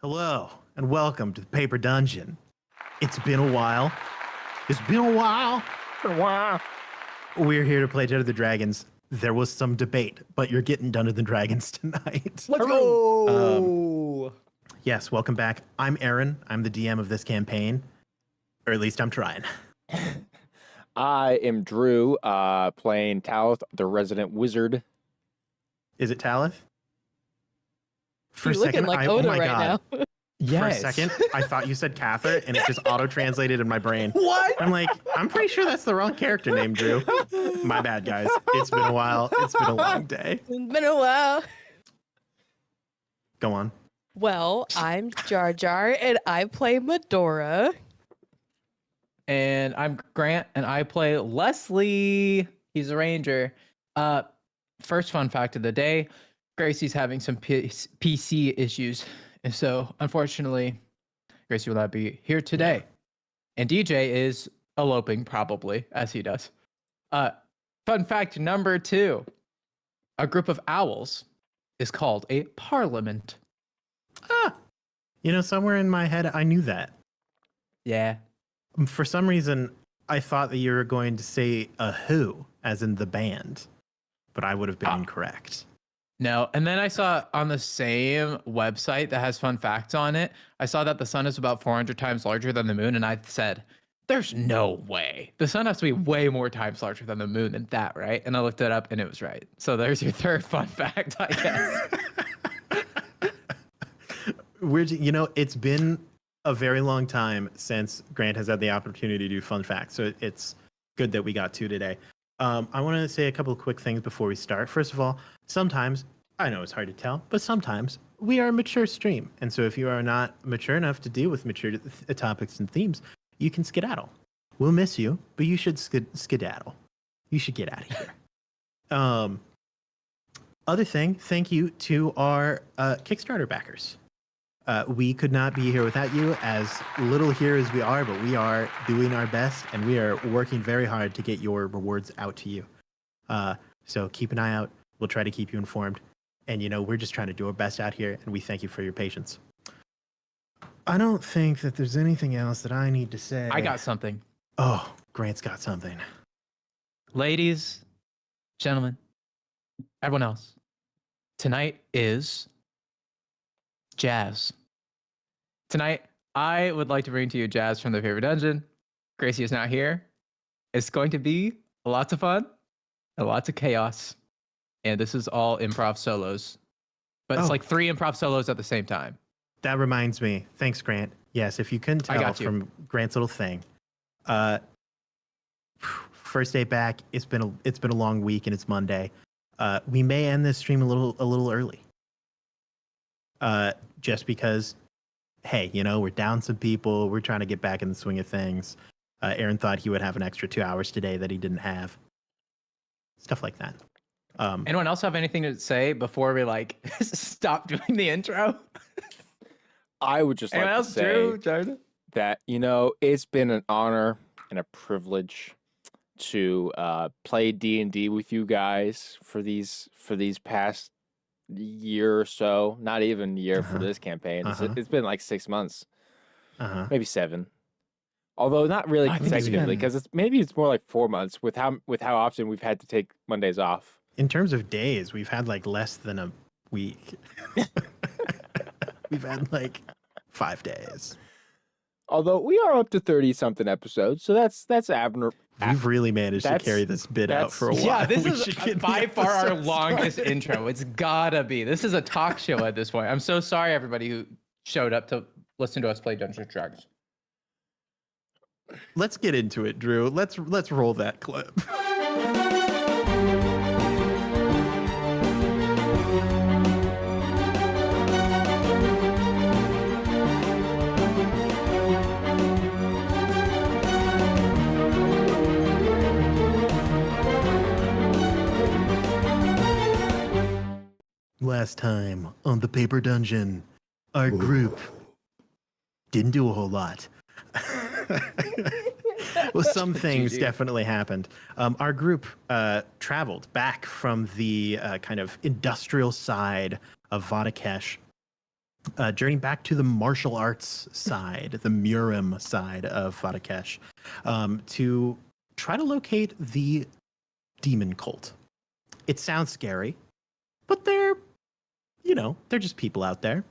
Hello, and welcome to the Paper Dungeon. It's been a while. It's been a while. Wow. We're here to play Dungeons of the Dragons. There was some debate, but you're getting Dungeons and Dragons tonight. Let's go. Yes, welcome back. I'm Aaron. I'm the DM of this campaign, or at least I'm trying. I am Drew, playing Talith, the resident wizard. Is it Talith? For You're looking like oh Oda my right God. now. Yes. For a second, I thought you said Cather, and it just auto-translated in my brain. What? I'm like, I'm pretty sure that's the wrong character name, Drew. My bad, guys. It's been a while. It's been a long day. It's been a while. Go on. Well, I'm Jar Jar, and I play Medora. And I'm Grant, and I play Leslie. He's a ranger. First fun fact of the day, Gracie's having some PC issues. And so, unfortunately, Gracie will not be here today. And DJ is eloping, probably, as he does. Fun fact number 2. A group of owls is called a parliament. You know, somewhere in my head, I knew that. Yeah. For some reason, I thought that you were going to say a who, as in the band, but I would have been incorrect. No, and then I saw on the same website that has fun facts on it, I saw that the sun is about 400 times larger than the moon, and I said, there's no way. The sun has to be way more times larger than the moon than that, right? And I looked it up, and it was right. So there's your third fun fact, I guess. You know, it's been a very long time since Grant has had the opportunity to do fun facts, so it's good that we got 2 today. I want to say a couple of quick things before we start. First of all, sometimes, I know it's hard to tell, but sometimes we are a mature stream. And so if you are not mature enough to deal with mature topics and themes, you can skedaddle. We'll miss you, but you should skedaddle. You should get out of here. Other thing, thank you to our Kickstarter backers. We could not be here without you, as little here as we are, but we are doing our best, and we are working very hard to get your rewards out to you. So keep an eye out. We'll try to keep you informed. And, you know, we're just trying to do our best out here, and we thank you for your patience. I don't think that there's anything else that I need to say. I got something. Oh, Grant's got something. Ladies, gentlemen, everyone else, tonight is jazz. Tonight, I would like to bring to you jazz from the Paper Dungeon. Gracie is not here. It's going to be lots of fun and lots of chaos. And this is all improv solos. But it's like 3 improv solos at the same time. That reminds me. Thanks, Grant. Yes, if you couldn't tell from Grant's little thing. First day back. It's been a long week, and it's Monday. We may end this stream a little early. Just because, hey, you know, we're down some people. We're trying to get back in the swing of things. Aaron thought he would have an extra 2 hours today that he didn't have. Stuff like that. Anyone else have anything to say before we stop doing the intro? I would just like to say that, you know, it's been an honor and a privilege to play D&D with you guys for these past year or so. Not even a year for this campaign. It's been like 6 months, maybe 7. Although not really consecutively, because it's more like 4 months with how often we've had to take Mondays off. In terms of days, we've had like less than a week. We've had like 5 days. Although we are up to 30-something episodes, so that's abnormal. We've really managed to carry this bit out for a while. Yeah, this is by far our longest intro. It's gotta be. This is a talk show at this point. I'm so sorry, everybody who showed up to listen to us play Dungeons and Dragons. Let's get into it, Drew. Let's roll that clip. Last time on the Paper Dungeon, our group didn't do a whole lot. Well, some things definitely happened. Our group traveled back from the kind of industrial side of Vadakesh journey back to the martial arts side, the Murim side of Fadakesh, to try to locate the demon cult. It sounds scary, but they're just people out there.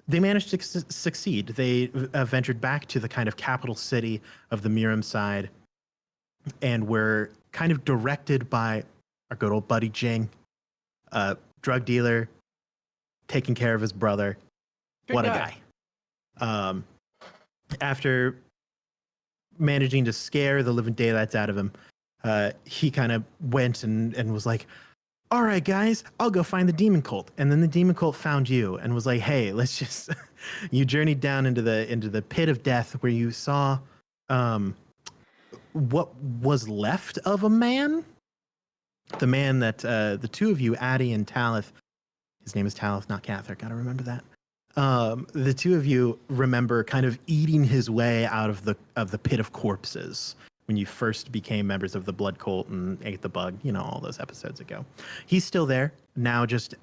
They managed to succeed. They ventured back to the kind of capital city of the Murim side and were kind of directed by our good old buddy Jing, drug dealer, taking care of his brother. Good What guy. a guy. After managing to scare the living daylights out of him, he kind of went and was like, all right, guys, I'll go find the demon cult. And then the demon cult found you and was like, hey, let's just, you journeyed down into the pit of death where you saw what was left of a man. The man that the two of you, Addie and Talith, his name is Talith, not Catherick, gotta remember that. The two of you remember kind of eating his way out of the pit of corpses when you first became members of the Blood Cult and ate the bug, all those episodes ago. He's still there, now just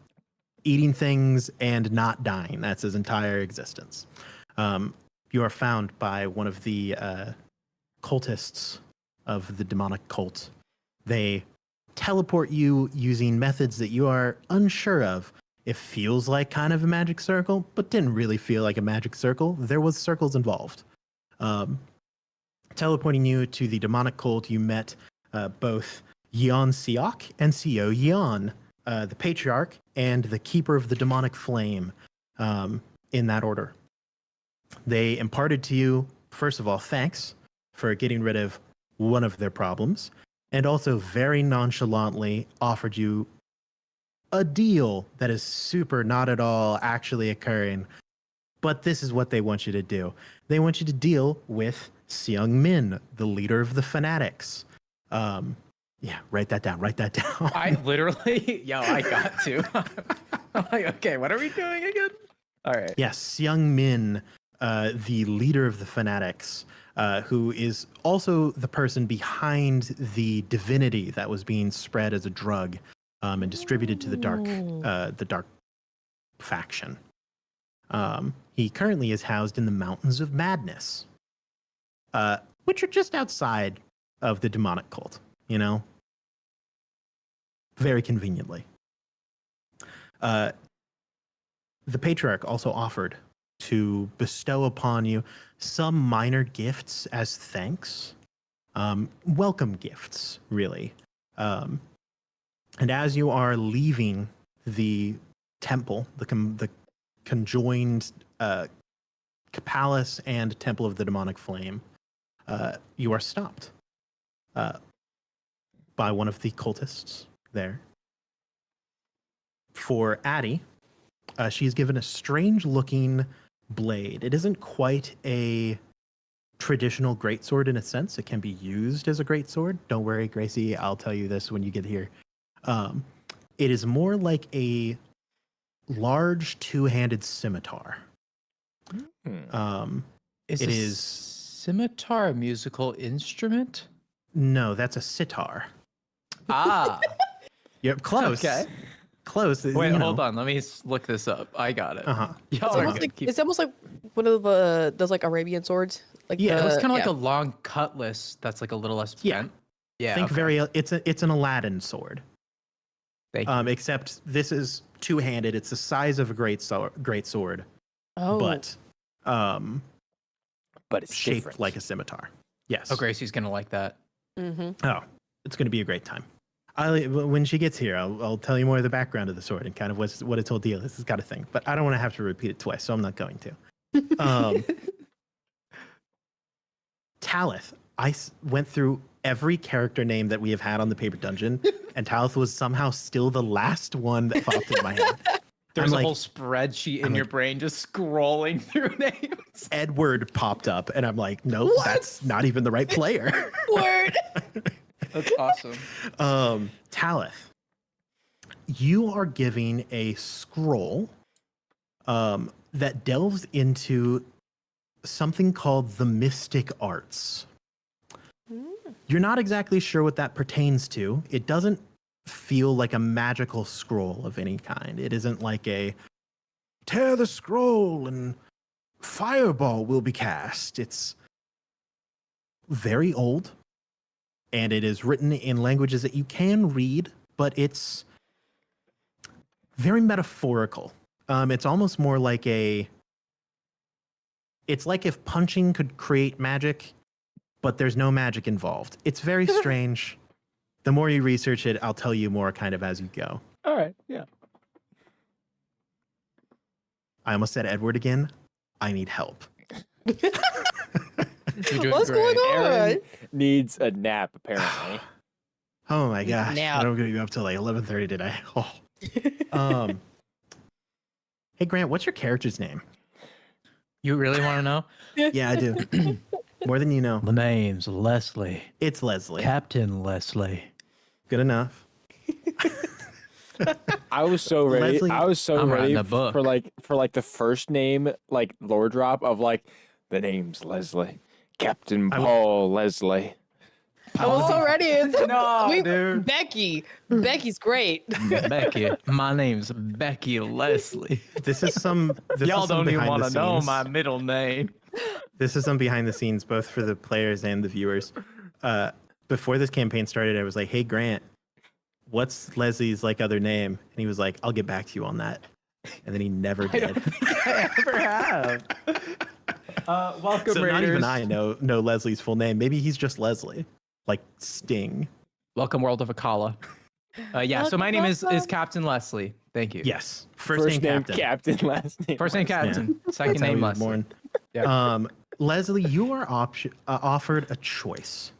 eating things and not dying. That's his entire existence. You are found by one of the cultists of the demonic cult. They teleport you using methods that you are unsure of. It feels like kind of a magic circle, but didn't really feel like a magic circle. There was circles involved. Teleporting you to the demonic cult, you met both Yeon Siok and Seo Yeon, the patriarch and the keeper of the demonic flame, in that order. They imparted to you, first of all, thanks for getting rid of one of their problems, and also very nonchalantly offered you a deal that is super not at all actually occurring. But this is what they want you to do. They want you to deal with Seung Min, the leader of the Fanatics. Yeah, write that down. I literally, I got to. I'm like, okay, what are we doing again? All right. Yes, Seung Min, the leader of the Fanatics, who is also the person behind the divinity that was being spread as a drug and distributed to the dark faction. He currently is housed in the Mountains of Madness, which are just outside of the demonic cult, very conveniently. The patriarch also offered to bestow upon you some minor gifts as thanks, welcome gifts, really. And as you are leaving the temple, the conjoined palace and temple of the demonic flame, you are stopped by one of the cultists there. For Addie, she's given a strange looking blade. It isn't quite a traditional greatsword in a sense. It can be used as a greatsword. Don't worry, Gracie, I'll tell you this when you get here. It is more like a large two-handed scimitar. Is scimitar a musical instrument? No, that's a sitar. Ah. Yep, close. Okay. Close. Wait, hold on. Let me look this up. I got it. It's almost like one of those like Arabian swords. Like it was kind of like a long cutlass that's like a little less bent. Yeah. Think it's an Aladdin sword. Thank you. Except this is two-handed. It's the size of a great sword. Oh. But it's shaped different. like a scimitar. Yes. Oh, Gracie's gonna like that. Mm-hmm. Oh, it's going to be a great time. When she gets here, I'll tell you more of the background of the sword and kind of what its whole deal is. It's got a thing, but I don't want to have to repeat it twice, so I'm not going to. Talith, I went through every character name that we have had on the Paper Dungeon, and Talith was somehow still the last one that popped in my head. There's a whole spreadsheet in your brain just scrolling through names. Edward popped up, and I'm like, nope, that's not even the right player. Word. That's awesome. Talith, you are giving a scroll that delves into something called the mystic arts. You're not exactly sure what that pertains to. It doesn't feel like a magical scroll of any kind. It isn't like a tear the scroll and fireball will be cast. It's very old, and it is written in languages that you can read, but it's very metaphorical. It's almost more like it's like if punching could create magic, but there's no magic involved. It's very strange. The more you research it, I'll tell you more kind of as you go. All right, yeah. I almost said Edward again. I need help. What's going on? Aaron needs a nap, apparently. Oh my gosh. Nap. I'm going to be up till like 11:30 today. Oh. Hey, Grant, what's your character's name? You really want to know? Yeah, I do. More than you know. The name's Leslie. It's Leslie. Captain Leslie. Good enough. I was so ready. Leslie- I was so I'm writing ready a book. for like the first name, like lore drop of like the name's Leslie, Captain Paul Leslie. I was so ready. No, dude. Becky. Becky's great. Becky. My name's Becky Leslie. This is some. Y'all don't even want want to know my middle name. This is some behind the scenes, both for the players and the viewers. Before this campaign started, I was like, "Hey, Grant, what's Leslie's like other name?" And he was like, "I'll get back to you on that." And then he never did. I ever have. Welcome, So Raiders. not even I know Leslie's full name. Maybe he's just Leslie, like Sting. Welcome, World of Akala. Yeah, so my name is Captain Leslie. Thank you. Yes, first name Captain. Last name. First name Captain. Second That's how name he was Leslie. born. Yeah. Leslie, you are offered a choice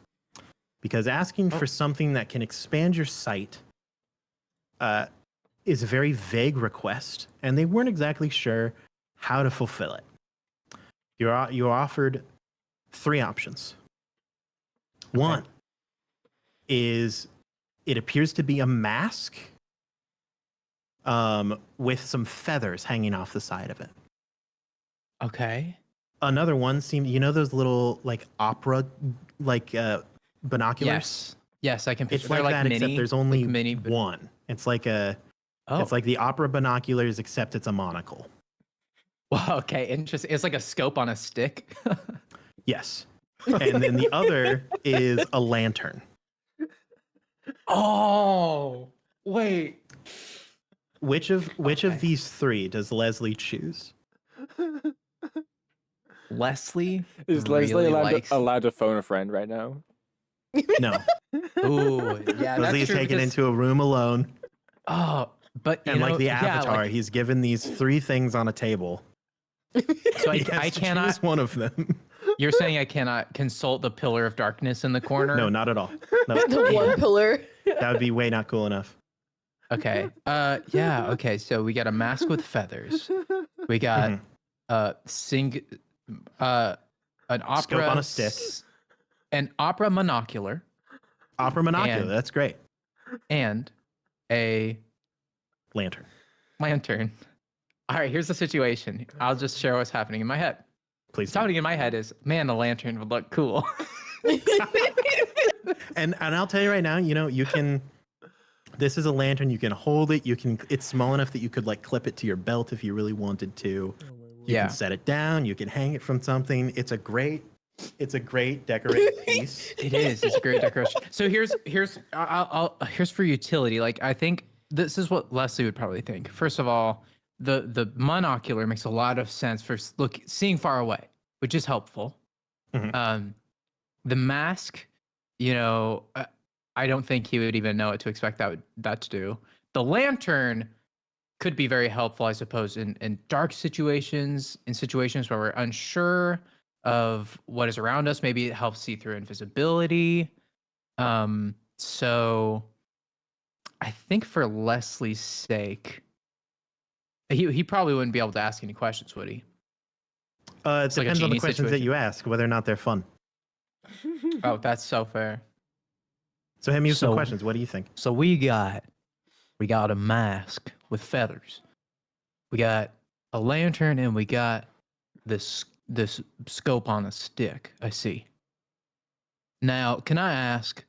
because asking for something that can expand your sight is a very vague request, and they weren't exactly sure how to fulfill it. You're offered 3 options. One is it appears to be a mask with some feathers hanging off the side of it. Okay. Another one seemed, those little like opera binoculars. Yes, I can picture. It's like They're that, mini, except there's only like mini, one. It's like Oh. it's like the opera binoculars, except it's a monocle. Wow, okay, interesting. It's like a scope on a stick. Yes, and then the other is a lantern. Oh, wait. Which of Okay. these 3 does Leslie choose? Leslie Is really Leslie likes... allowed to phone a friend right now? No, Ooh, yeah, that's Leslie's true taken because- into a room alone, Oh, but you and know, like the yeah, Avatar, like- he's given these 3 things on a table. so He has I to cannot. choose one of them. You're saying I cannot consult the pillar of darkness in the corner? No, not at all. No, The one pillar. that would be way not cool enough. Okay. Yeah. Okay. So we got a mask with feathers. We got Mhm. an opera Scope on a stick. an opera monocular, Opera monocular, And- that's great. and a Lantern. lantern. All right. Here's the situation. I'll just share what's happening in my head. Please. What's happening in my head is, man, a lantern would look cool. And I'll tell you right now, you can. This is a lantern. You can hold it. It's small enough that you could like clip it to your belt if you really wanted to. You Yeah. can set it down. You can hang it from something. It's a great decorated piece. It is. It's a great decoration. So here's for utility. Like I think this is what Leslie would probably think. First of all, the monocular makes a lot of sense for seeing far away, which is helpful. Mhm. The mask, I don't think he would even know what to expect that to do. The lantern could be very helpful, I suppose, in dark situations, in situations where we're unsure of what is around us. Maybe it helps see through invisibility. So I think for Leslie's sake, he probably wouldn't be able to ask any questions, would he? It It's like a depends on the genie questions that situation. you ask, whether or not they're fun. Oh, that's so fair. So hit me with some So- questions. What do you think? So we got a mask with feathers. We got a lantern, and we got this scope on a stick. I see. Now, can I ask,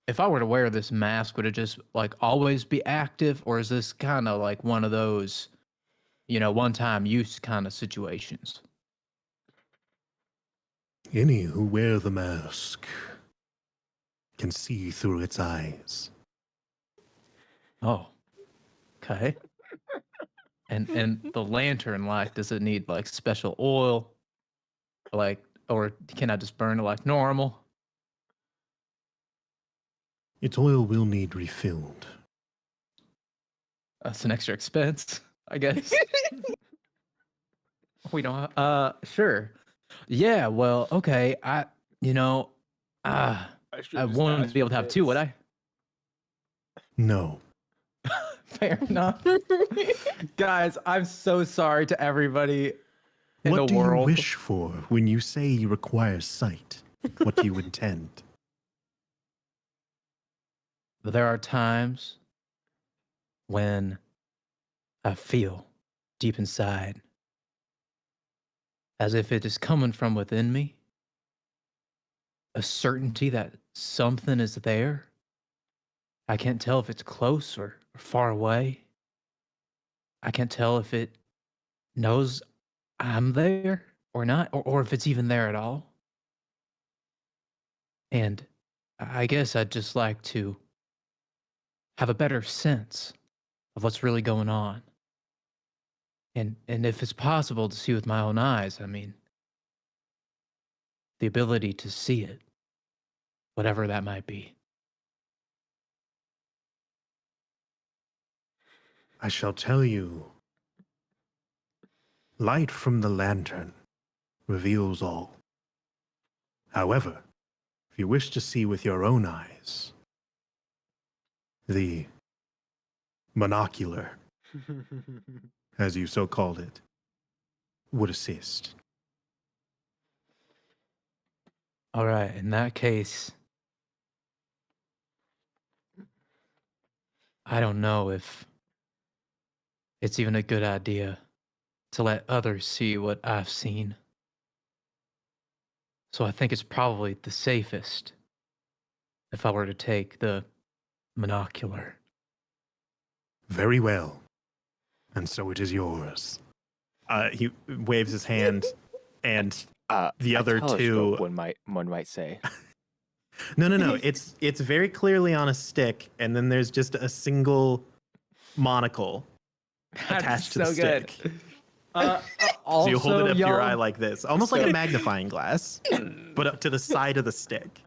if I were to wear this mask, would it just like always be active, or is this kind of like one of those one-time use kind of situations. Any who wear the mask can see through its eyes. Oh, okay. And the lantern light, does it need like special oil, or can I just burn it like normal? Its oil will need refilled. That's an extra expense, I guess. We don't. Sure. Yeah. Well. Okay. I wouldn't be able to have two, would I? No. Fair enough. Guys, I'm so sorry to everybody in What the do world. you wish for when you say you require sight? What do you intend? There are times when I feel deep inside as if it is coming from within me, a certainty that something is there. I can't tell if it's close or far away. I can't tell if it knows I'm there or not, or if it's even there at all. And I guess I'd just like to have a better sense of what's really going on. And if it's possible to see with my own eyes, I mean, the ability to see it, whatever that might be. I shall tell you. Light from the lantern reveals all. However, if you wish to see with your own eyes, the monocular, as you so called it, would assist. All right, in that case, I don't know if it's even a good idea to let others see what I've seen. So I think it's probably the safest if I were to take the monocular. Very well. And so it is yours. He waves his hand, and the other two. One might say. No. It's very clearly on a stick, and then there's just a single monocle attached to the stick. So you hold it up to your eye like this, almost like a magnifying glass, but up to the side of the stick.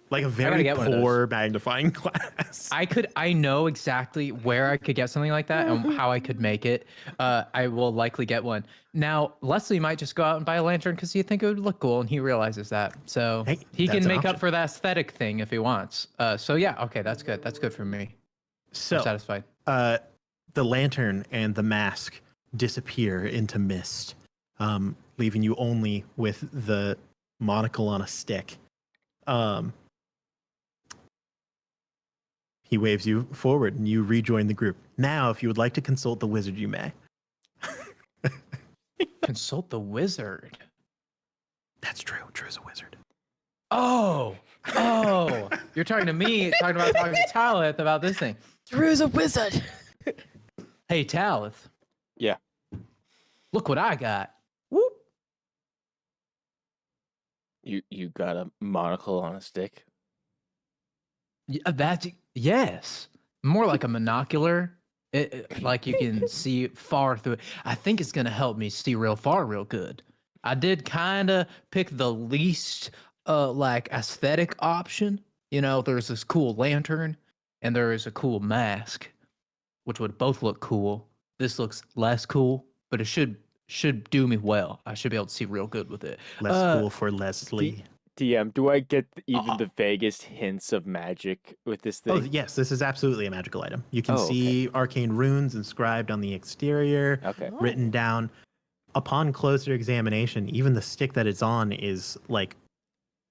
Like a very poor magnifying glass. I know exactly where I could get something like that and how I could make it. I will likely get one. Now, Leslie might just go out and buy a lantern because he think it would look cool, and he realizes that. So hey, he can make up for the aesthetic thing if he wants. So yeah, okay, that's good. That's good for me. So I'm satisfied. The lantern and the mask disappear into mist, leaving you only with the monocle on a stick. He waves you forward and you rejoin the group. Now, if you would like to consult the wizard, you may. Consult the wizard. That's true. Drew's a wizard. Oh, you're talking to me, talking to Talith about this thing. Drew's a wizard. Hey, Talith. Yeah. Look what I got. Whoop. You got a monocle on a stick? Yeah, yes. More like a monocular. Like you can see far through it. I think it's gonna help me see real far, real good. I did kind of pick the least like aesthetic option. There's this cool lantern and there is a cool mask, which would both look cool. This looks less cool, but it should do me well. I should be able to see real good with it. Less cool for Leslie. DM, do I get even the vaguest hints of magic with this thing? Oh, yes, this is absolutely a magical item. You can see arcane runes inscribed on the exterior, written down. Upon closer examination, even the stick that it's on is like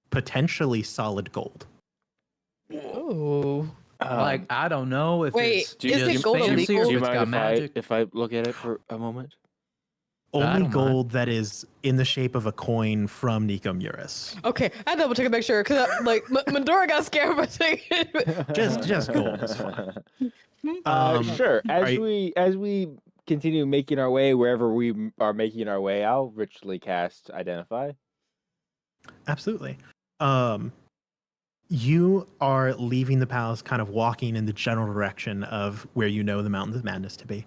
potentially solid gold. Oh. I don't know if wait, it's is it gold fancy illegal? or Do you if it's got mind magic. if I look at it for a moment? Only don't gold that is in the shape of a coin from Nico Muris. Okay, I double check to make sure because Mandora got scared by saying Just gold is fine. Sure. As we continue making our way wherever we are making our way, I'll ritually cast Identify. Absolutely. You are leaving the palace, kind of walking in the general direction of where you know the Mountains of Madness to be.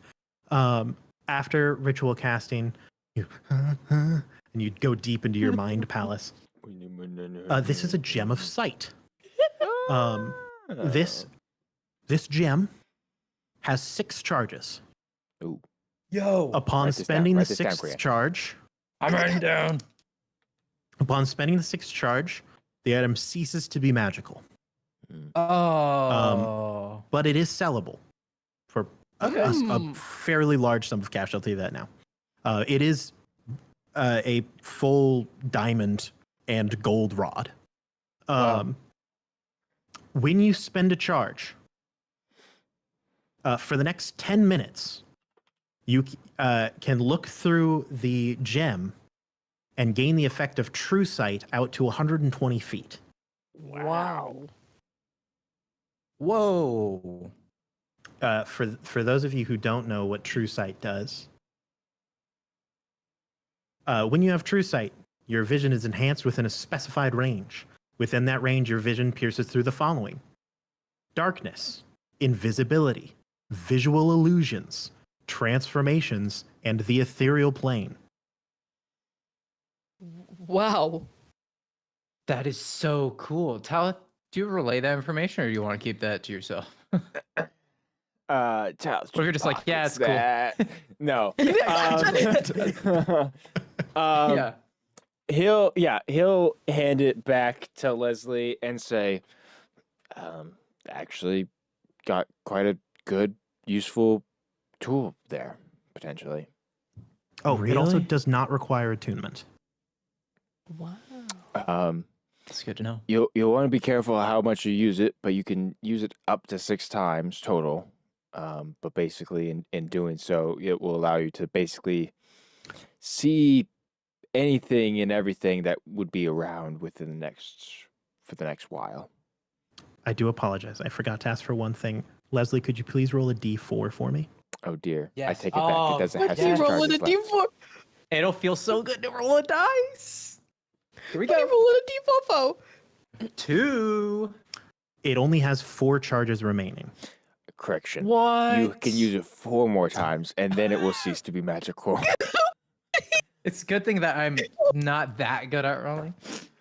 After ritual casting, you and you go deep into your mind palace. This is a gem of sight. This gem has 6 charges. Ooh. Yo. Upon spending the 6th charge, I'm writing down. Upon spending the 6th charge, the item ceases to be magical. Oh. But it is sellable for a fairly large sum of cash. I'll tell you that now. It is a full diamond and gold rod. When you spend a charge, for the next 10 minutes, you can look through the gem and gain the effect of True Sight out to 120 feet. Wow. Whoa. For those of you who don't know what True Sight does, when you have True Sight, your vision is enhanced within a specified range. Within that range, your vision pierces through the following: darkness, invisibility, visual illusions, transformations, and the ethereal plane. Wow. That is so cool. Talith, do you relay that information or do you want to keep that to yourself? What if you're just like, yeah, it's cool. No. Yeah. He'll hand it back to Leslie and say, actually got quite a good, useful tool there, potentially. Oh, Really? It also does not require attunement. Wow. That's good to know. You'll want to be careful how much you use it, but you can use it up to 6 times total. But basically, in doing so, it will allow you to basically see anything and everything that would be around for the next while. I do apologize. I forgot to ask for one thing. Leslie, could you please roll a d4 for me? Oh dear. I Yes. take it back. It doesn't have What's six he rolling a charges left. D4? It'll feel so good to roll a dice. Here we Why are you go. rolling a D4 for? 2. It only has 4 charges remaining. Correction. What? You can use it 4 more times, and then it will cease to be magical. It's a good thing that I'm not that good at rolling.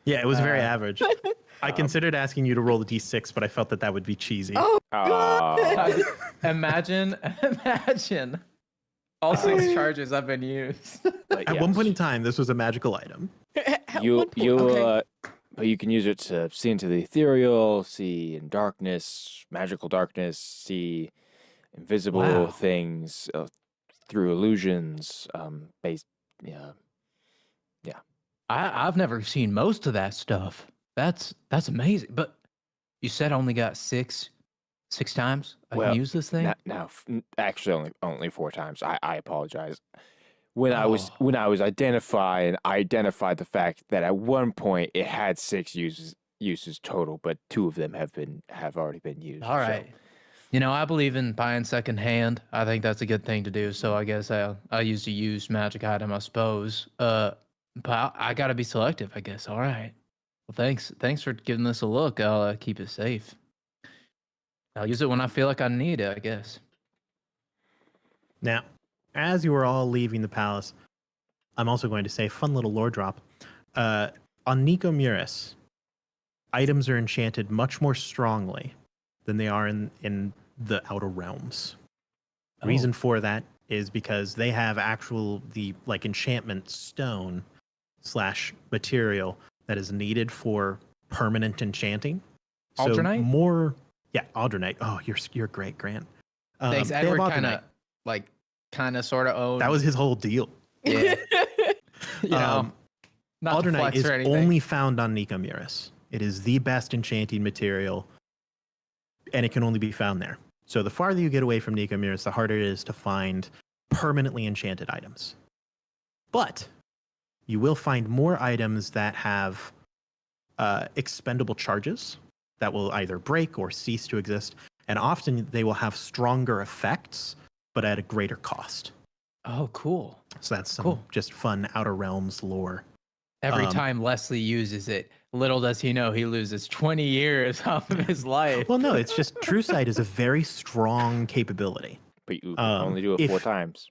Yeah, it was very Uh, average. I considered asking you to roll the d6, but I felt that would be cheesy. Oh, Oh. Imagine all 6 charges have been used. But At one yes. point in time, this was a magical item. at you one point- you okay. but you can use it to see into the ethereal, see in darkness, magical darkness, see invisible Wow. things through illusions. I've never seen most of that stuff. That's amazing. But you said I only got 6 times I Well, can use this thing. Actually only 4 times. I apologize. When I was identified the fact that at one point it had 6 uses total, but 2 of them have already been used. All right. You know, I believe in buying secondhand. I think that's a good thing to do. So I guess I'll use a used magic item, I suppose. But I gotta be selective, I guess. All right. Well, thanks for giving this a look. I'll keep it safe. I'll use it when I feel like I need it, I guess. Now, as you are all leaving the palace, I'm also going to say, fun little lore drop. On Nico Muris, items are enchanted much more strongly than they are in the Outer Realms. Reason for that is because they have the enchantment stone / material that is needed for permanent enchanting. Aldronite? Aldronite. Oh, you're great, Grant. Thanks. They have Edward Aldronite. kind of sort of owned. That was his whole deal. Yeah. You know, not to Aldronite flex is or anything. only found on Nico Muris. It is the best enchanting material, and it can only be found there. So the farther you get away from Nico Muris, the harder it is to find permanently enchanted items. But you will find more items that have expendable charges that will either break or cease to exist, and often they will have stronger effects, but at a greater cost. Oh, cool. So that's some Cool. just fun Outer Realms lore. Every time Leslie uses it, little does he know he loses 20 years off of his life. Well, no, it's just True Sight is a very strong capability. But you can only do it 4 times.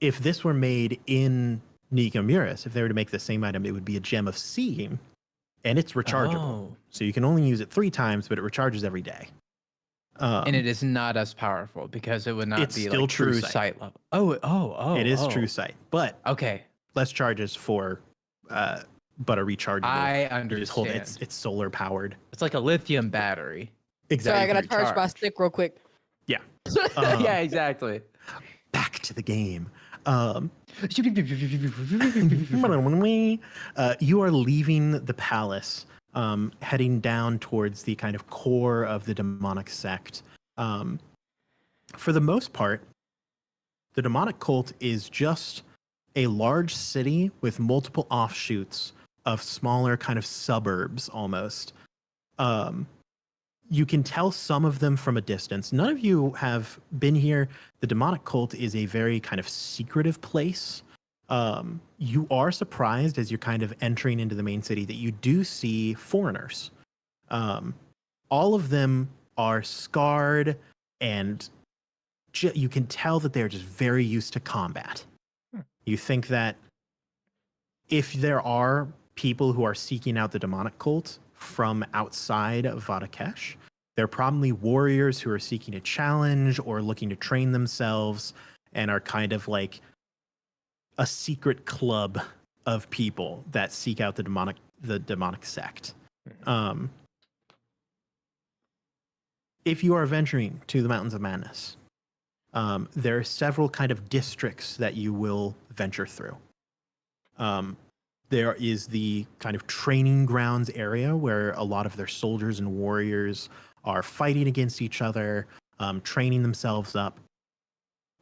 If this were made in Nicomuris, if they were to make the same item, it would be a Gem of Seeing, and it's rechargeable. Oh. So you can only use it 3 times, but it recharges every day. And it is not as powerful because it would not It's be still like True true Sight. sight level. Oh. It is True Sight, but Okay. less charges for, but a rechargeable. I You understand. just hold it. It's solar powered. It's like a lithium battery. Exactly. Sorry, I gotta charge my recharge. stick real quick. Yeah. Um, Yeah, exactly. Back to the game. You are leaving the palace, heading down towards the kind of core of the demonic sect. For the most part, the demonic cult is just a large city with multiple offshoots of smaller kind of suburbs almost. You can tell some of them from a distance. None of you have been here. The demonic cult is a very kind of secretive place. You are surprised as you're kind of entering into the main city that you do see foreigners. All of them are scarred, and you can tell that they're just very used to combat. You think that if there are people who are seeking out the demonic cult from outside of Vadakesh, they're probably warriors who are seeking a challenge or looking to train themselves and are kind of like a secret club of people that seek out the demonic sect. If you are venturing to the Mountains of Madness, there are several kind of districts that you will venture through. There is the kind of training grounds area where a lot of their soldiers and warriors are fighting against each other, training themselves up.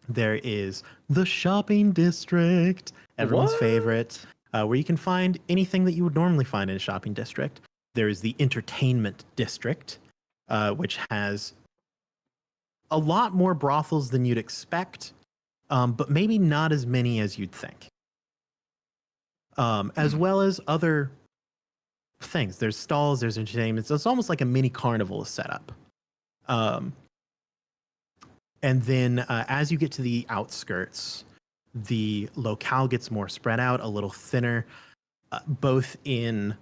There is the shopping district, everyone's favorite, where you can find anything that you would normally find in a shopping district. There is the entertainment district, which has a lot more brothels than you'd expect, but maybe not as many as you'd think. As well as other things. There's stalls, there's entertainment. So it's almost like a mini carnival set up. And then as you get to the outskirts, the locale gets more spread out, a little thinner, both in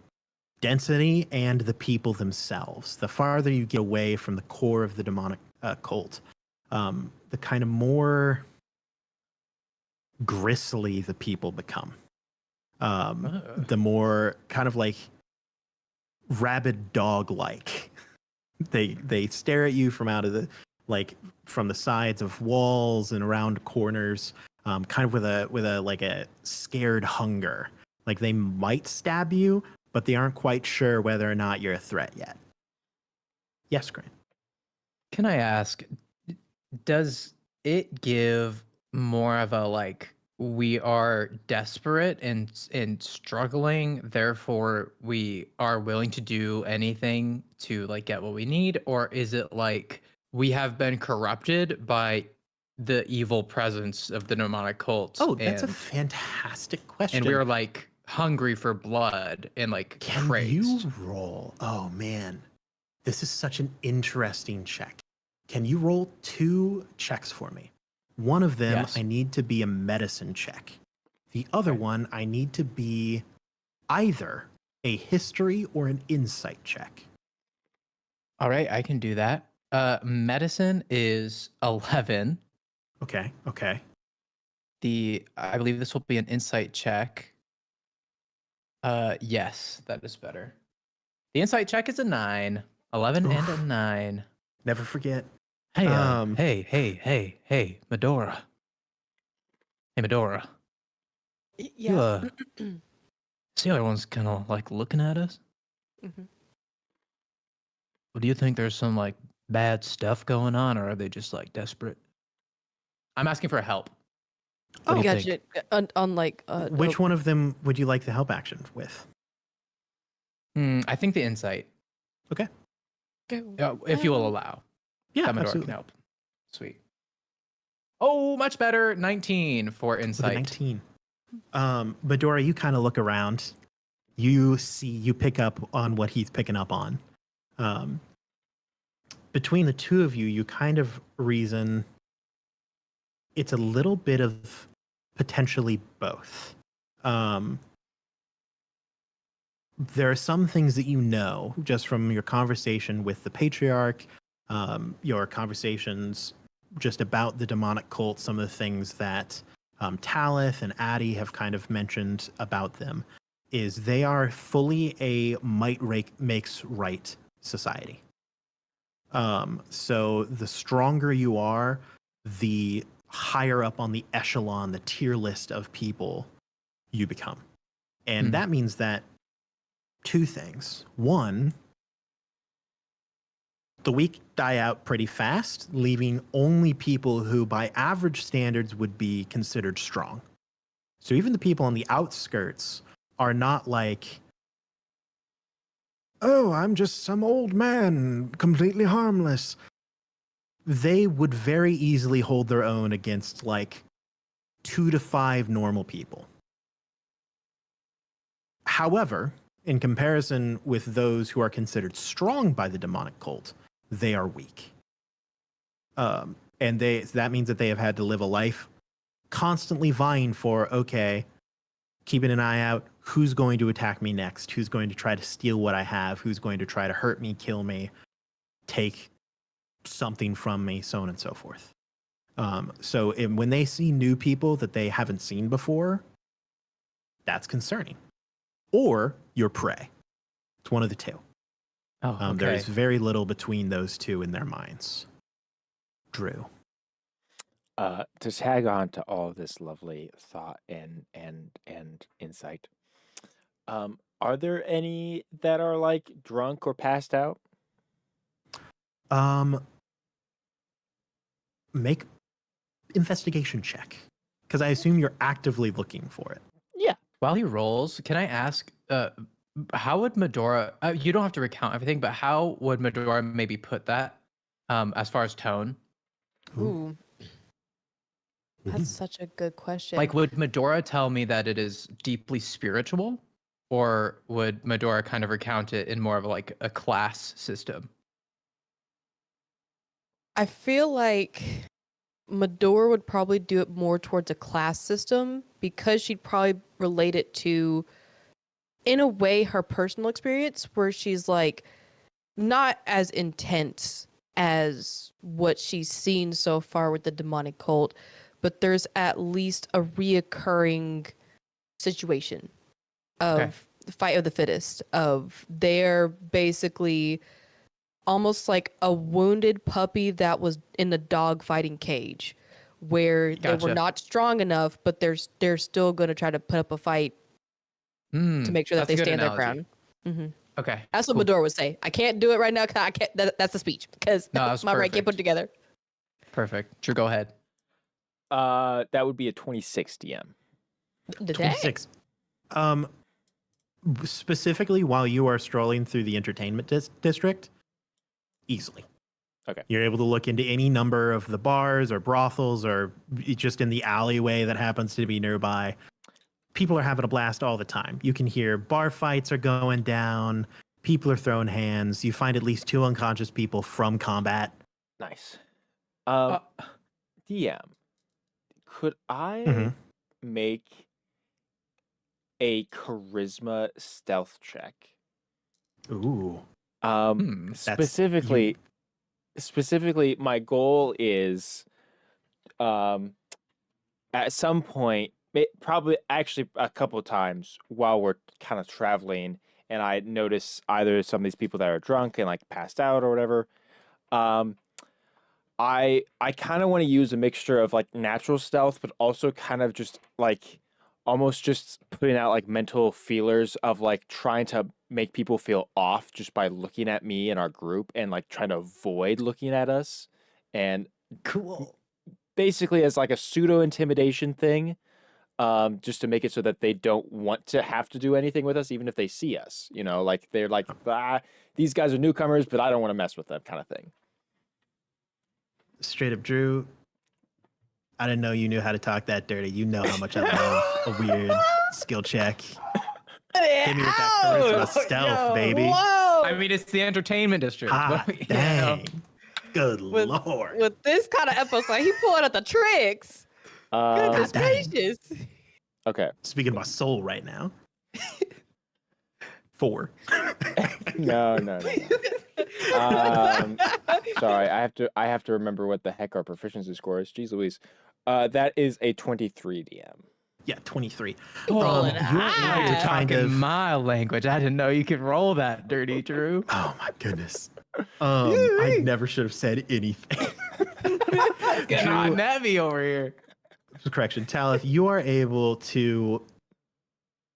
density and the people themselves. The farther you get away from the core of the demonic cult, the kind of more grisly the people become. The more kind of like rabid dog-like. They stare at you from out of the from the sides of walls and around corners, kind of with a like a scared hunger. Like they might stab you, but they aren't quite sure whether or not you're a threat yet. Yes, Grant. Can I ask, does it give more of a like we are desperate and struggling, therefore we are willing to do anything to like get what we need, or is it like we have been corrupted by the evil presence of the demonic cult? Oh, that's a fantastic question. And we're like hungry for blood and like Can crazed. you roll? Oh man, this is such an interesting check. Can you roll 2 checks for me? One of them, Yes. I need to be a medicine check. The other one, I need to be either a history or an insight check. All right, I can do that. Medicine is 11. Okay. I believe this will be an insight check. Yes, that is better. The insight check is a 9. 11 and a 9. Never forget. Hey, hey, Medora. Hey, Medora. Yeah. See how everyone's kind of like looking at us? Mhm. Well, do you think there's some like bad stuff going on, or are they just like desperate? I'm asking for help. What do you Gotcha. think? On like Which one of them would you like the help action with? I think the insight, Okay. if you will allow. Yeah, That Medora absolutely. can help. Sweet. Oh, much better. 19 for With a insight. 19. Medora, you kind of look around. You pick up on what he's picking up on. Between the two of you, you kind of reason it's a little bit of potentially both. There are some things that you know just from your conversation with the patriarch, your conversations just about the demonic cult, some of the things that Talith and Addie have kind of mentioned about them, is they are fully a might makes right society. So the stronger you are, the higher up on the echelon, the tier list of people you become. And that means that two things. One, the weak die out pretty fast, leaving only people who by average standards would be considered strong. So even the people on the outskirts are not like, oh, I'm just some old man, completely harmless. They would very easily hold their own against like 2 to 5 normal people. However, in comparison with those who are considered strong by the demonic cult, they are weak. And that means that they have had to live a life constantly vying for, okay, keeping an eye out, who's going to attack me next? Who's going to try to steal what I have? Who's going to try to hurt me, kill me, take something from me, so on and so forth. So when they see new people that they haven't seen before, that's concerning. Or you're prey. It's one of the two. Oh, okay. There's very little between those two in their minds. Drew. To tag on to all of this lovely thought and insight, are there any that are like drunk or passed out? Make investigation check, because I assume you're actively looking for it. Yeah. While he rolls, can I ask, how would Medora? You don't have to recount everything, but how would Medora maybe put that, as far as tone? Ooh. That's such a good question. Like, would Medora tell me that it is deeply spiritual, or would Medora kind of recount it in more of like a class system? I feel like Medora would probably do it more towards a class system, because she'd probably relate it to, in a way, her personal experience, where she's like not as intense as what she's seen so far with the demonic cult, but there's at least a reoccurring situation of the fight of the fittest, of they're basically almost like a wounded puppy that was in the dog fighting cage, where they were not strong enough, but they're still going to try to put up a fight to make sure that they stand their ground. Mm-hmm. Okay, that's what Medora would say. I can't do it right now because I can't. That's the speech, because my brain can't put it together. Perfect. Drew, go ahead. That would be a 26 DM. 26. Specifically, while you are strolling through the entertainment district, easily. Okay. You're able to look into any number of the bars or brothels or just in the alleyway that happens to be nearby. People are having a blast all the time. You can hear bar fights are going down. People are throwing hands. You find at least 2 unconscious people from combat. Nice. DM, could I make a charisma stealth check? Ooh. Specifically, my goal is, at some point, probably actually a couple of times while we're kind of traveling, and I notice either some of these people that are drunk and like passed out or whatever, I kind of want to use a mixture of like natural stealth, but also kind of just like almost just putting out like mental feelers of like trying to make people feel off just by looking at me and our group, and like trying to avoid looking at us, and cool. Basically as like a pseudo intimidation thing, just to make it so that they don't want to have to do anything with us, even if they see us, you know, like they're like, these guys are newcomers, but I don't want to mess with them, kind of thing. Straight up, Drew, I didn't know you knew how to talk that dirty. You know how much I love a weird skill check. Give me with that charisma stealth, baby. Whoa! I mean, it's the entertainment district. Ah, but, you know. dang. Good lord. With this kind of episode, he pulling out the tricks. Goodness dang. gracious. Okay. Speaking of my soul right now. 4. No. Sorry, I have to remember what the heck our proficiency score is. Jeez Louise. That is a 23 DM. Yeah, 23. Rolling you're high. able to You're kind talking of. my language. I didn't know you could roll that, Dirty Drew. Oh my goodness. I never should have said anything. Getting on Nevi over here. Correction, Talith, you are able to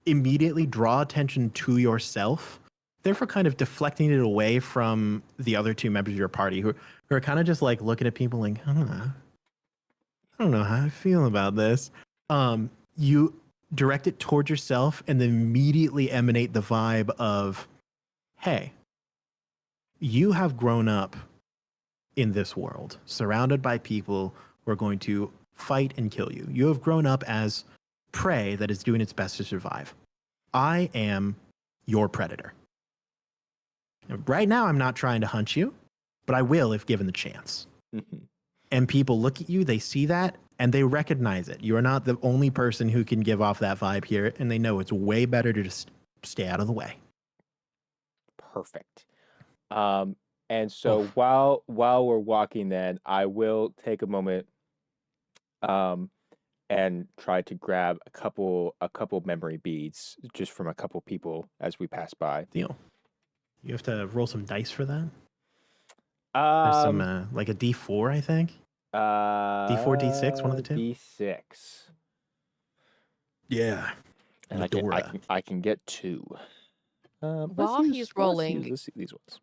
immediately draw attention to yourself, therefore kind of deflecting it away from the other 2 members of your party who are kind of just like looking at people like, I don't know how I feel about this. You direct it towards yourself and then immediately emanate the vibe of, hey, you have grown up in this world, surrounded by people who are going to fight and kill you. You have grown up as prey that is doing its best to survive. I am your predator. Right now, I'm not trying to hunt you, but I will if given the chance. And people look at you, they see that, and they recognize it. You are not the only person who can give off that vibe here, and they know it's way better to just stay out of the way. Perfect. And so while we're walking, then I will take a moment, and try to grab a couple memory beads just from a couple people as we pass by. Deal. You have to roll some dice for that. There's some like a D4, I think. D4, D6, one of the 2. D6. Yeah. And I can get 2. While he's rolling, let's see these ones.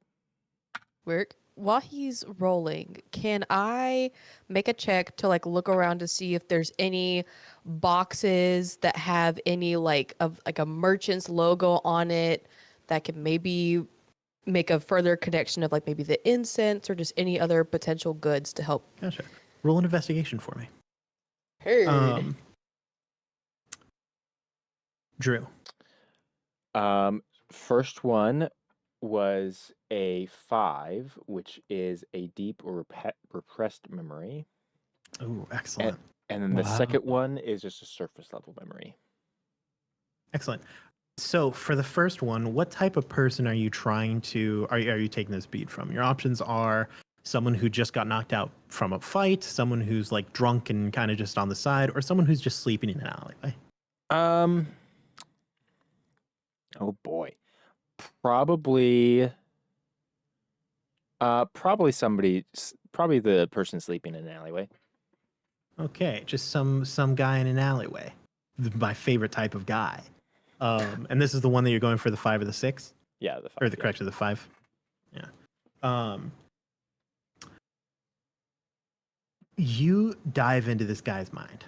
While he's rolling, can I make a check to like look around to see if there's any boxes that have any like a merchant's logo on it that can maybe make a further connection of like maybe the incense or just any other potential goods to help? Gotcha. Roll an investigation for me. Heard. Drew. First one was a 5, which is a deep or repressed memory. Oh, excellent. And then the second one is just a surface level memory. Excellent. So for the first one, what type of person are you trying to, are you taking this bead from? Your options are someone who just got knocked out from a fight, someone who's like drunk and kind of just on the side, or someone who's just sleeping in an alleyway. Oh boy. Probably the person sleeping in an alleyway. Okay, just some guy in an alleyway. My favorite type of guy. And this is the one that you're going for, the 5 or the 6? Yeah, the 5. Or the correction, the 5. Yeah. You dive into this guy's mind.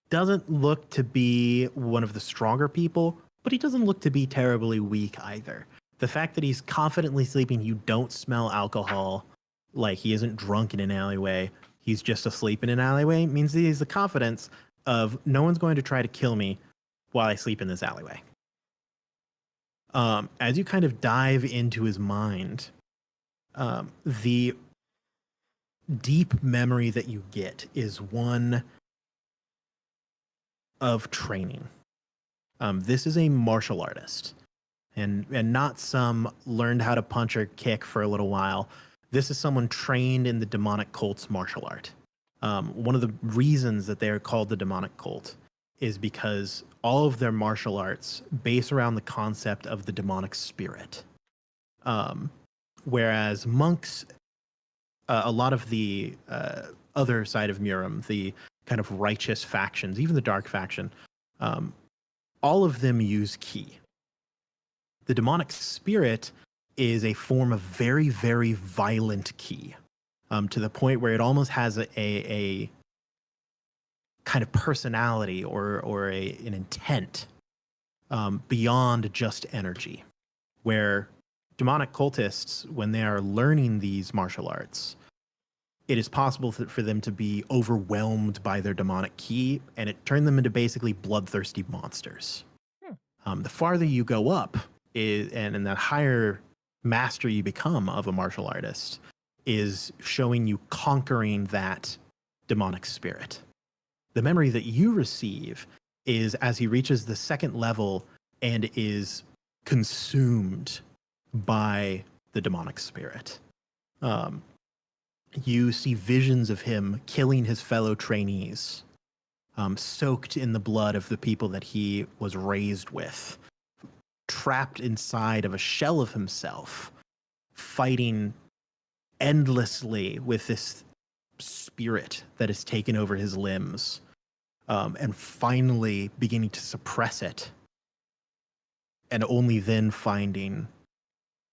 Doesn't look to be one of the stronger people, but he doesn't look to be terribly weak either. The fact that he's confidently sleeping, you don't smell alcohol, like he isn't drunk in an alleyway, he's just asleep in an alleyway, means that he has the confidence of no one's going to try to kill me while I sleep in this alleyway. As you kind of dive into his mind, the deep memory that you get is one of training. This is a martial artist, and not some learned how to punch or kick for a little while. This is someone trained in the demonic cult's martial art. One of the reasons that they are called the demonic cult is because all of their martial arts base around the concept of the demonic spirit. Whereas monks, a lot of the other side of Murim, the kind of righteous factions, even the dark faction, all of them use ki. The demonic spirit is a form of very, very violent ki, to the point where it almost has a kind of personality or an intent beyond just energy. Where demonic cultists, when they are learning these martial arts, it is possible for them to be overwhelmed by their demonic ki, and it turned them into basically bloodthirsty monsters. The farther you go up, and the higher master you become of a martial artist, is showing you conquering that demonic spirit. The memory that you receive is as he reaches the second level and is consumed by the demonic spirit. You see visions of him killing his fellow trainees, soaked in the blood of the people that he was raised with, trapped inside of a shell of himself, fighting endlessly with this spirit that has taken over his limbs, and finally beginning to suppress it, and only then finding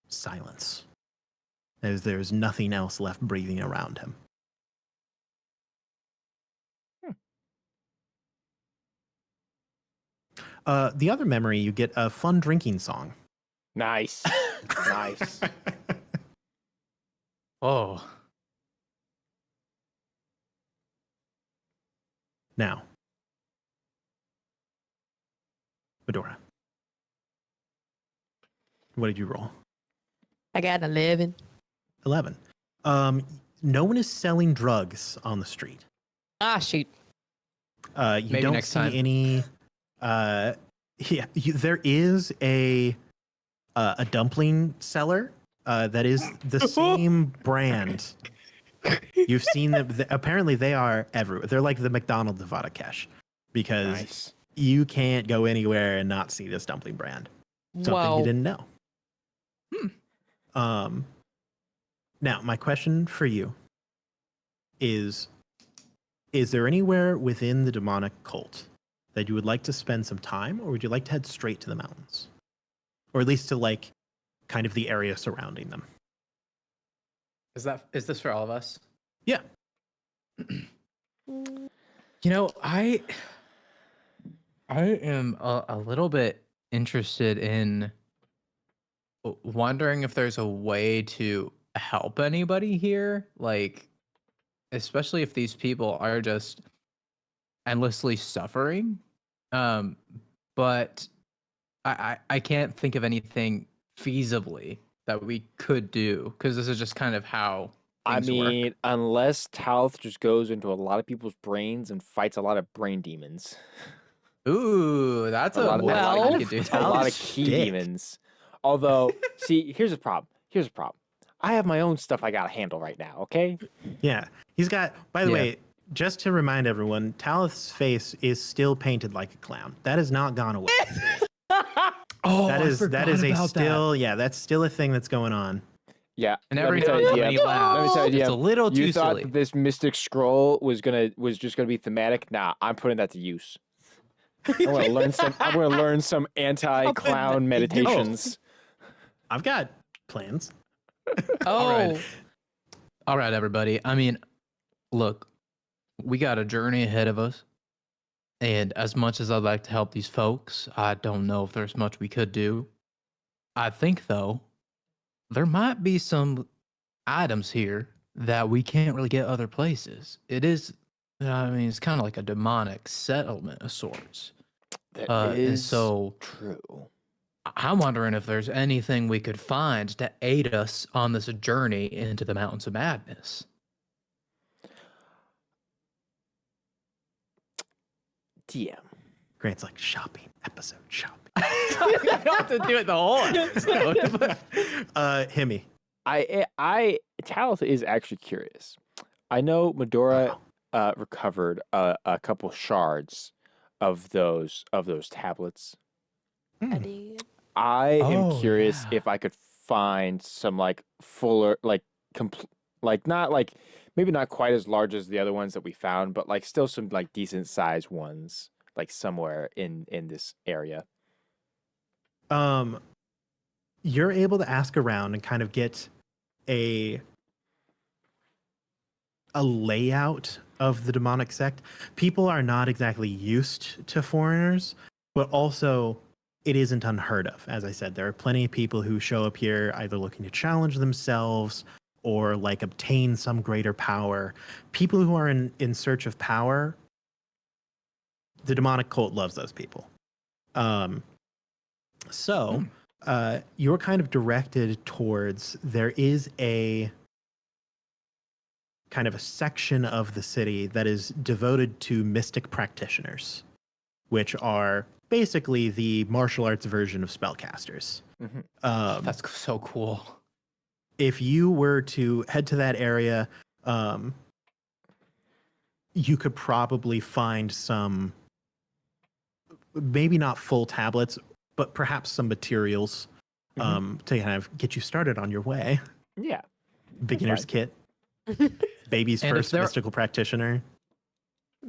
silence, as there's nothing else left breathing around him. The other memory, you get a fun drinking song. Nice. Nice. Oh. Now, Medora, what did you roll? I got 11. 11. No one is selling drugs on the street. Ah, shoot. You Maybe don't next see time. any. There is a dumpling seller that is the same brand. You've seen them. Apparently, they are everywhere. They're like the McDonald's of Adakesh, because Nice. you can't go anywhere and not see this dumpling brand. Something Wow. you didn't know. Now, my question for you is there anywhere within the demonic cult that you would like to spend some time, or would you like to head straight to the mountains? Or at least to like kind of the area surrounding them? Is this for all of us? Yeah. Mm, You know, I am a little bit interested in wondering if there's a way to help anybody here, like especially if these people are just endlessly suffering. But I can't think of anything feasibly that we could do, because this is just kind of how I things work. mean, unless Talth just goes into a lot of people's brains and fights a lot of brain demons. Ooh, that's A a lot of way Well, we could do A that. lot of Talth's key shtick. demons. Although, see, here's a problem. I have my own stuff I gotta handle right now, okay? Yeah. He's got, by the Yeah. way, just to remind everyone, Talith's face is still painted like a clown. That has not gone away. Oh, that I is forgot a about still, yeah, that's still a thing that's going on. Yeah. And let every me tell now you, and then DM, he laughs. let me tell you, It's a DM, little too you thought silly. that this mystic scroll was just gonna be thematic? Nah, I'm putting that to use. I'm gonna learn some anti-clown meditations. I've got plans. Oh, right. All right, everybody. I mean, look, we got a journey ahead of us. And as much as I'd like to help these folks, I don't know if there's much we could do. I think, though, there might be some items here that we can't really get other places. It is, I mean, it's kind of like a demonic settlement of sorts. That And is so true. I'm wondering if there's anything we could find to aid us on this journey into the Mountains of Madness. DM. Grant's like, shopping, episode, shopping. I don't have to do it the whole episode. Himmy. Talith is actually curious. I know Medora recovered a couple shards of those tablets. I did. I am curious yeah. if I could find some like fuller, like not like maybe not quite as large as the other ones that we found, but like still some like decent sized ones, like somewhere in this area. You're able to ask around and kind of get a layout of the demonic sect. People are not exactly used to foreigners, but also it isn't unheard of. As I said, there are plenty of people who show up here either looking to challenge themselves or like obtain some greater power. People who are in search of power, the demonic cult loves those people. So you're kind of directed towards, there is a kind of a section of the city that is devoted to mystic practitioners, which are basically the martial arts version of spellcasters. That's so cool. If you were to head to that area, you could probably find some, maybe not full tablets, but perhaps some materials to kind of get you started on your way. Yeah. Beginner's kit. Baby's And first mystical practitioner.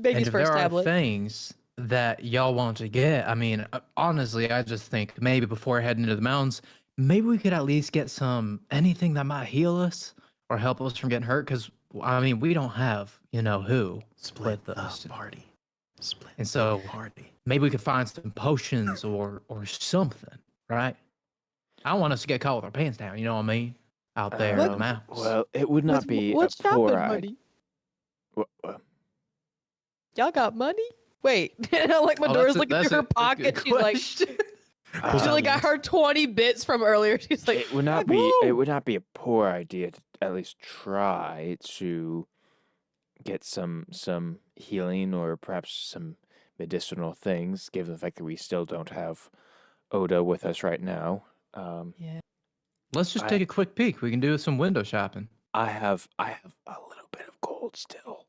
Baby's And if first there tablet. are things that y'all want to get, I mean, honestly, I just think maybe before heading into the mountains, maybe we could at least get anything that might heal us or help us from getting hurt. Because, I mean, we don't have, who Split with the us. party. Split And so the party. maybe we could find some potions or something, right? I don't want us to get caught with our pants down, you know what I mean? Out there in the mountains. Well, it would not be What's a poor shopping idea. money? Y'all got money? Wait, like Madora's looking through her pocket. She's like, she like got her 20 bits from earlier. She's like, it would not be. "Woo." It would not be a poor idea to at least try to get some healing or perhaps some medicinal things, given the fact that we still don't have Oda with us right now. Yeah. Let's just take a quick peek. We can do some window shopping. I have a little bit of gold still.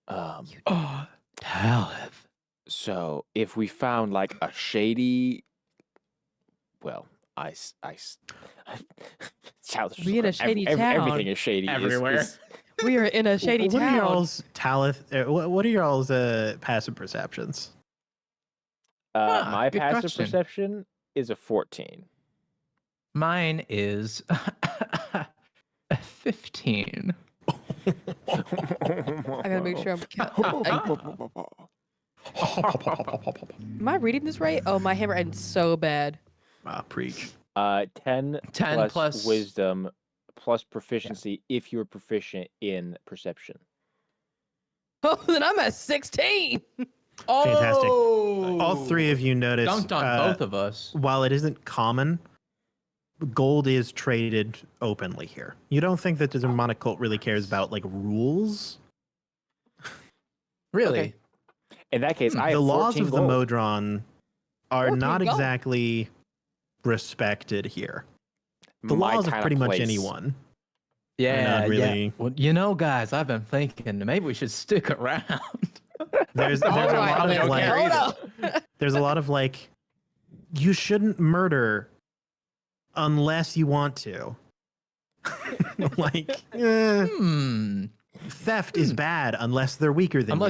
Oh, Talith. So if we found like a shady, well, We in a shady town. Everything is shady Everywhere. We are in a shady What are town. y'all's what are y'all's passive perceptions? My good passive question. perception is a 14. Mine is 15. I gotta make sure I'm Am I reading this right? Oh, my handwriting's so bad. Preach. 10 plus- wisdom plus proficiency if you're proficient in perception. Oh, then I'm at 16. Fantastic. Oh! All three of you notice, Dunked on both of us. while it isn't common, gold is traded openly here. You don't think that the demonic cult really cares about like rules? Really? Okay. In that case, I The have laws 14 of the gold. Modron are 14 not gold. exactly respected here. The My laws of kinda pretty much place. anyone. Yeah, not really- yeah. Well, guys, I've been thinking maybe we should stick around. There's a Alright, lot of okay, like, hold up. there's a lot of like, you shouldn't murder unless you want to. Like, theft is bad unless they're weaker than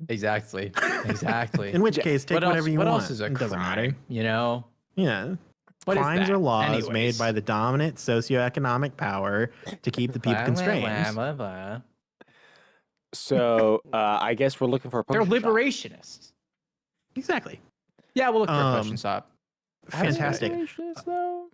Exactly. Exactly. you. In which case, take what whatever else, you what want. else is a It doesn't crime? matter. You know? Yeah. What is Crimes that? are laws Anyways. made by the dominant socioeconomic power to keep the people constrained. Blah, blah. So I guess we're looking for a They're potion shop. liberationists. Exactly. Yeah, we'll look for a Um, potion shop. Fantastic. Liberationists, though?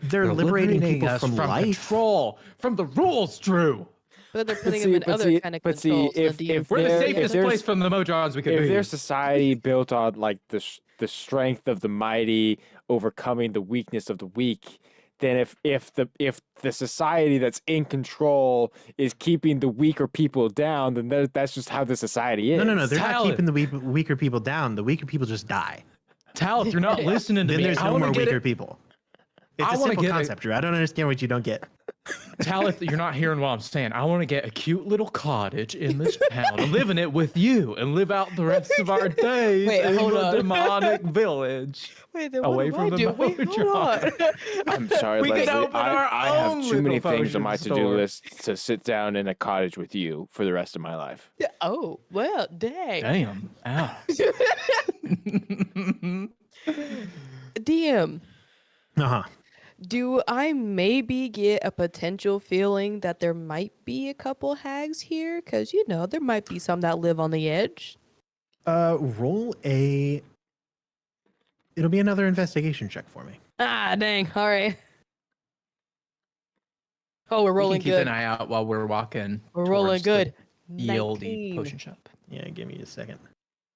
They're liberating people us from life. control, from the rules, Drew. But they're putting see- them in but other see- kind of but see, controls. if- the if We're the There- safest there's- place from the Modrons we could If be. their society built on like the strength of the mighty overcoming the weakness of the weak, then if the society that's in control is keeping the weaker people down, then that's just how the society is. No. They're not Talent. keeping the weaker people down. The weaker people just die. Talith, you're not listening to Then me. there's I no wanna more get weaker it- people. It's I a wanna simple get it- concept, Drew. I don't understand what you don't get. Talith, you're not hearing what I'm saying. I want to get a cute little cottage in this town and live in it with you and live out the rest of our days Wait, in hold the on. demonic village. Wait, then away what do from I the do? Wait, hold on. Modron. I'm sorry, We could Leslie. open our I have own too many little things on my potion to-do store. list to sit down in a cottage with you for the rest of my life. Yeah, oh, well, dang. Damn. Ow. DM, Uh-huh. do I maybe get a potential feeling that there might be a couple hags here? Because, there might be some that live on the edge. Roll a. It'll be another investigation check for me. Ah, dang. All right. Oh, we're We rolling can keep good. an eye out while we're walking. We're rolling towards the good. Yieldy 19. potion shop. Yeah, give me a second.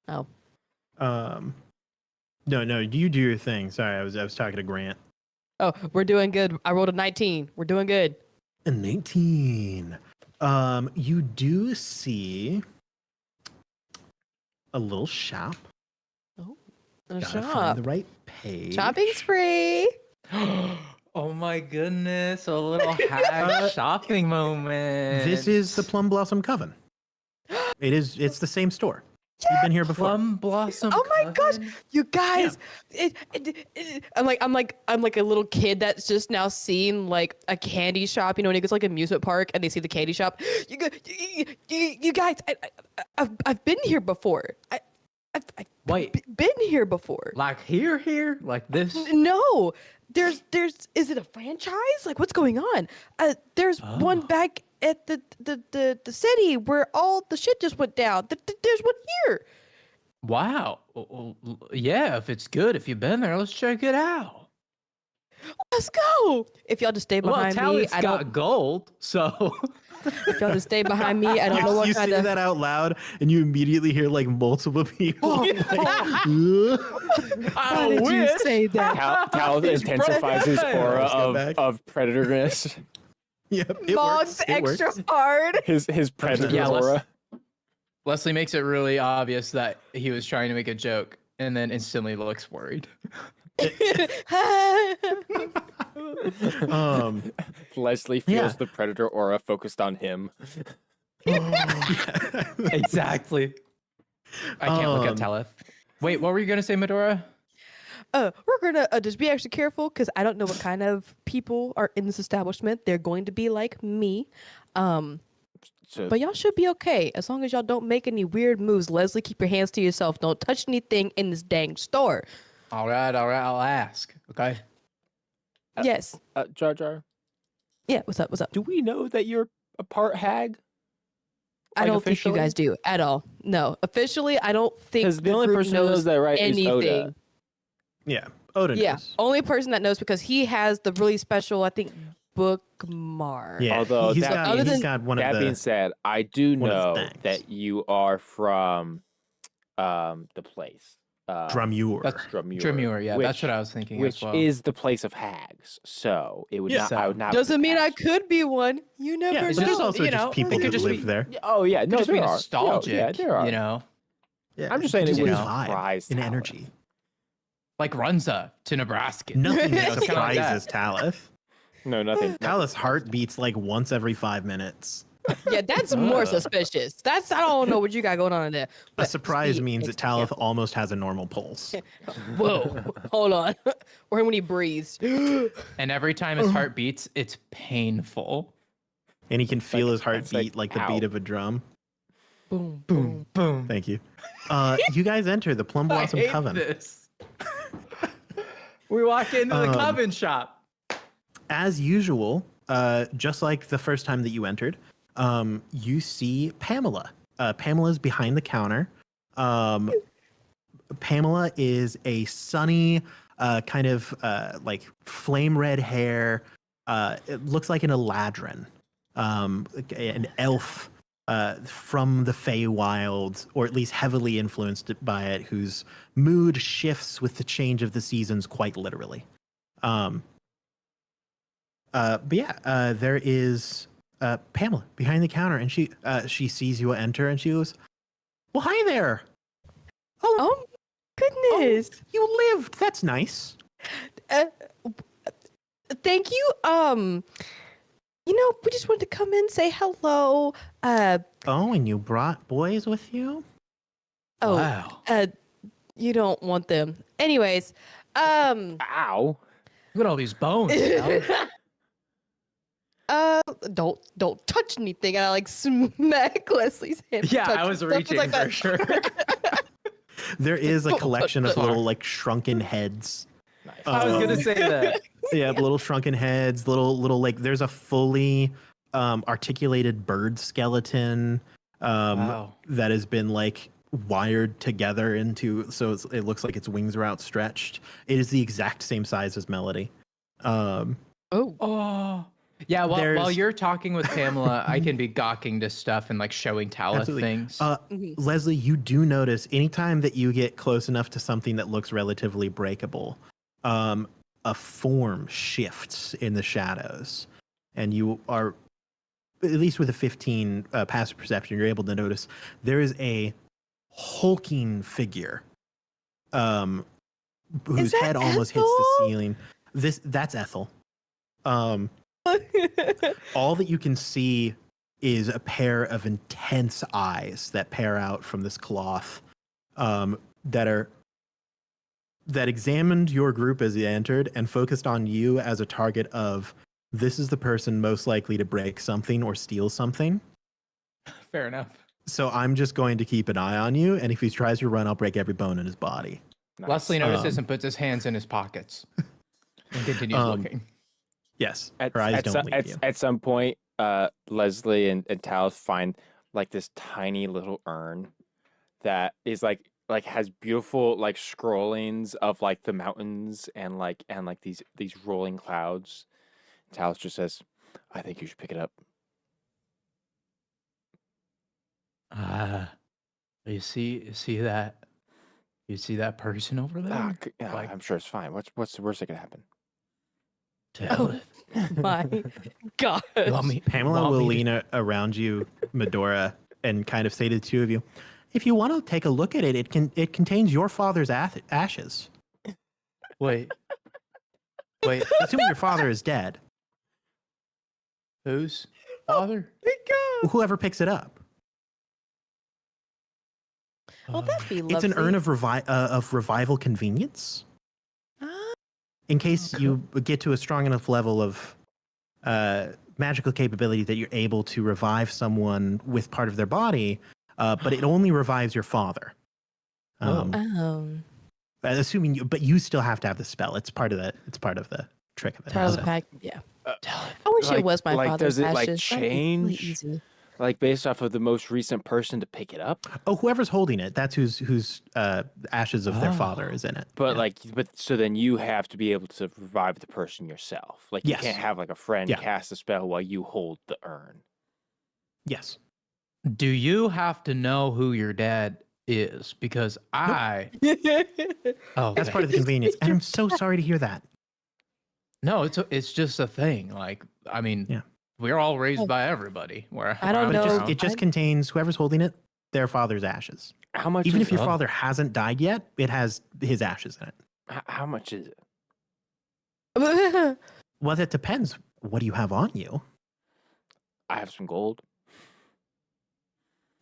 Oh. No, you do your thing. Sorry, I was talking to Grant. Oh, we're doing good. I rolled a 19. We're doing good. A 19. You do see a little shop. A Gotta shop. find the right page. Shopping spree. Oh my goodness, a little hag shopping moment. This is the Plum Blossom Coven. It's the same store. You've been here before. Plum Blossom. Oh my gosh, Coven? you guys! I'm like a little kid that's just now seen like a candy shop. You know, when he goes to, like, amusement park and they see the candy shop. You guys, I've been here before. I've Wait. been here before. Like here, like this. No, there's. Is it a franchise? Like, what's going on? There's one back at the city where all the shit just went down. There's one here. Wow. Yeah, if it's good, if you've been there, let's check it out. Let's go. If y'all just stay behind me, Talent's I got don't. gold, so If y'all just stay behind me, I don't know what You kind say of. that out loud, and you immediately hear like multiple people. like, Why did you say that? Talent intensifies his aura Scumbag. of predatorness. Yep, it Mogs works. It extra works. hard. His predator Yeah, aura. Leslie makes it really obvious that he was trying to make a joke and then instantly looks worried. Leslie feels the predator aura focused on him. Exactly. I can't look at Um, Talith. Wait, what were you gonna say, Medora? We're gonna just be extra careful because I don't know what kind of people are in this establishment. They're going to be like me. So, But y'all should be okay as long as y'all don't make any weird moves. Leslie, keep your hands to yourself. Don't touch anything in this dang store. All right, I'll ask. Okay. Yes. Jar Jar, Yeah. What's up? do we know that you're a part hag? I Like, don't think you officially? guys do at all. No, officially, I don't think Because the only group person who knows that right is Oda. anything. Yeah, Odin Yeah, knows. only person that knows because he has the really special, I think, bookmark. Yeah, Although he's that got, being- he's got one That of being the. said, I do one of the know things. that you are from the place. Drumure. That's Drumure. Tremure, yeah, that's which- what I was thinking Which as well. is the place of hags. So it would Yeah. not. I would not. Doesn't mean I pass you. could be one. You never Yeah, know. but there's also you just know, people it could who just live be- there. Oh yeah, Could no, just be there are. nostalgic, Yeah, there are. you know, Yeah, I'm just saying just it a would vibe, surprise an Talon. energy. like Runza to Nebraska. Nothing You know, it's kinda like that. surprises Talith. No, nothing. Talith's heart beats like once every 5 minutes. Yeah, that's more suspicious. That's I don't know what you got going on in there. A but surprise be means that extra Talith careful. almost has a normal pulse. Whoa, hold on. Or when he breathes. And every time his heart beats, it's painful. And he can feel his heart it's like, beat like the ow. beat of a drum. Boom, Boom, boom. Thank you. You guys enter the Plum Blossom I hate Coven. this. We walk into the Um, coven shop. As usual, just like the first time that you entered, you see Pamela. Pamela's behind the counter. Pamela is a sunny, kind of like flame red hair. It looks like an Eladrin, an elf from the Feywild, or at least heavily influenced by it, whose mood shifts with the change of the seasons quite literally. But yeah, there is Pamela behind the counter, and she sees you enter, and she goes, "Well, hi there. Oh, goodness. You lived. That's nice." Thank you. We just wanted to come in, say hello. Oh, and you brought boys with you? Oh, Wow. you don't want them. Anyways, Ow. Look at all these bones. Al. don't touch anything. And I like smack Leslie's hand. Yeah, touch I was stuff. It's reaching like for that. sure. There is a Don't collection touch of the- little like shrunken heads. Nice. I was gonna Um, say that. Yeah, little shrunken heads, little like there's a fully articulated bird skeleton Wow. that has been like wired together into it looks like its wings are outstretched. It is the exact same size as Melody. Oh, Oh, Yeah, while you're talking with Pamela, I can be gawking to stuff and like showing Tala Absolutely. things. Leslie, you do notice anytime that you get close enough to something that looks relatively breakable, a form shifts in the shadows, and you are, at least with a 15 passive perception, you're able to notice there is a hulking figure, whose head almost hits the ceiling. That's Ethel. All that you can see is a pair of intense eyes that peer out from this cloth, that examined your group as you entered and focused on you as a target of, this is the person most likely to break something or steal something. Fair enough. So I'm just going to keep an eye on you, and if he tries to run, I'll break every bone in his body. Nice. Leslie notices and puts his hands in his pockets and continues looking. Yes, her eyes don't leave you. At some point, Leslie and Talos find like this tiny little urn that is like has beautiful like scrollings of like the mountains and like these rolling clouds. Talos just says, "I think you should pick it up." You see that? You see that person over there? Like, I'm sure it's fine. What's the worst that could happen? My God. Pamela will lean around you, Medora, and kind of say to the two of you, if you want to take a look at it, it contains your father's ashes. Wait. Assuming your father is dead. Whose father? Whoever picks it up. Oh, that'd be lovely. It's an urn of revival convenience. In case you get to a strong enough level of magical capability that you're able to revive someone with part of their body, but it only revives your father. Assuming but you still have to have the spell. It's part of the trick of it. Part of the pack, yeah. I wish it was my father's does it ashes. like change? Really easy. Like based off of the most recent person to pick it up? Oh, whoever's holding it, that's whose ashes of their father is in it. But so then you have to be able to revive the person yourself. Like you can't have like a friend cast a spell while you hold the urn. Yes. Do you have to know who your dad is? Because that's part of the convenience. And I'm so sorry to hear that. No, it's just a thing. Like, I mean, we're all raised by everybody. I don't know. It just contains whoever's holding it, their father's ashes. How much? Even if your father hasn't died yet, it has his ashes in it. How much is it? Well, that depends. What do you have on you? I have some gold.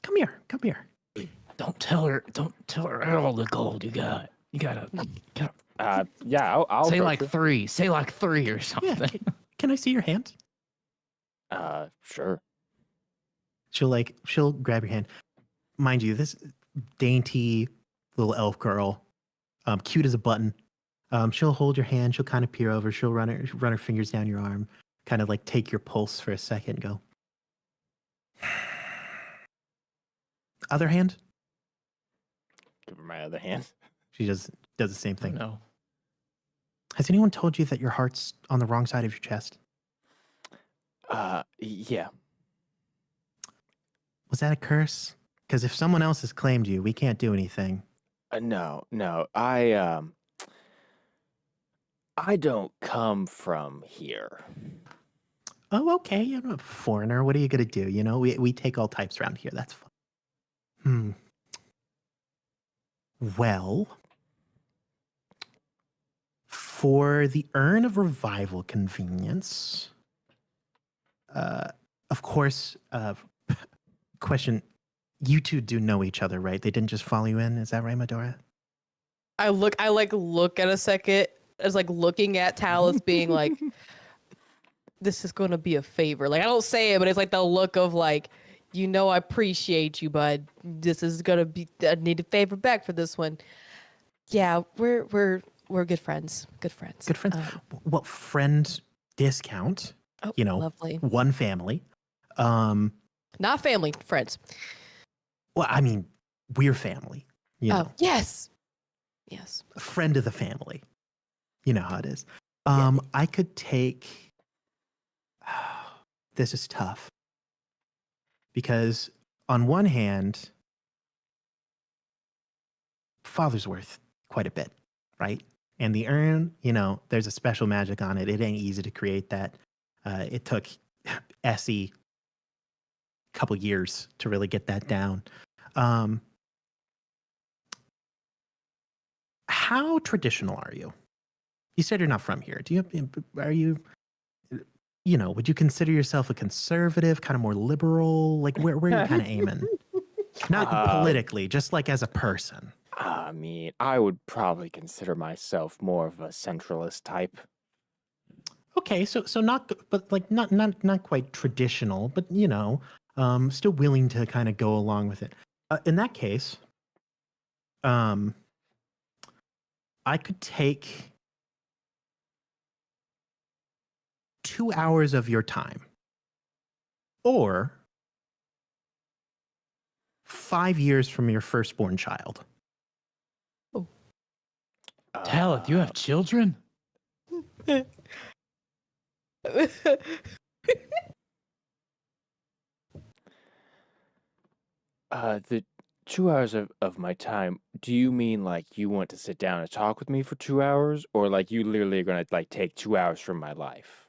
Come here. Don't tell her all the gold you got. You gotta. I'll say like 3. Say like 3 or something. Yeah, can I see your hand? Sure. She'll grab your hand. Mind you, this dainty little elf girl, cute as a button. She'll hold your hand. She'll kind of peer over. She'll run her fingers down your arm, kind of like take your pulse for a second. Go. Other hand. Give her my other hand. She does the same thing. No. Has anyone told you that your heart's on the wrong side of your chest? Yeah. Was that a curse? Because if someone else has claimed you, we can't do anything. No. I don't come from here. Oh, okay. You're a foreigner. What are you gonna do? You know, we take all types around here. That's fun. Well, for the urn of revival convenience, of course, question, you two do know each other, right? They didn't just follow you in. Is that right, Medora? I look at a second as like looking at Talos being like, this is going to be a favor. Like, I don't say it, but it's like the look of like, I appreciate you, but this is going to be, I need a favor back for this one. Yeah, we're good friends. Good friends. Good friends. Well, friend discount, lovely. One family. Not family, friends. Well, I mean, we're family. Oh, yes. Yes. A friend of the family. You know how it is. I could take this is tough. Because on one hand, Father's worth quite a bit, right? And the urn, there's a special magic on it. It ain't easy to create that. It took Essie a couple years to really get that down. How traditional are you? You said you're not from here. Would you consider yourself a conservative, kind of more liberal? Like where are you kind of aiming? Not politically, just like as a person. I mean, I would probably consider myself more of a centralist type. Okay, so not, but like not quite traditional, but still willing to kind of go along with it. In that case, I could take 2 hours of your time, or 5 years from your firstborn child. Talith, you have children? The 2 hours of my time, do you mean like you want to sit down and talk with me for 2 hours, or like you literally are going to like take 2 hours from my life?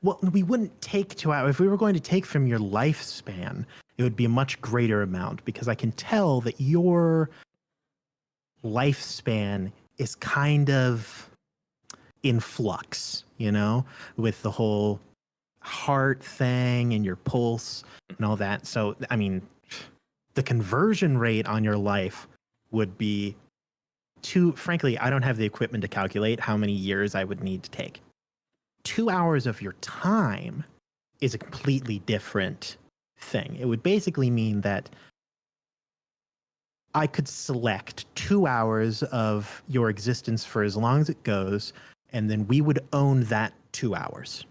Well, we wouldn't take 2 hours. If we were going to take from your lifespan, it would be a much greater amount, because I can tell that your lifespan is kind of in flux, with the whole heart thing and your pulse and all that. So, I mean, the conversion rate on your life would be frankly, I don't have the equipment to calculate how many years I would need to take. 2 hours of your time is a completely different thing. It would basically mean that I could select 2 hours of your existence for as long as it goes, and then we would own that 2 hours.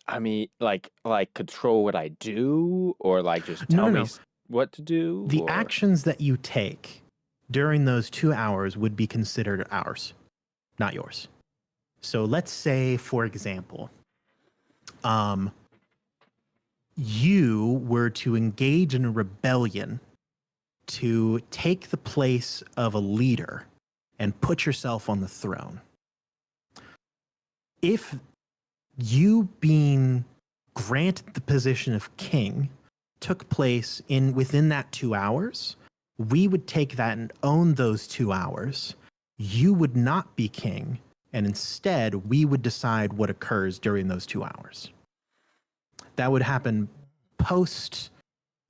I mean, like control what I do, or like just tell me what to do? The actions that you take during those 2 hours would be considered ours, not yours. So let's say, for example, you were to engage in a rebellion to take the place of a leader and put yourself on the throne. If you being granted the position of king took place within that 2 hours, we would take that and own those 2 hours. You would not be king, and instead we would decide what occurs during those 2 hours. That would happen post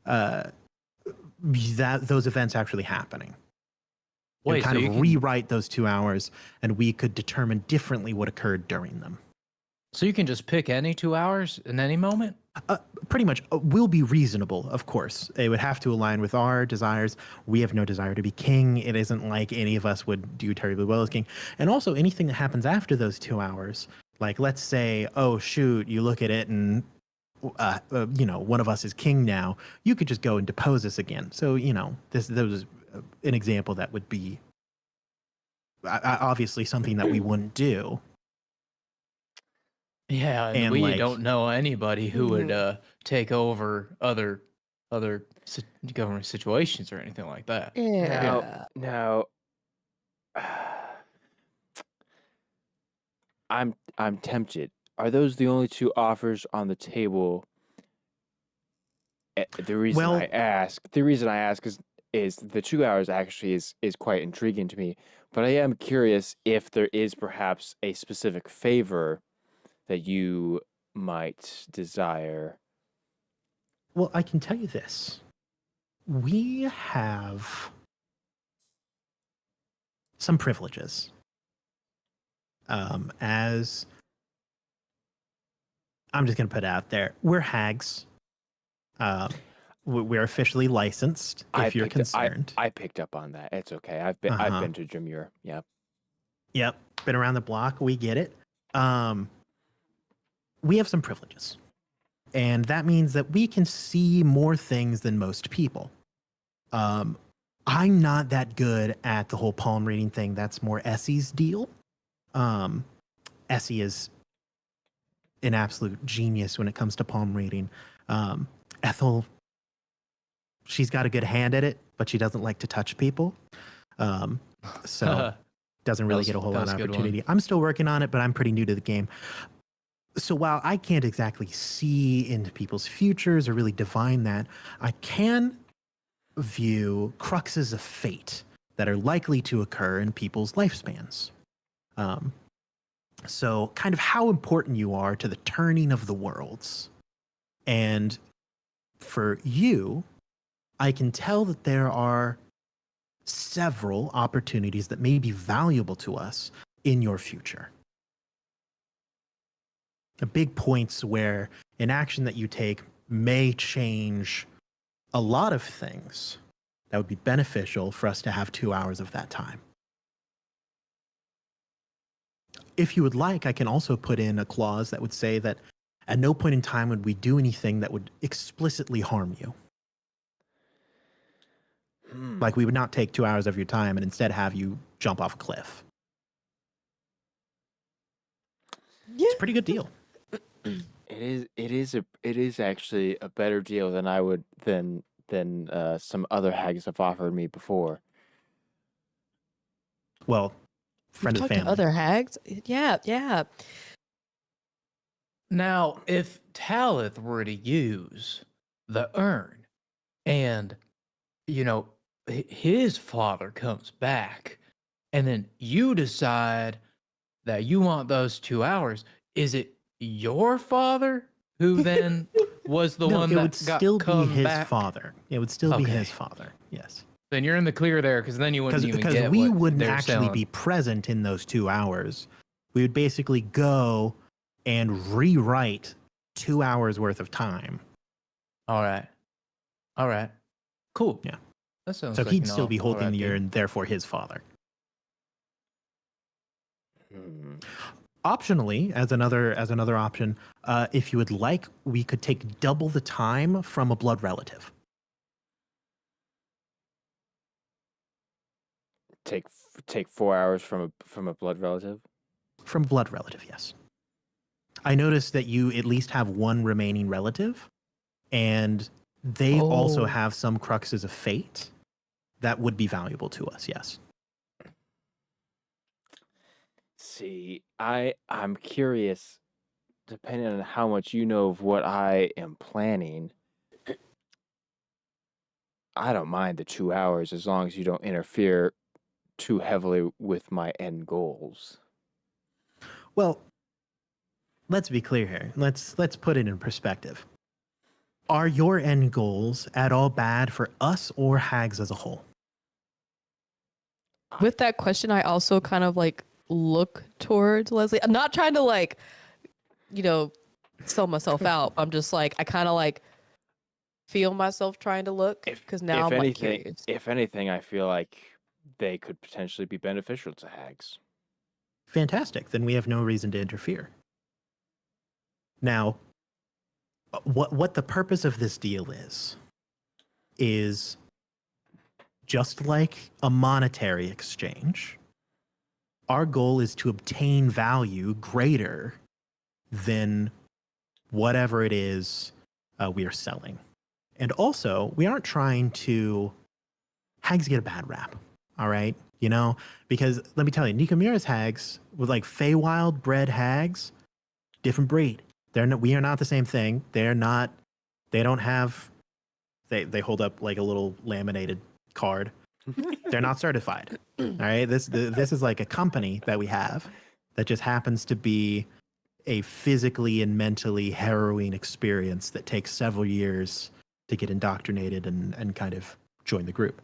those events actually happening. Wait, and kind of rewrite those 2 hours, and we could determine differently what occurred during them. So you can just pick any 2 hours in any moment? Pretty much. Will be reasonable, of course. It would have to align with our desires. We have no desire to be king. It isn't like any of us would do terribly well as king. And also, anything that happens after those 2 hours, like let's say, oh shoot, you look at it and one of us is king now. You could just go and depose us again. So this was an example that would be obviously something that we wouldn't do. Yeah, and we don't know anybody who would take over other government situations or anything like that. Yeah. Now, I'm tempted. Are those the only 2 offers on the table? The reason I ask is the 2 hours actually is quite intriguing to me. But I am curious if there is perhaps a specific favor that you might desire. Well, I can tell you this. We have some privileges. As I'm just going to put it out there, we're hags. We're officially licensed, if you're concerned. I picked up on that. It's okay. I've been to Jameer. Yep. Yep. Been around the block. We get it. We have some privileges. And that means that we can see more things than most people. I'm not that good at the whole palm reading thing. That's more Essie's deal. Essie is an absolute genius when it comes to palm reading. Ethel, she's got a good hand at it, but she doesn't like to touch people. So doesn't really get a whole lot of opportunity. I'm still working on it, but I'm pretty new to the game. So while I can't exactly see into people's futures or really divine that, I can view cruxes of fate that are likely to occur in people's lifespans. So kind of how important you are to the turning of the worlds. And for you, I can tell that there are several opportunities that may be valuable to us in your future. The big points where an action that you take may change a lot of things that would be beneficial for us to have 2 hours of that time. If you would like, I can also put in a clause that would say that at no point in time would we do anything that would explicitly harm you. Like we would not take 2 hours of your time and instead have you jump off a cliff. Yeah. It's a pretty good deal. It is actually a better deal than I would than some other hags have offered me before. Well, friend of the Talk to family. other hags. Yeah. Now, if Talith were to use the urn and, his father comes back and then you decide that you want those 2 hours, is it your father who then was the one that would got still be come his back? father. It would still be Okay. his father. Yes. Then you're in the clear there, because then you wouldn't even Because get we what wouldn't they're actually selling. be present in those 2 hours. We would basically go and rewrite 2 hours worth of time. All right. Cool. Yeah. That sounds So like he'd an still be all holding right the deal. urn, therefore his father. Hmm. Optionally, as another option, if you would like, we could take double the time from a blood relative. Take 4 hours from a blood relative. From a blood relative, yes. I noticed that you at least have one remaining relative, and they also Oh. have some cruxes of fate that would be valuable to us, yes. See, I'm curious, depending on how much you know of what I am planning, I don't mind the 2 hours as long as you don't interfere too heavily with my end goals. Well, let's be clear here. Let's put it in perspective. Are your end goals at all bad for us or hags as a whole? With that question, I also kind of look towards Leslie. I'm not trying to sell myself out. I'm just I kind of feel myself trying to look because now I'm curious. If anything, I feel like they could potentially be beneficial to hags. Fantastic. Then we have no reason to interfere. Now, what the purpose of this deal is just like a monetary exchange, our goal is to obtain value greater than whatever it is we are selling. And also, we aren't trying to... Hags get a bad rap, all right? Because let me tell you, Nikomira's hags with Feywild bred hags, different breed. We are not the same thing. They don't have... They hold up a little laminated card. They're not certified. All right, this is a company that we have that just happens to be a physically and mentally harrowing experience that takes several years to get indoctrinated and kind of join the group.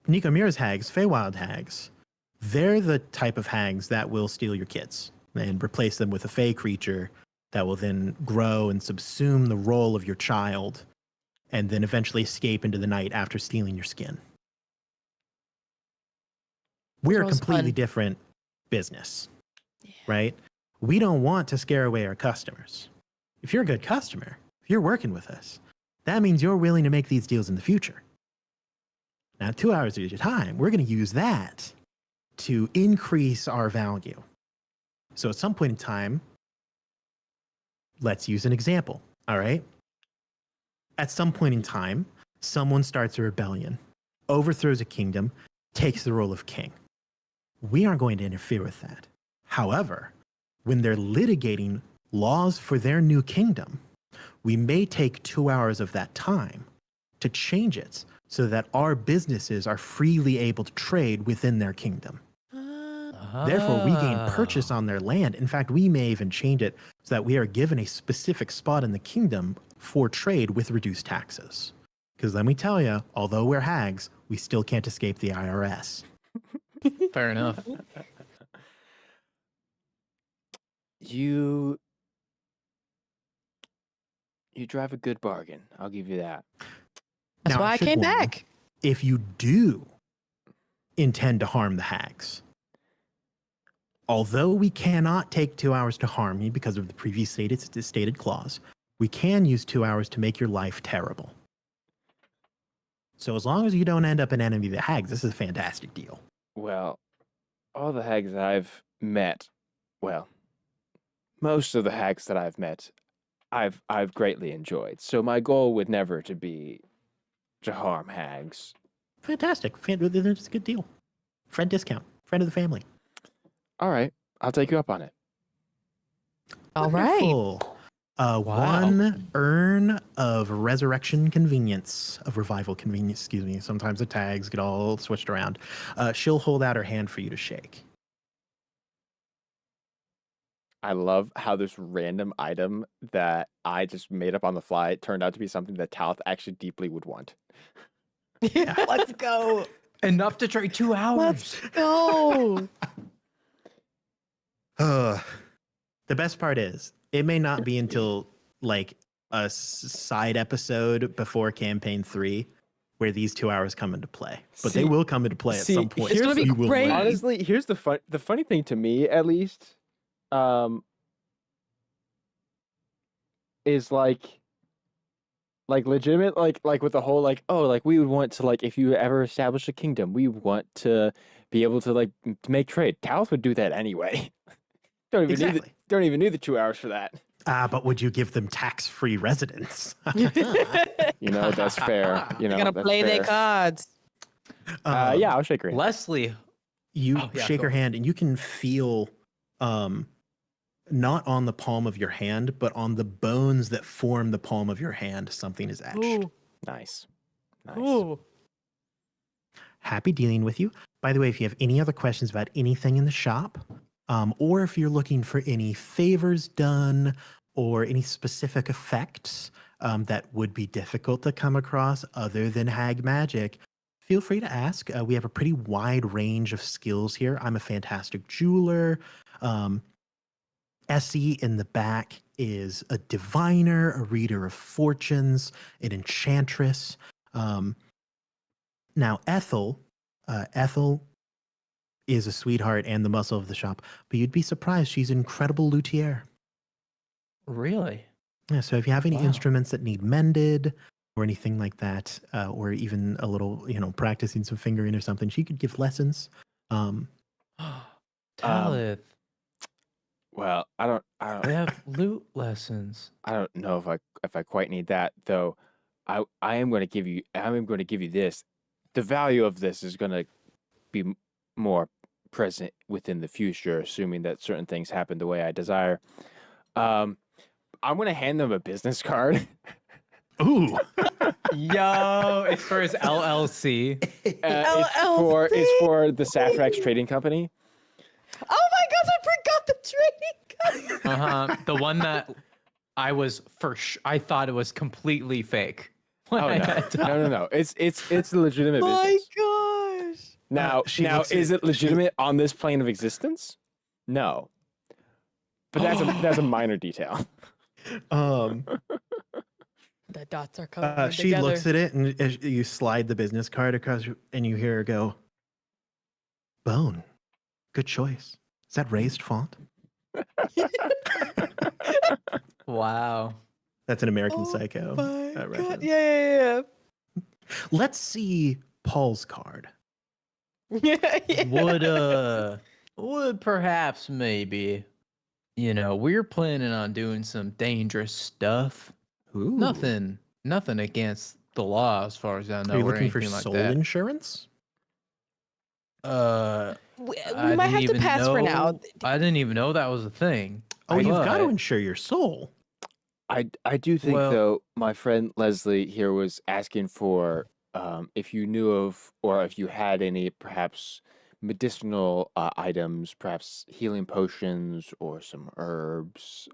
Nikomira's hags, Feywild hags, they're the type of hags that will steal your kids and replace them with a Fey creature that will then grow and subsume the role of your child and then eventually escape into the night after stealing your skin. We're a Sounds completely fun. different business, right? We don't want to scare away our customers. If you're a good customer, if you're working with us, that means you're willing to make these deals in the future. Now, 2 hours of your time, we're going to use that to increase our value. So at some point in time, let's use an example. All right. At some point in time, someone starts a rebellion, overthrows a kingdom, takes the role of king. We aren't going to interfere with that. However, when they're litigating laws for their new kingdom, we may take 2 hours of that time to change it so that our businesses are freely able to trade within their kingdom. Therefore, we gain purchase on their land. In fact, we may even change it so that we are given a specific spot in the kingdom for trade with reduced taxes. Because let me tell you, although we're hags, we still can't escape the IRS. Fair enough. You drive a good bargain. I'll give you that. That's Now, why I should came warn you, back. If you do intend to harm the hags, although we cannot take 2 hours to harm you because of the previous stated clause, we can use 2 hours to make your life terrible. So as long as you don't end up an enemy of the hags, this is a fantastic deal. Well, all the hags that I've met, well, most of the hags that I've met, I've greatly enjoyed. So my goal would never to be to harm hags. Fantastic. It's a good deal. Friend discount. Friend of the family. All right, I'll take you up on it. All right. Wonderful. One urn of resurrection convenience, of revival convenience, excuse me. Sometimes the tags get all switched around. She'll hold out her hand for you to shake. I love how this random item that I just made up on the fly turned out to be something that Talith actually deeply would want. Yeah. Let's go. Enough to trade 2 hours. Let's go. The best part is, it may not be until like a side episode before campaign 3 where these 2 hours come into play, but they will come into play at some point. It's gonna be You will great. learn. Honestly, here's the funny thing to me, at least, is like legitimate, like with the whole we would want to, like, if you ever establish a kingdom, we want to be able to like make trade. Talith would do that anyway. Don't even need the 2 hours for that. But would you give them tax-free residence? You know, that's fair. You know, They're gonna that's play their fair. cards. Yeah, I'll shake her hand. Leslie. You Oh, yeah, shake go her on. hand and you can feel not on the palm of your hand, but on the bones that form the palm of your hand, something is etched. Ooh. Nice. Ooh. Happy dealing with you. By the way, if you have any other questions about anything in the shop, or if you're looking for any favors done or any specific effects that would be difficult to come across other than hag magic, feel free to ask. We have a pretty wide range of skills here. I'm a fantastic jeweler. Essie in the back is a diviner, a reader of fortunes, an enchantress. Now, Ethel is a sweetheart and the muscle of the shop, but you'd be surprised. She's an incredible luthier. Really? Yeah, so if you have any Wow. instruments that need mended or anything like that, or even a little, practicing some fingering or something, she could give lessons. Talith. Well, I don't We have loot lessons. I don't know if I quite need that, though. I am going to give you this. The value of this is going to be more present within the future, assuming that certain things happen the way I desire. I'm going to hand them a business card. Ooh. Yo, it's for his LLC. It's for the Satrax Trading Company. Oh my gosh, I forgot the trading card. The one that I thought it was completely fake. when Oh I met Talith. no. It's a legitimate My business. gosh. Now, She looks is at- it legitimate on this plane of existence? No. But that's a minor detail. The dots are coming She together. looks at it and as you slide the business card across and you hear her go, Bone. Good choice. Is that raised font? Wow. That's an American Oh Psycho My God. reference. Yeah. Let's see Paul's card. would perhaps maybe, we're planning on doing some dangerous stuff. Ooh. Nothing against the law as far as I know. Are you or looking for anything like soul that. insurance? We I might didn't have to even pass for now. know- I didn't even know that was a thing. Oh, you've got to But- insure your soul. I do think Well- though, my friend Leslie here was asking for if you knew of or if you had any perhaps medicinal items, perhaps healing potions or some herbs.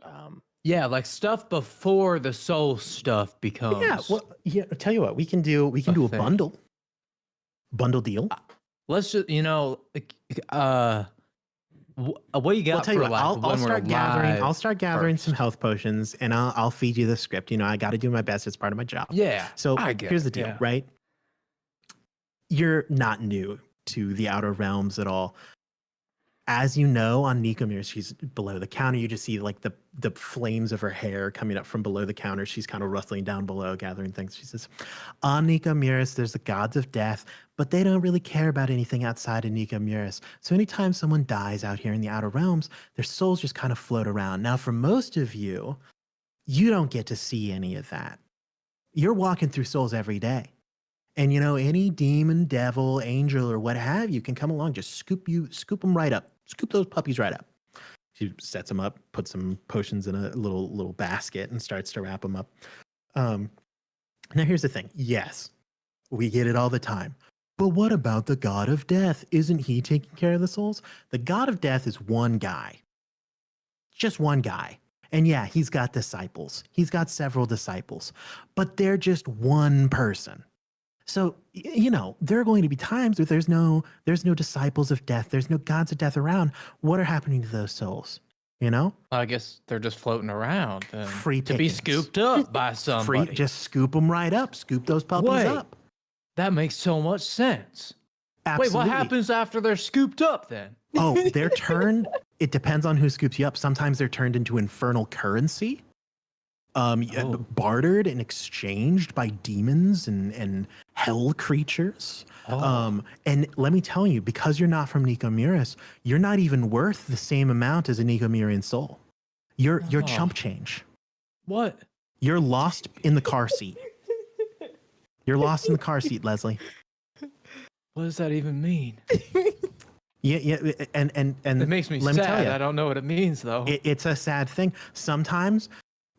Yeah, like stuff before the soul stuff becomes. Yeah. Well, yeah. I'll tell you what, we can do a thing. bundle deal. Let's just, what you got I'll tell you for what, like I'll when we're start gathering. live I'll start gathering some first? health potions, and I'll feed you the script. I got to do my best. It's part of my job. Yeah. So I get here's it, the deal, yeah. right? You're not new to the Outer Realms at all. As you know, on Nika Mirrors, she's below the counter. You just see like the flames of her hair coming up from below the counter. She's kind of rustling down below, gathering things. She says, on Nika Mirrors, there's the gods of death, but they don't really care about anything outside of Nika Mirrors. So anytime someone dies out here in the Outer Realms, their souls just kind of float around. Now, for most of you, you don't get to see any of that. You're walking through souls every day. And any demon, devil, angel, or what have you can come along, just scoop them right up. Scoop those puppies right up. She sets them up, puts some potions in a little basket, and starts to wrap them up. Now here's the thing. Yes, we get it all the time. But what about the god of death? Isn't he taking care of the souls? The god of death is one guy. Just one guy. And yeah, he's got disciples. He's got several disciples. But they're just one person. So, there are going to be times where there's no disciples of death. There's no gods of death around. What are happening to those souls? I guess they're just floating around. And Free to be pickings. scooped up by somebody. Just scoop them right up. Scoop those puppies Wait. up. That makes so much sense. Absolutely. Wait, what happens after they're scooped up then? Oh, they're turned. It depends on who scoops you up. Sometimes they're turned into infernal currency. Bartered and exchanged by demons and hell creatures. And let me tell you, because you're not from Nika Mirrors, you're not even worth the same amount as a Nika Mirran soul. You're chump change. What? You're lost in the car seat. You're lost in the car seat, Leslie. What does that even mean? Yeah, and It makes me let me tell sad. you, I don't know what it means though. it's a sad thing. Sometimes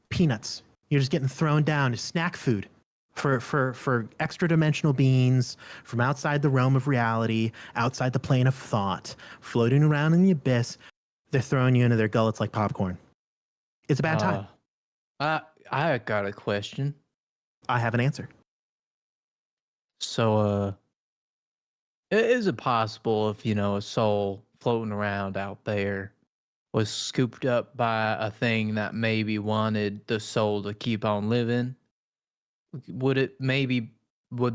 peanuts. You're just getting thrown down as snack food for extra dimensional beings from outside the realm of reality, outside the plane of thought, floating around in the abyss. They're throwing you into their gullets like popcorn. It's a bad time. I got a question. I have an answer. So, is it possible if, a soul floating around out there was scooped up by a thing that maybe wanted the soul to keep on living? Would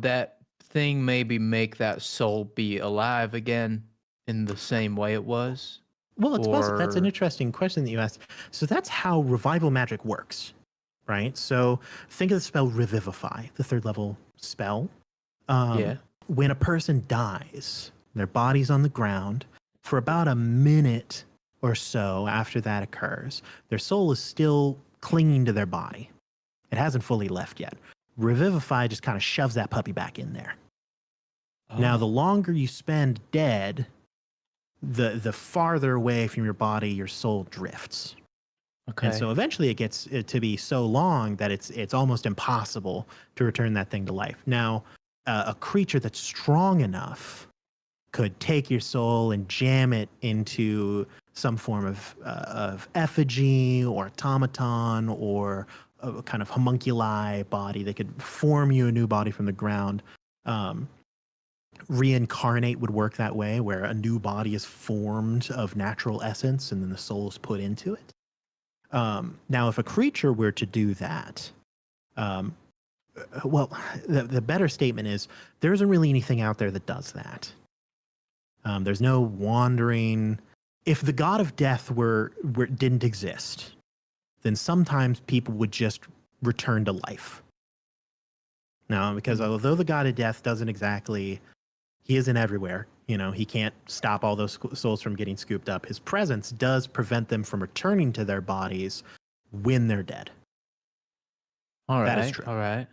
that thing maybe make that soul be alive again in the same way it was? Well, it's possible. That's an Or- interesting question that you asked. So that's how revival magic works, right? So think of the spell Revivify, the 3rd level spell. Yeah. When a person dies, their body's on the ground for about a minute or so after that occurs. Their soul is still clinging to their body. It hasn't fully left yet. Revivify just kind of shoves that puppy back in there. Now, the longer you spend dead, the farther away from your body your soul drifts. Okay. And so eventually it gets to be so long that it's almost impossible to return that thing to life. Now, a creature that's strong enough could take your soul and jam it into some form of effigy or automaton or a kind of homunculi body. They could form you a new body from the ground. Reincarnate would work that way, where a new body is formed of natural essence and then the soul is put into it. Now, if a creature were to do that, well, the better statement is there isn't really anything out there that does that. There's no wandering. If the god of death didn't exist, then sometimes people would just return to life. Now, because although the god of death doesn't exactly, he isn't everywhere. You know, he can't stop all those souls from getting scooped up. His presence does prevent them from returning to their bodies when they're dead. All right. That is true. All right.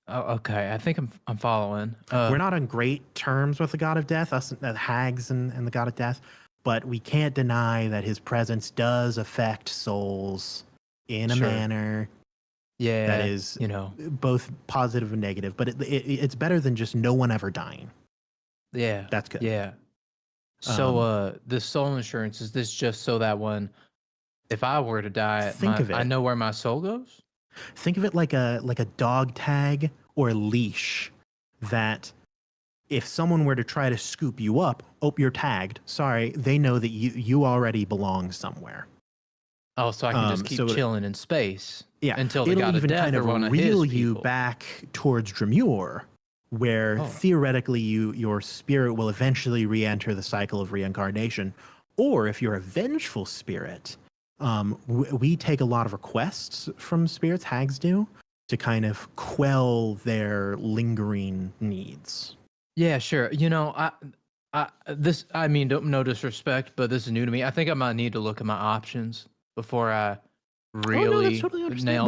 Oh, okay. I think I'm following. We're not on great terms with the god of death, us hags and the god of death, but we can't deny that his presence does affect souls in a manner that is, both positive and negative. But it's better than just no one ever dying. Yeah. That's good. Yeah. So the soul insurance, is this just so that if I were to die, I know where my soul goes? Think of it like a dog tag or a leash that if someone were to try to scoop you up, you're tagged. Sorry, they know that you already belong somewhere. Oh, so I can just keep chilling in space. Yeah, until they got even kind of reel you people. back towards Dremure, where theoretically your spirit will eventually re-enter the cycle of reincarnation. Or if you're a vengeful spirit, we take a lot of requests from spirits, hags do, to kind of quell their lingering needs. Yeah, sure. I mean, no disrespect, but this is new to me. I think I might need to look at my options before I really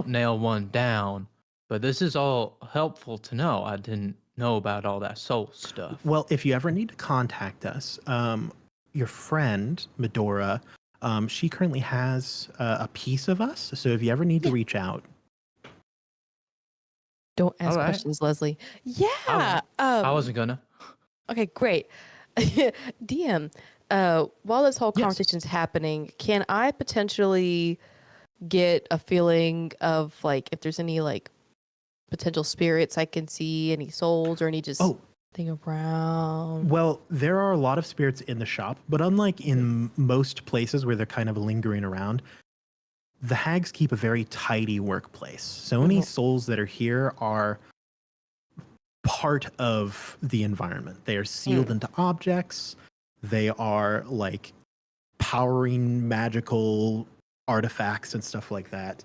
nail one down. But this is all helpful to know. I didn't know about all that soul stuff. Well, if you ever need to contact us, your friend Medora, she currently has a piece of us. So if you ever need to reach out, don't ask questions, Leslie. Yeah. I wasn't gonna. Okay, great. DM, while this whole conversation is happening, can I potentially get a feeling of like if there's any like potential spirits I can see, any souls or any just thing around? Well, there are a lot of spirits in the shop, but unlike in most places where they're kind of lingering around, the hags keep a very tidy workplace. So any souls that are here are part of the environment. They are sealed into objects. They are like powering magical artifacts and stuff like that.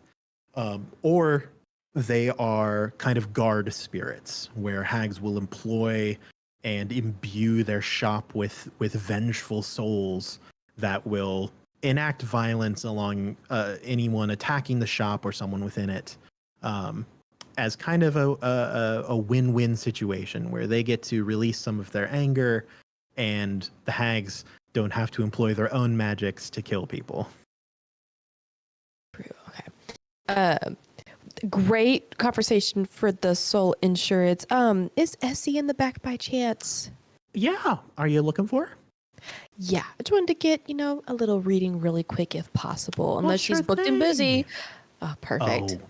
Or they are kind of guard spirits where hags will employ and imbue their shop with vengeful souls that will enact violence along anyone attacking the shop or someone within it, as kind of a win-win situation where they get to release some of their anger and the hags don't have to employ their own magics to kill people. Okay. Great conversation for the soul insurance. Is Essie in the back by chance? Yeah. Are you looking for her? Yeah. I just wanted to get, a little reading really quick if possible. Unless she's booked and busy. Oh, perfect. Oh,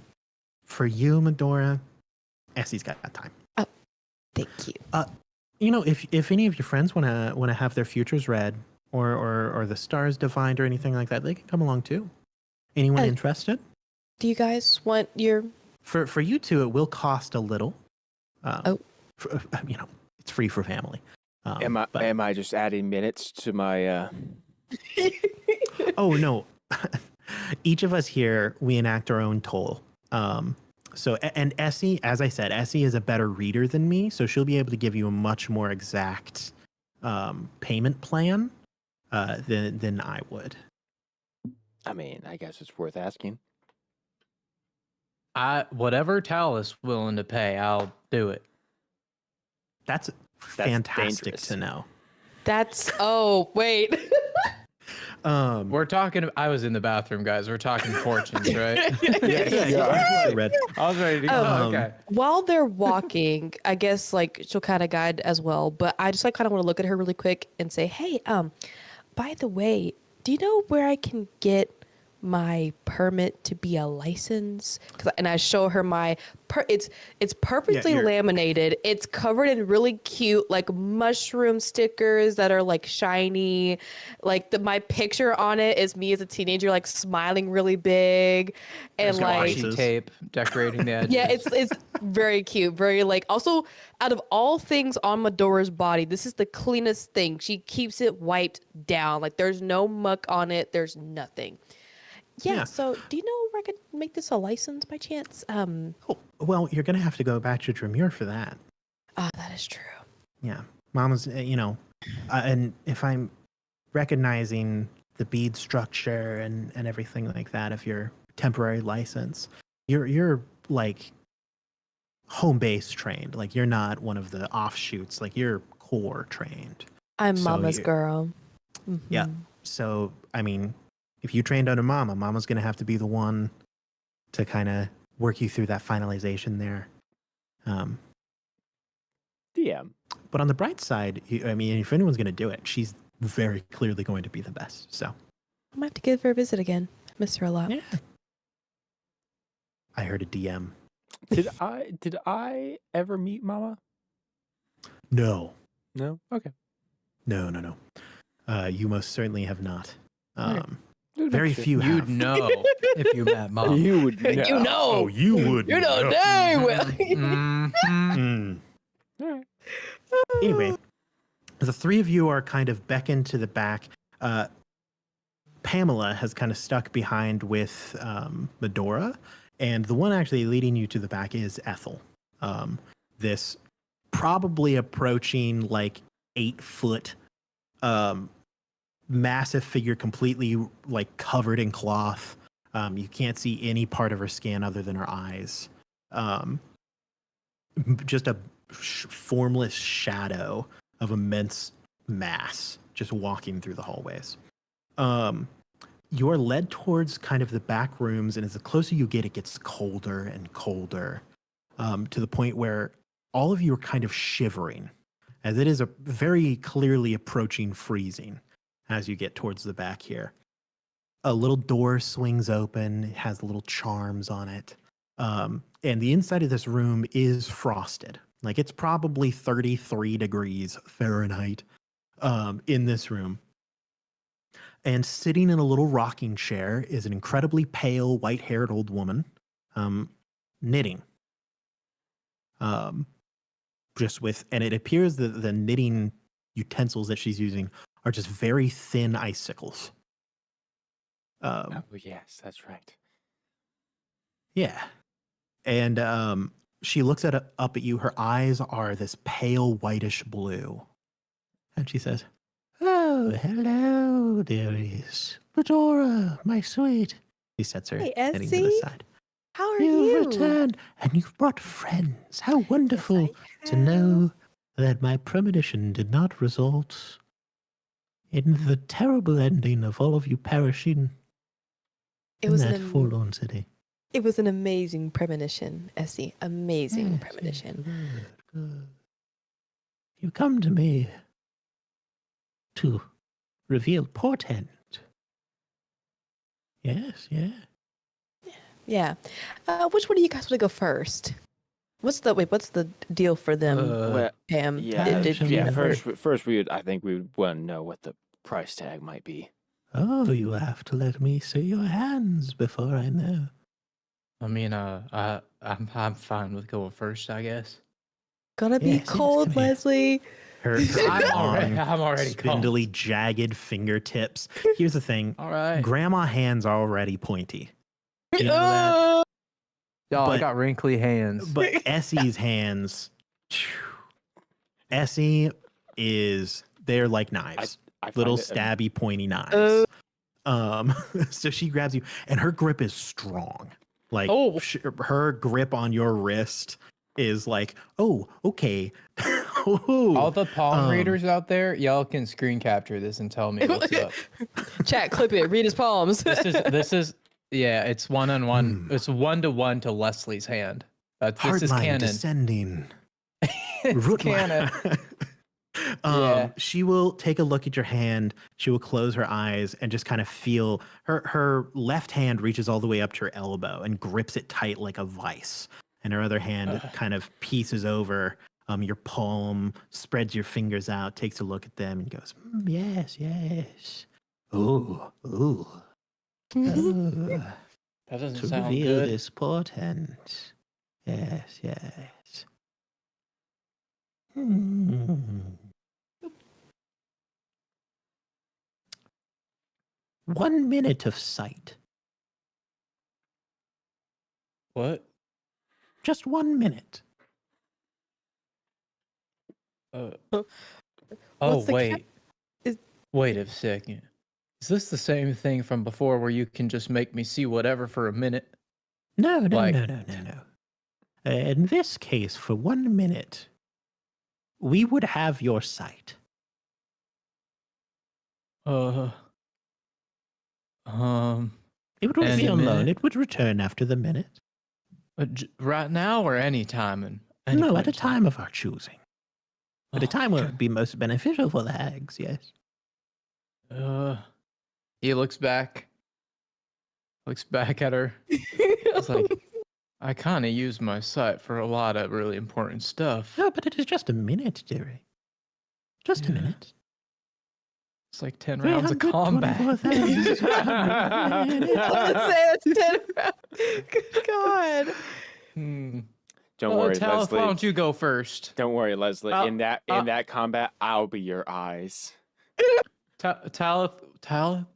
for you, Medora, Essie's got that time. Oh, thank you. If any of your friends want to have their futures read or the stars divined or anything like that, they can come along too. Anyone interested? Do you guys want your... For you two, it will cost a little. It's free for family. Am I just adding minutes to my... Oh, no. Each of us here, we enact our own toll. And Essie, as I said, Essie is a better reader than me, so she'll be able to give you a much more exact payment plan than I would. I mean, I guess it's worth asking. Whatever Talus willing to pay, I'll do it. That's fantastic to know. Wait. We're talking. I was in the bathroom, guys. We're talking fortunes, right? Yeah. I was ready to go. Okay. While they're walking, I guess like she'll kind of guide as well. But I just like kind of want to look at her really quick and say, "Hey, by the way, do you know where I can get my permit to be a license?" And I show her my it's perfectly laminated. It's covered in really cute like mushroom stickers that are like shiny. Like my picture on it is me as a teenager like smiling really big and like washi tape decorating the edges. Yeah, it's very cute. Very like also out of all things on Medora's body, this is the cleanest thing. She keeps it wiped down. Like there's no muck on it. There's nothing. Yeah, so do you know where I could make this a license by chance? Well, you're going to have to go back to Dremure for that. Ah, that is true. Yeah. Mama's, and if I'm recognizing the bead structure and everything like that of your temporary license, you're like home base trained. Like you're not one of the offshoots. Like you're core trained. I'm So Mama's you- girl. Yeah. Mhm. So I mean, if you trained under Mama's gonna have to be the one to kind of work you through that finalization there. DM. But on the bright side, I mean, if anyone's gonna do it, she's very clearly going to be the best. So I might have to give her a visit again. I miss her a lot. yeah. I heard a DM. Did I ever meet Mama? No. No. Okay. No. You most certainly have not. Okay. Very few You'd have. know if you met Mom. You would know. You know. Oh, you would. You know dang well. Mhm. Mm. All right. Anyway, the three of you are kind of beckoned to the back. Pamela has kind of stuck behind with Medora, and the one actually leading you to the back is Ethel. This probably approaching like 8 foot, massive figure, completely like covered in cloth. You can't see any part of her skin other than her eyes. Just a formless shadow of immense mass just walking through the hallways. You're led towards kind of the back rooms, and as the closer you get, it gets colder and colder, to the point where all of you are kind of shivering, as it is a very clearly approaching freezing as you get towards the back here. A little door swings open, it has little charms on it. And the inside of this room is frosted. Like it's probably 33 degrees Fahrenheit in this room. And sitting in a little rocking chair is an incredibly pale, white-haired old woman, knitting. Just with, and it appears that the knitting utensils that she's using are just very thin icicles. Oh yes, that's right. Yeah. And she looks up at you. Her eyes are this pale whitish blue. And she says, "Oh, hello, dearies. Medora, my sweet." She sets her Hey, heading to the Essie. side. How are You've you? returned, and you've brought friends. How wonderful to know that my premonition did not result in the terrible ending of all of you perishing It in was that an forlorn city. It was an amazing premonition, Essie. Amazing Yes, premonition. yes, good. You come to me to reveal portent. Yes, yeah. Yeah. Which one do you guys want to go first? What's the deal for them, Well, Pam? yeah, Did you yeah. ever- First, I think we would want to know what the price tag might be. Oh, you have to let me see your hands before I know. I mean, I'm fine with going first, I guess. Gonna be Yes, yes, cold, come here. Leslie. Her I'm long, already cold. spindly, jagged fingertips. Here's the thing. All right. Grandma hands are already pointy. You know that? Y'all, I but- got wrinkly hands. But Essie's hands, Essie they're like knives. I find Little it stabby, pointy knives. So she grabs you, and her grip is strong. Like Oh. her grip on your wrist is like, oh, okay. Oh. All the palm um, readers out there, y'all can screen capture this and tell me what's up. Chat, clip it. Read his palms. This is yeah, it's 1-on-1. Hmm. It's 1-to-1 to Leslie's hand. This is Hardline canon. descending. It's Root canon. line. Yeah. She will take a look at your hand. She will close her eyes and just kind of feel her left hand reaches all the way up to her elbow and grips it tight like a vice. And her other hand kind of pieces over your palm, spreads your fingers out, takes a look at them and goes, yes, yes. Ooh. That doesn't To sound reveal good. this portent. Yes, yes. Hmm. 1 minute of sight. What? Just 1 minute. Oh, What's the wait. is- Wait a second. Is this the same thing from before where you can just make me see whatever for a minute? No, no, Like- no, no, no, no. In this case, for 1 minute, we would have your sight. Um, It would And be a on loan. minute? It would return after the minute. right now or any time? And any No, point at a in time? time of our choosing. At a Oh, time where it would be most beneficial for the hags, yes. He looks back at her. It's like, I kind of use my sight for a lot of really important stuff. No, but it is just a minute, dearie. Just a Yeah. minute. It's like 10 rounds of combat. 324,000. I was gonna say that's 10 rounds. Good God. Hmm. Don't worry, Talith, Leslie. why don't you go first? Don't worry, Leslie. Uh, in that combat, I'll be your eyes. Talith,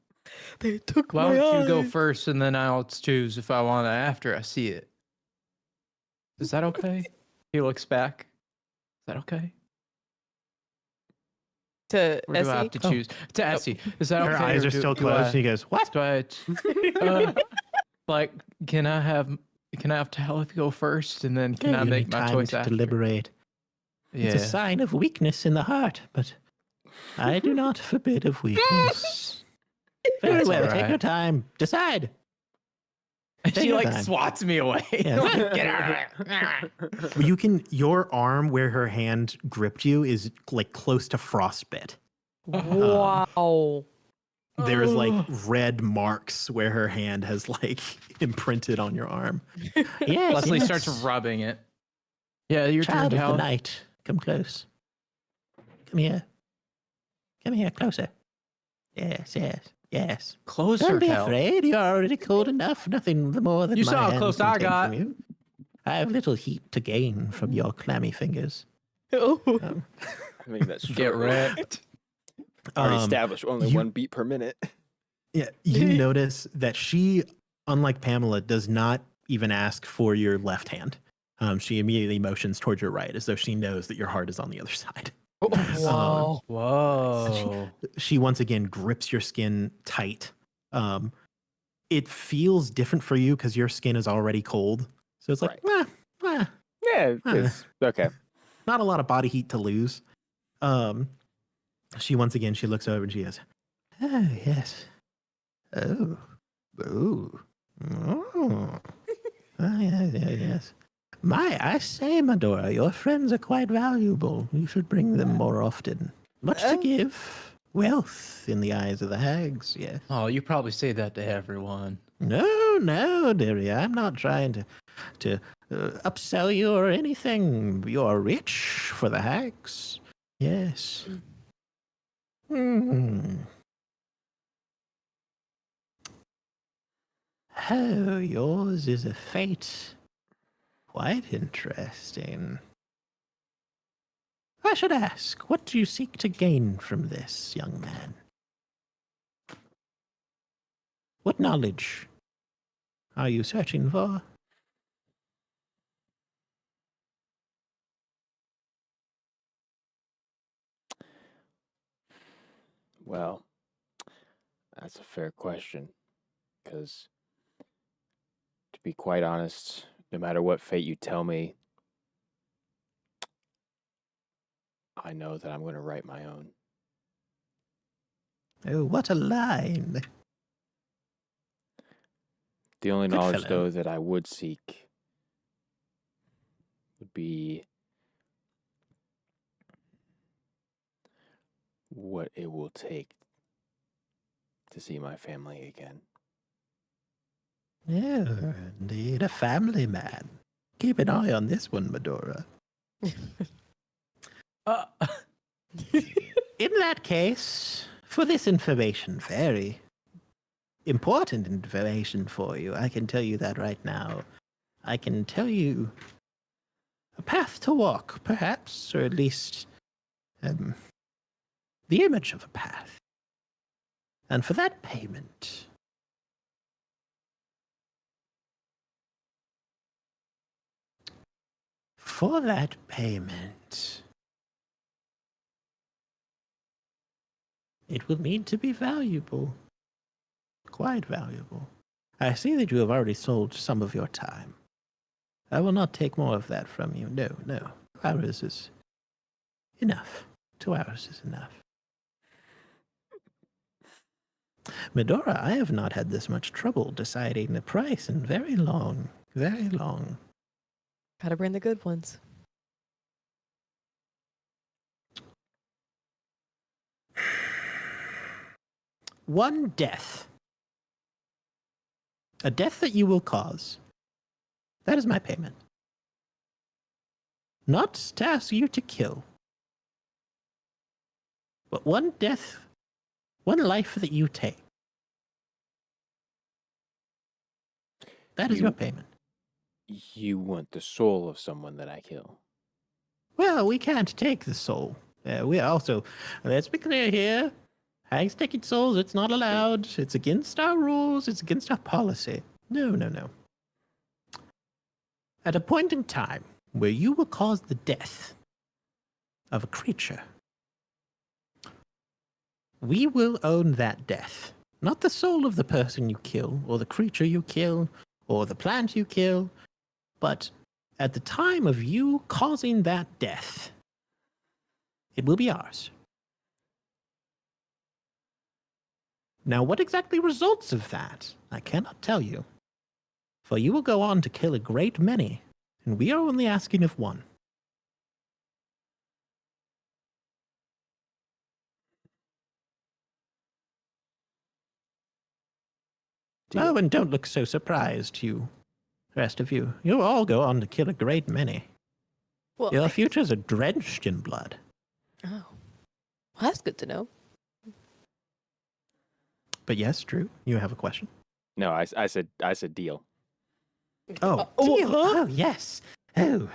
They took why my don't you go eyes. first and then I'll choose if I want to after I see it. Is that okay? He looks back. Is that okay? To Or do I have Essie? to choose? To Essie. Is that Her okay? eyes or are do- still do closed. I- She goes, what? Do I, like, can I have Talith go first and then can Yeah, I you make need my time choice to after? deliberate. Yeah. It's a sign of weakness in the heart, but I do not forbid of weakness. Very That's well, all take right. your time. Decide. She your like time. swats me away. Yeah. Like, get out of here. Your arm where her hand gripped you is like close to frostbite. Wow. There's like Oh. red marks where her hand has like imprinted on your arm. Yes, Leslie yes. starts rubbing it. Yeah, your Child turn, of the Talith. night, come close. Come here. Come here, closer. Yes, yes, yes. Closer, Don't be Talith. afraid. You're already cold enough. Nothing more than You my saw how hands close can I take got. from you. I have little heat to gain from your clammy fingers. Oh. I mean, that's Get true. wrecked. Already Um, established only you- 1 beat per minute. Yeah, you notice that she, unlike Pamela, does not even ask for your left hand. She immediately motions towards your right, as though she knows that your heart is on the other side. Wow. Whoa. She once again grips your skin tight. It feels different for you because your skin is already cold. So it's like, Yeah, it's okay. not a lot of body heat to lose. She once again, she looks over and she goes, oh, yes. Oh. Oh. Oh. Yes, yes, yes. I say, Medora, your friends are quite valuable. You should bring them more often. Much to give. Wealth in the eyes of the hags, yes. Oh, you probably say that to everyone. No, dearie. I'm not trying to upsell you or anything. You're rich for the hags. Yes. Oh, yours is a fate. Quite interesting. I should ask, what do you seek to gain from this, young man? What knowledge are you searching for? Well, that's a fair question. Because, to be quite honest, no matter what fate you tell me, I know that I'm going to write my own. Oh, what a line. The only Good knowledge, fellow. though, that I would seek would be what it will take to see my family again. Yeah, indeed, a family man. Keep an eye on this one, Medora. In that case, for this information, very important information for you, I can tell you that right now. I can tell you a path to walk, perhaps, or at least the image of a path. And for that payment, It will need to be valuable. Quite valuable. I see that you have already sold some of your time. I will not take more of that from you. No, no. 2 hours is enough. 2 hours is enough. Medora, I have not had this much trouble deciding the price in very long, very long. Gotta bring the good ones. One death. A death that you will cause. That is my payment. Not to ask you to kill. But one death, one life that you take. That is your payment. You want the soul of someone that I kill. Well, we can't take the soul. We also, let's be clear here. Hags taking souls, it's not allowed. It's against our rules. It's against our policy. No, no, no. At a point in time where you will cause the death of a creature, we will own that death. Not the soul of the person you kill, or the creature you kill, or the plant you kill, but at the time of you causing that death, it will be ours. Now, what exactly results of that, I cannot tell you. For you will go on to kill a great many, and we are only asking of one. Oh, and don't look so surprised, you rest of you. You'll all go on to kill a great many. Well, Your futures are drenched in blood. Oh. Well, that's good to know. But yes, Drew, you have a question. No, I said deal. Oh, oh, deal. huh? Oh, yes. Oh.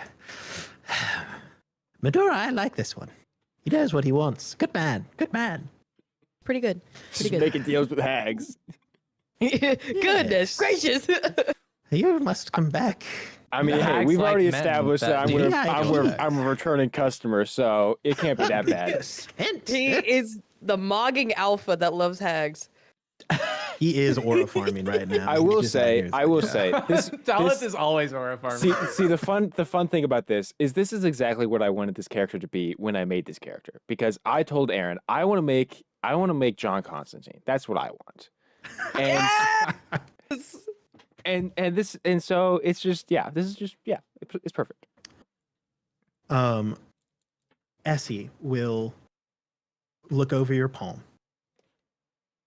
Medora, I like this one. He does what he wants. Good man. Good man. Pretty good. Pretty Just good. making deals with hags. Goodness gracious. You must come back. I mean, The hey, hags we've like already men established that that I'm a returning customer, so it can't be that bad. Yes. Hint. He is the mogging alpha that loves hags. He is aura farming right now. I will say, this Talith is always aura farming. See, the fun thing about this is exactly what I wanted this character to be when I made this character. Because I told Aaron, I want to make John Constantine. That's what I want. And so it's just it's perfect. Essie will look over your palm.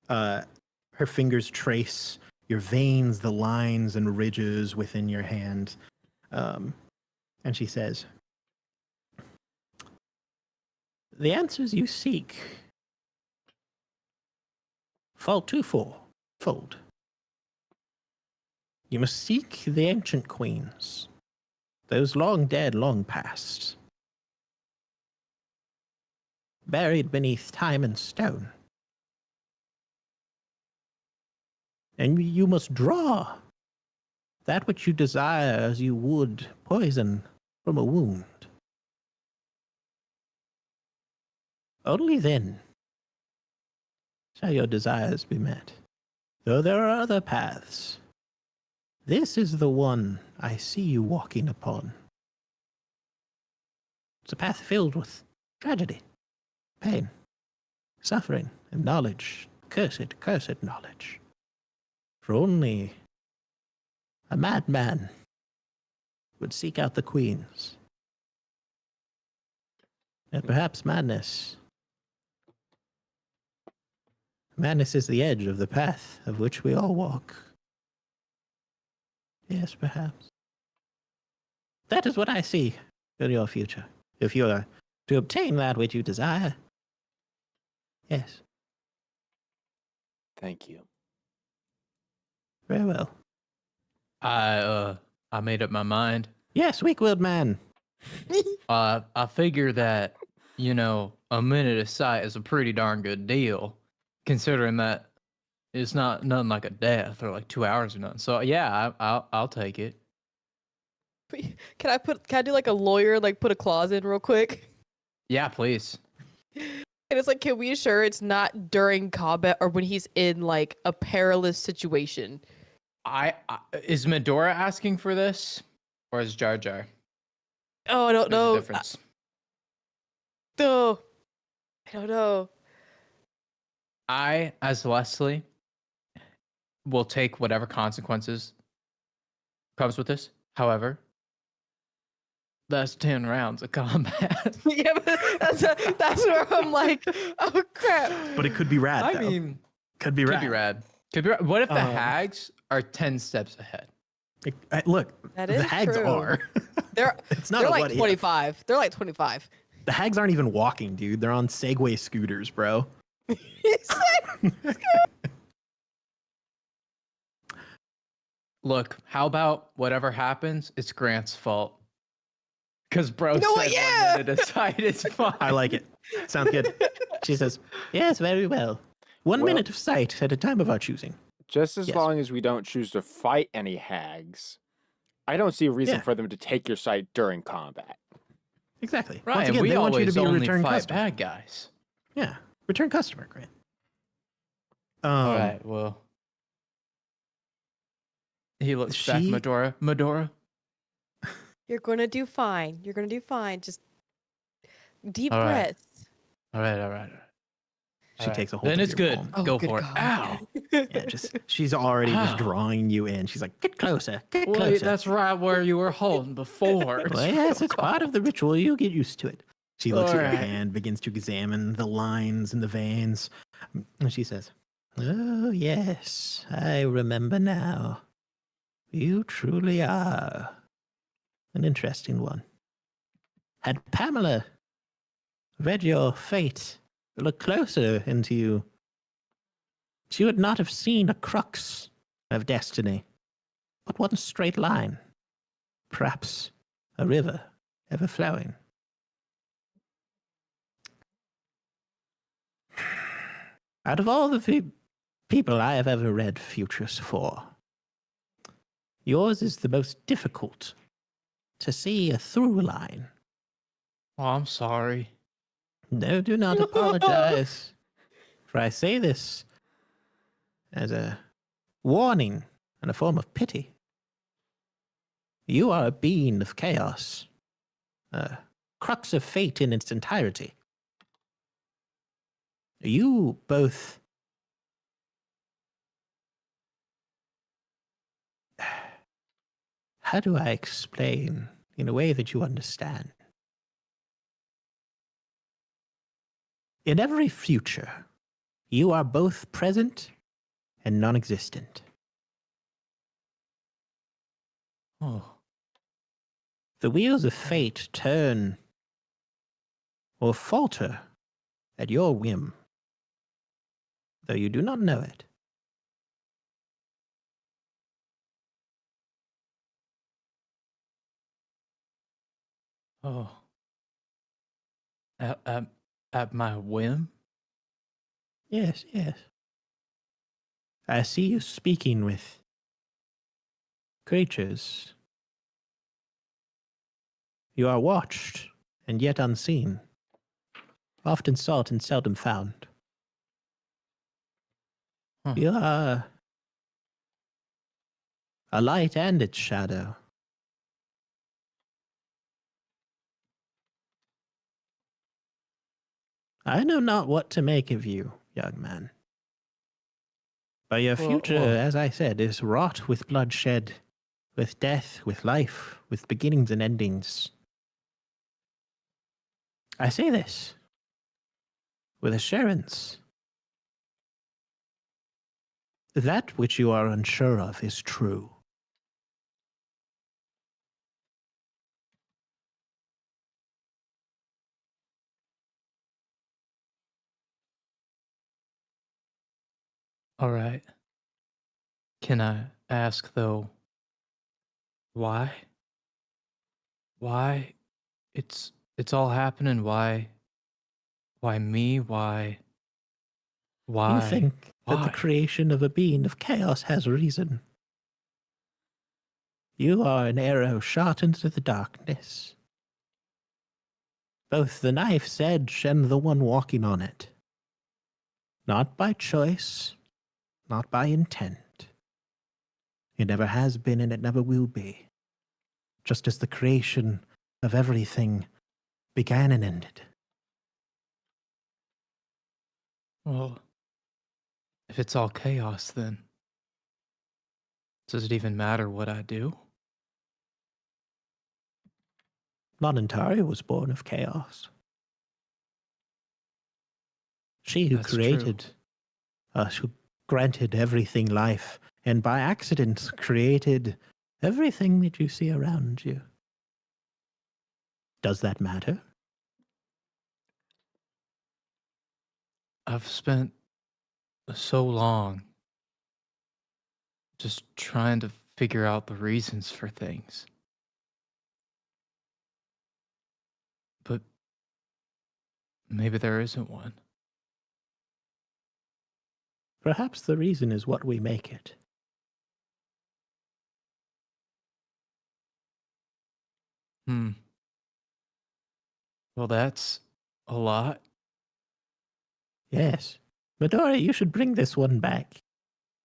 Her fingers trace your veins, the lines and ridges within your hand. And she says, the answers you seek fall twofold. You must seek the ancient queens, those long dead, long past, buried beneath time and stone. And you must draw that which you desire as you would poison from a wound. Only then shall your desires be met. Though there are other paths, this is the one I see you walking upon. It's a path filled with tragedy, pain, suffering, and knowledge, cursed knowledge. For only a madman would seek out the queens. And perhaps madness is the edge of the path of which we all walk. Yes, perhaps. That is what I see in your future. If you are to obtain that which you desire. Yes. Thank you. Very well. I made up my mind. Yes, weak-willed man. I figure that, a minute of sight is a pretty darn good deal, considering that it's nothing like a death or like 2 hours or nothing. So yeah, I'll take it. Can I do like a lawyer, like put a clause in real quick? Yeah, please. And And it's like, can we assure it's not during combat or when he's in like a perilous situation? Is Medora asking for this, or is Jar Jar? Oh, I don't There's a know. difference. No, I don't know. I, as Leslie, will take whatever consequences comes with this. However, that's 10 rounds of combat. Yeah, but that's where I'm like, oh crap. But it could be rad. I though. mean, could be could rad. be rad. Could be rad. What if the hags are 10 steps ahead? Look, That the is hags true. are. They're It's not they're a like what if. 25. They're like 25. The hags aren't even walking, dude. They're on Segway scooters, bro. Look, how about whatever happens, it's Grant's fault. Because bro You know said what? Yeah. 1 minute aside, it's fine. I like it. Sounds good. She says, yes, very well. 1 Well- minute of sight at a time of our choosing. Just as Yes. long as we don't choose to fight any hags, I don't see a reason Yeah. for them to take your site during combat. Exactly. Once Ryan, again, we they want you to always be a only return fight customer. bad guys. Yeah. Return customer, Grant. All right, well. He looks back, she- Medora. You're gonna do fine. You're gonna do fine. Just deep All right. breaths. All right. She takes a hold Then of it's your good. palm. Oh, Go good for God. it. Ow. Yeah, she's already just Ow. drawing you in. She's like, get closer, get Wait, closer. that's right where you were holding before. Well, yes, it's part of the ritual. You get used to it. She looks at your Alright. hand, begins to examine the lines and the veins, and she says, oh, yes, I remember now. You truly are an interesting one. Had Pamela read your fate, looked closer into you, she would not have seen a crux of destiny, but one straight line, perhaps a river ever flowing. Out of all the people I have ever read futures for, yours is the most difficult to see a through line. Oh, I'm sorry. No, do not apologize. For I say this as a warning and a form of pity. You are a being of chaos, a crux of fate in its entirety. You both how do I explain in a way that you understand? In every future, you are both present and non-existent. Oh. The wheels of fate turn or falter at your whim, though you do not know it. Oh. At my whim? Yes, yes. I see you speaking with creatures. You are watched and yet unseen, often sought and seldom found. Huh. You are a light and its shadow. I know not what to make of you, young man. But your Well, future, well- as I said, is wrought with bloodshed, with death, with life, with beginnings and endings. I say this with assurance. That which you are unsure of is true. All right. Can I ask though, why? Why it's all happening? Why me? Why? You think that the Why? creation of a being of chaos has reason. You are an arrow shot into the darkness. both the knife's edge and the one walking on it. Not by choice, not by intent. It never has been and it never will be. Just as the creation of everything began and ended. Well, if it's all chaos, then does it even matter what I do? Nanantari was born of chaos. She who That's created true. us, who granted everything life, and by accident created everything that you see around you. Does that matter? I've spent so long just trying to figure out the reasons for things. But maybe there isn't one. Perhaps the reason is what we make it. Well, that's a lot. Yes. Midori, you should bring this one back.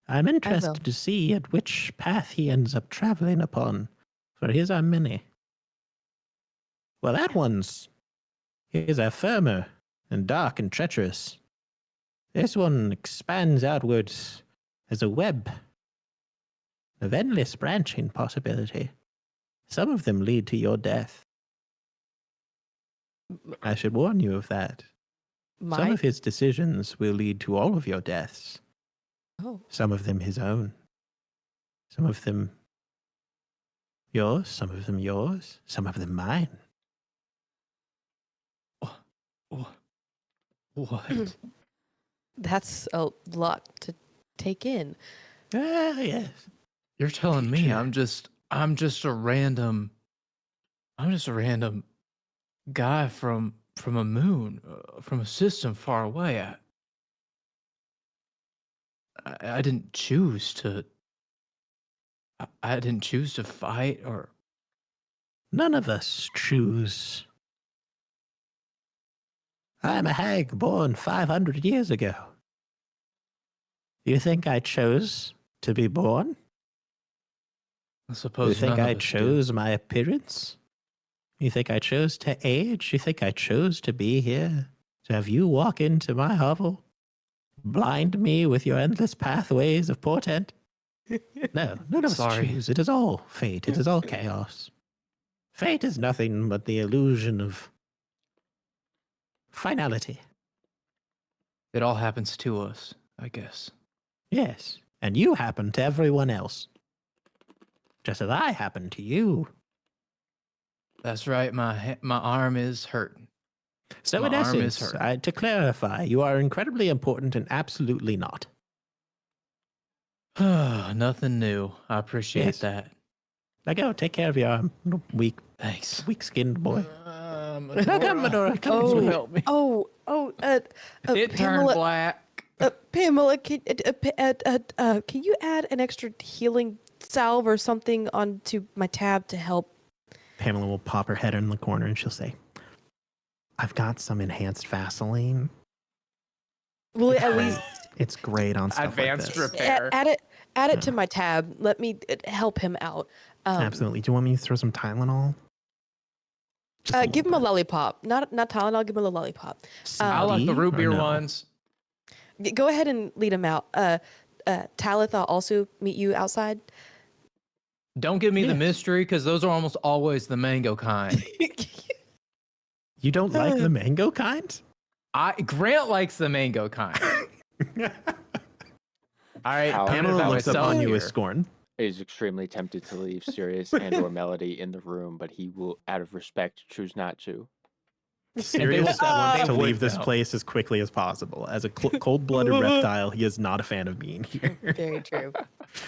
I'm will. interested to see at which path he ends up traveling upon, for his are many. Well, that one's... his are firmer and dark and treacherous. This one expands outwards as a web of endless branching possibility. Some of them lead to your death. I should warn you of that. Some of his decisions will lead to all of your deaths. Oh. Some of them his own. Some of them yours, some of them yours, some of them mine. What? That's a lot to take in. Ah, yes. You're telling me Future. I'm just a random guy from a moon, from a system far away. I didn't choose to. I didn't choose to fight or. None of us choose. I'm a hag born 500 years ago. You think I chose to be born? I suppose. You think none I of us do. chose my appearance? You think I chose to age? You think I chose to be here? To have you walk into my hovel? Blind me with your endless pathways of portent? No, none of us Sorry. choose. It is all fate. It is all chaos. Fate is nothing but the illusion of finality. It all happens to us, I guess. Yes, and you happen to everyone else. Just as I happen to you. That's right. My arm is hurting. So My in arm is essence, to clarify, you are incredibly important and absolutely not. Nothing new. I appreciate Yes. that. Now go, take care of your arm, little Thanks. weak-skinned boy. Medora, Come, Medora, come Oh. and help me. Pamela, It turned black. Pamela, can you add an extra healing salve or something onto my tab to help? Pamela will pop her head in the corner and she'll say, I've got some enhanced Vaseline. Will it at Great. least It's great on stuff Advanced like this. repair. add it to my tab? Let me help him out. Absolutely. Do you want me to throw some Tylenol? Just a Give him little a lollipop. Not Tylenol. Give him a lollipop. bit. I like the CD root or beer no? ones. Go ahead and lead him out. Talith, I'll also meet you outside. Don't give me the Yes. mystery because those are almost always the mango kind. You don't like the mango kind? Grant likes the mango kind. All right, Pamela Pamela that looks up myself on you with here. scorn. Is extremely tempted to leave Sirius and or Melody in the room, but he will, out of respect, choose not to. Sirius wants to would leave this know. place as quickly as possible. As a cold-blooded reptile, he is not a fan of being here. Very true.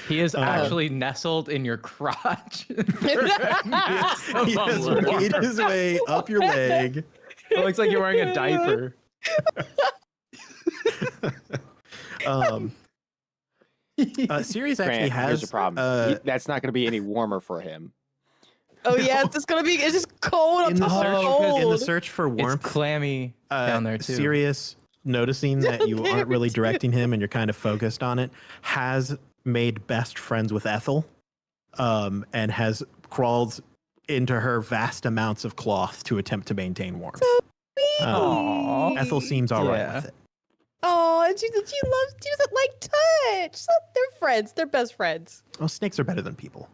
He is actually nestled in your crotch. He has made his way up your leg. It looks like you're wearing a diaper. Sirius actually Grant, has here's a problem. That's not going to be any warmer for him. Oh yeah, it's gonna be. It's just cold on In the top of search, cold. in the search for It's warmth, clammy down there too. Sirius, noticing that you aren't really There too. directing him and you're kind of focused on it, has made best friends with Ethel, and has crawled into her vast amounts of cloth to attempt to maintain warmth. Aw. Ethel seems all right Yeah. with it. Oh, and she doesn't like touch. So they're friends. They're best friends. Well, snakes are better than people.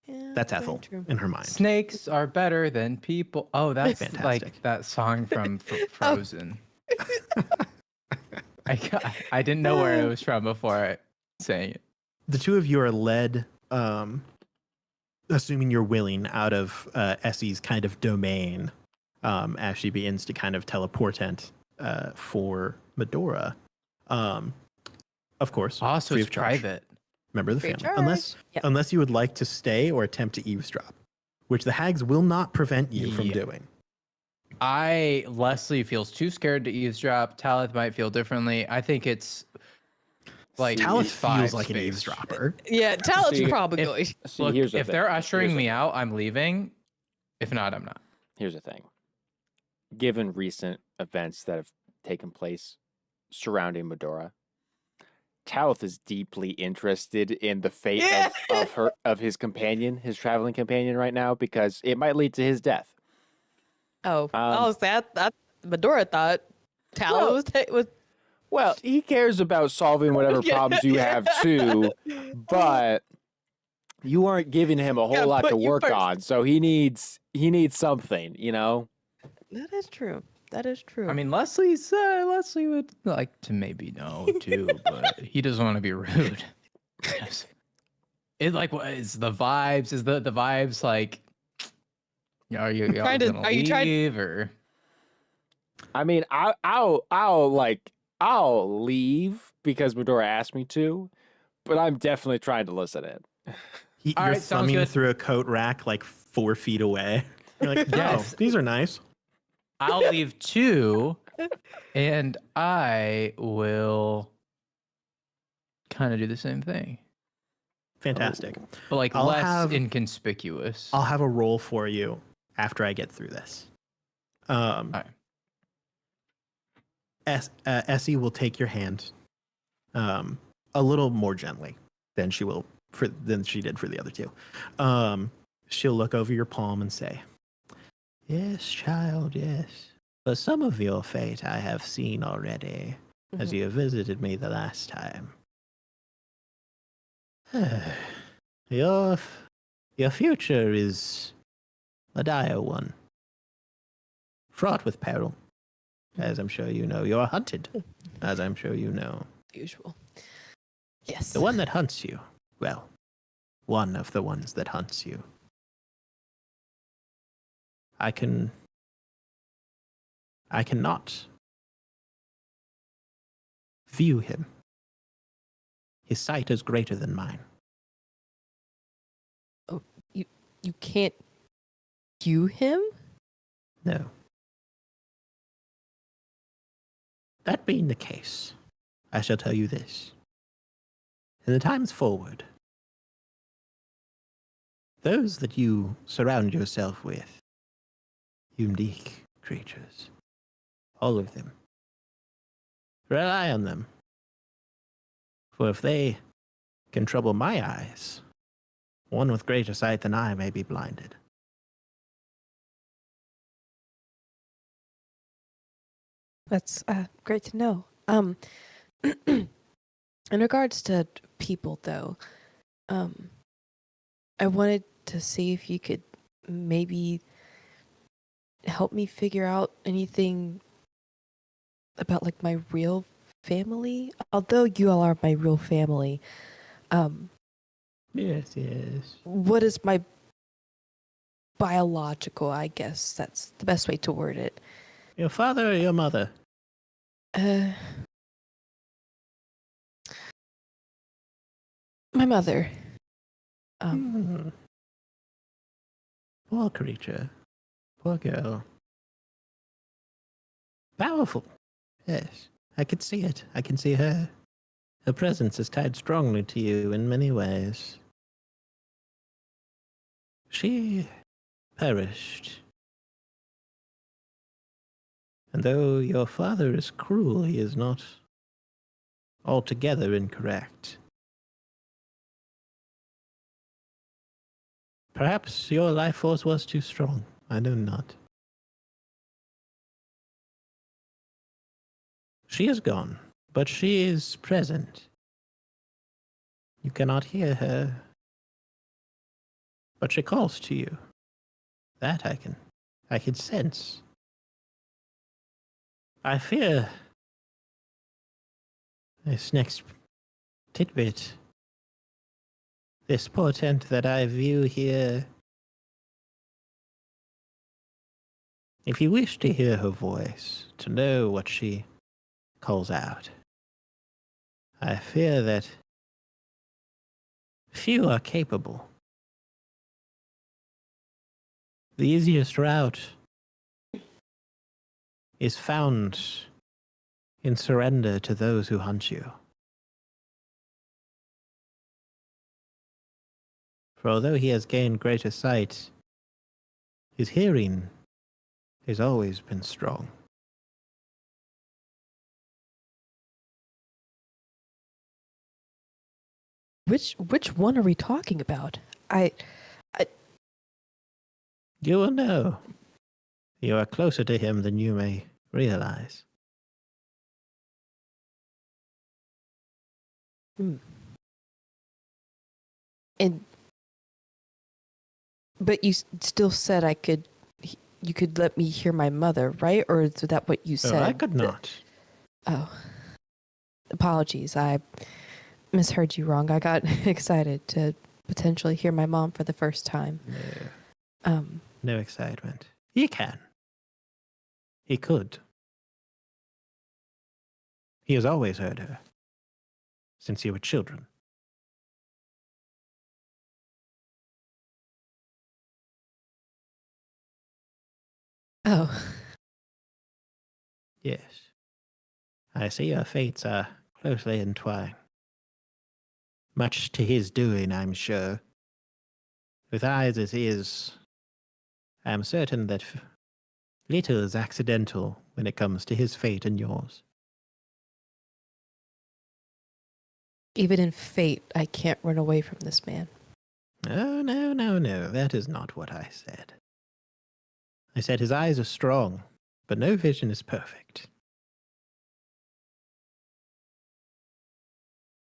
Yeah, That's very Ethel true. in her mind. Snakes are better than people. Oh, that's like Fantastic. that song from Frozen. I didn't know where it was from before saying it. The two of you are led, assuming you're willing, out of Essie's kind of domain, as she begins to kind of teleportant for Medora. Of course, Also, free it's of charge. private. Member of the Free of family, charge. Yep. unless you would like to stay or attempt to eavesdrop, which the hags will not prevent you from Yeah. doing. Leslie feels too scared to eavesdrop. Talith might feel differently. I think it's like Talith five feels like an space. eavesdropper. Yeah, Talent's See, probably if- going. See, Look, here's the if thing. they're ushering Here's the me thing. out, I'm leaving. If not, I'm not. Here's the thing. Given recent events that have taken place surrounding Medora, Talith is deeply interested in the fate Yeah. of his companion, his traveling companion right now, because it might lead to his death. That Medora thought Talent was Well, he cares about solving whatever Yeah. problems you have too, but you aren't giving him a whole Gotta lot to put you work first. on, so he needs something, you know. That is true. That is true. I mean, Leslie would like to maybe know too, but he doesn't want to be rude. Yes. It like what is the vibes? Is the vibes like? Are you Trying to- gonna are you trying- leave or? I mean, I'll leave because Medora asked me to, but I'm definitely trying to listen in. All You're right, sounds thumbing good. through a coat rack like 4 feet away. You're like, Yes. oh, these are nice. I'll leave too, and I will kind of do the same thing, Fantastic. but like I'll less have- inconspicuous. I'll have a roll for you after I get through this. Alright. Essie will take your hand a little more gently than she did for the other two. She'll look over your palm and say, "Yes, child, yes. But some of your fate I have seen already, as Mhm. you visited me the last time. Your future is a dire one, fraught with peril, as I'm sure you know. You're hunted, as I'm sure you know. Usual. Yes. The one that hunts you, well, one of the ones that hunts you. I cannot view him. His sight is greater than mine. You can't view him? No. That being the case, I shall tell you this. In the times forward, those that you surround yourself with, unique creatures, all of them, rely on them. For if they can trouble my eyes, one with greater sight than I may be blinded. That's great to know. In regards to people, though, I wanted to see if you could maybe help me figure out anything about like my real family. Although you all are my real family, Yes, yes. what is my biological? I guess that's the best way to word it. Your father or your mother? My mother. Poor creature. Poor girl. Powerful. Yes, I could see it. I can see her. Her presence is tied strongly to you in many ways. She perished. And though your father is cruel, he is not altogether incorrect. Perhaps your life force was too strong. I know not. She is gone, but she is present. You cannot hear her, but she calls to you. That I can sense. I fear this next tidbit, this portent that I view here. If you wish to hear her voice, to know what she calls out, I fear that few are capable. The easiest route is found in surrender to those who hunt you. For although he has gained greater sight, his hearing has always been strong. Which one are we talking about? You will know. You are closer to him than you may realize. But you still said you could let me hear my mother, right? Or is that what you said? Oh, I could not. Oh. Apologies. I misheard you wrong. I got excited to potentially hear my mom for the first time. No. No excitement. He can. He could. He has always heard her. Since you were children. Oh. Yes. I see your fates are closely entwined. Much to his doing, I'm sure. With eyes as his, I am certain that little is accidental when it comes to his fate and yours. Even in fate, I can't run away from this man. Oh, no. That is not what I said. I said his eyes are strong, but no vision is perfect.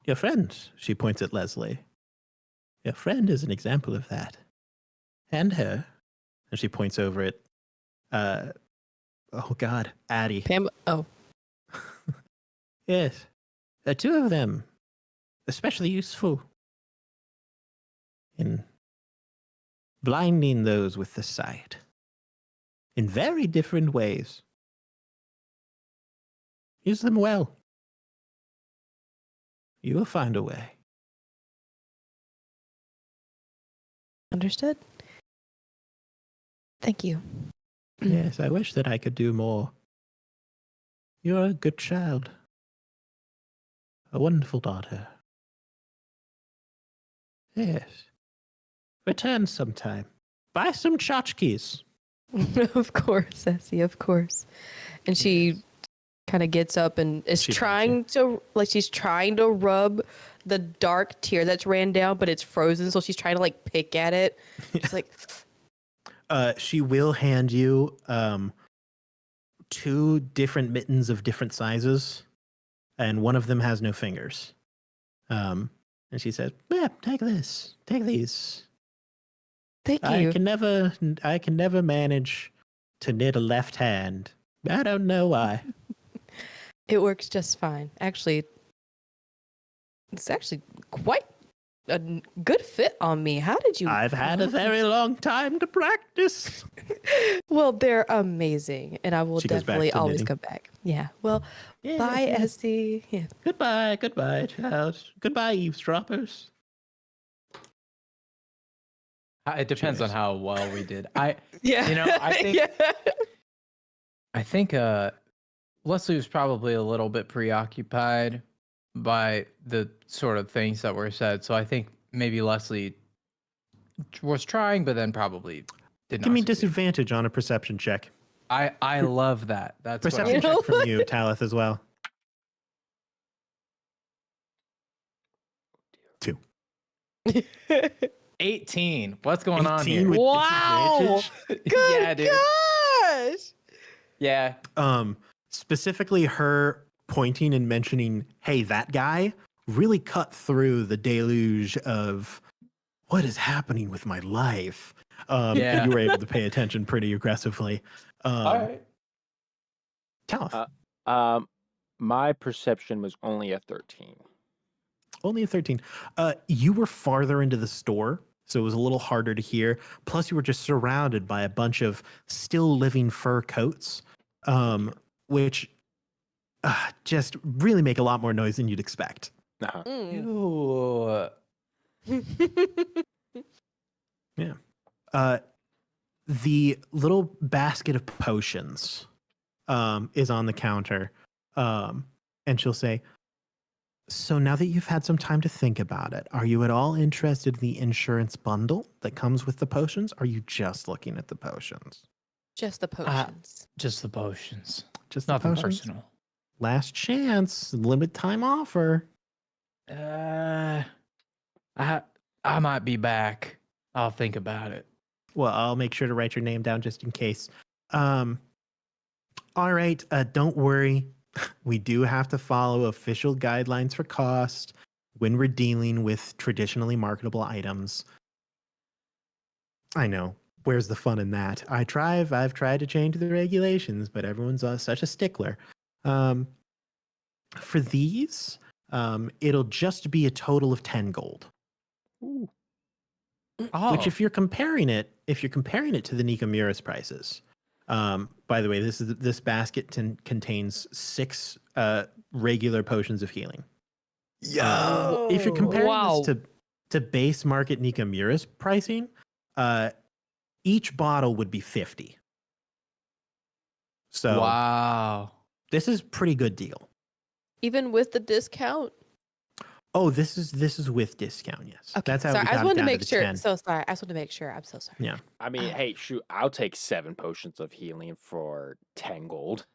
Your friend, she points at Leslie. Your friend is an example of that. And her. And she points over at, oh God, Addie. Pam, oh. Yes. The two of them, especially useful in blinding those with the sight. In very different ways. Use them well. You will find a way. Understood. Thank you. Yes, I wish that I could do more. You're a good child. A wonderful daughter. Yes. Return sometime. Buy some tchotchkes. Of course, Essie, of course. And she kind of gets up and is trying to rub the dark tear that's ran down, but it's frozen, so she's trying to like pick at it. She's like she will hand you two different mittens of different sizes, and one of them has no fingers. And she says, "Yeah, take this. Take these. Thank you. I can never manage to knit a left hand. I don't know why." It works just fine. Actually, it's actually quite a good fit on me. How did you? I've had a very long time to practice. Well, they're amazing, and I will She goes back definitely to always knitting. come back. Yeah. Well, Yeah, bye, yeah. Essie. Yeah. Goodbye, child. Goodbye, eavesdroppers. It depends on Cheers. how well we did. Yeah. You know, I think Yeah. I think Leslie was probably a little bit preoccupied by the sort of things that were said. So I think maybe Leslie was trying, but then probably Did Give not me succeed. disadvantage on a perception check. I love that. That's what Perception You check know? from you, Talith, as well. 2. 18. What's going on 18 here? with Wow. disadvantage? Good Yeah, dude. gosh. Yeah. Specifically her pointing and mentioning, hey, that guy really cut through the deluge of what is happening with my life. Yeah. You were able to pay attention pretty aggressively. All right. Talith, My perception was only a 13. only a 13. You were farther into the store, so it was a little harder to hear. Plus, you were just surrounded by a bunch of still living fur coats, which just really make a lot more noise than you'd expect. Uh-huh. Mm. Ew. The little basket of potions is on the counter, and she'll say, so now that you've had some time to think about it, are you at all interested in the insurance bundle that comes with the potions? Or are you just looking at the potions? Just the potions. Just the potions. Just the Nothing potions? personal. Last chance, limited time offer. I might be back. I'll think about it. Well, I'll make sure to write your name down just in case. All right, don't worry. We do have to follow official guidelines for cost when we're dealing with traditionally marketable items. I know. Where's the fun in that? I've tried to change the regulations, but everyone's such a stickler. For these, it'll just be a total of 10 gold. Ooh. Oh, Which, if you're comparing it to the Nikomuris prices, by the way, this basket contains 6 regular potions of healing. If you're comparing Wow. this to base market Nikomuris pricing, each bottle would be 50. So wow. this is pretty good deal. Even with the discount? Oh, this is with discount, yes. Okay. That's how sorry, we I got just it wanted to down make the sure. 10. So sorry. I just wanted to make sure. I'm so sorry. Yeah. I mean, hey, shoot, I'll take 7 potions of healing for 10 gold.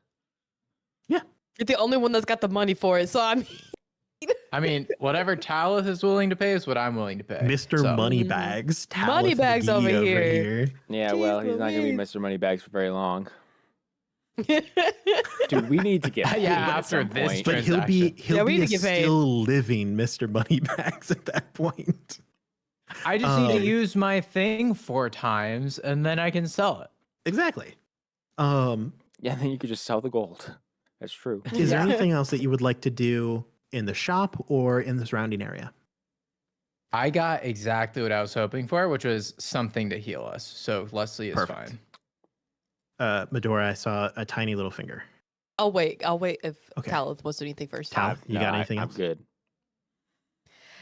You're the only one that's got the money for it. So I mean, whatever Talith is willing to pay is what I'm willing to pay. Mr. So- Moneybags. Moneybags Talith over McGee here. Yeah, Jeez well, he's not going to be Louise. Mr. Moneybags for very long. Dude, we need to get paid Yeah, at after some this point. But he'll be Yeah, we a need to get paid. still living Mr. Moneybags at that point. I just need Um, to use my thing 4 times and then I can sell it. Exactly. Yeah, then you could just sell the gold. That's true. Is there Yeah. anything else that you would like to do in the shop or in the surrounding area? I got exactly what I was hoping for, which was something to heal us. So Leslie is Perfect. fine. Medora, I saw a tiny little finger. I'll wait if Okay. Talith wants to do anything first. Tal, you got anything I'm else? good.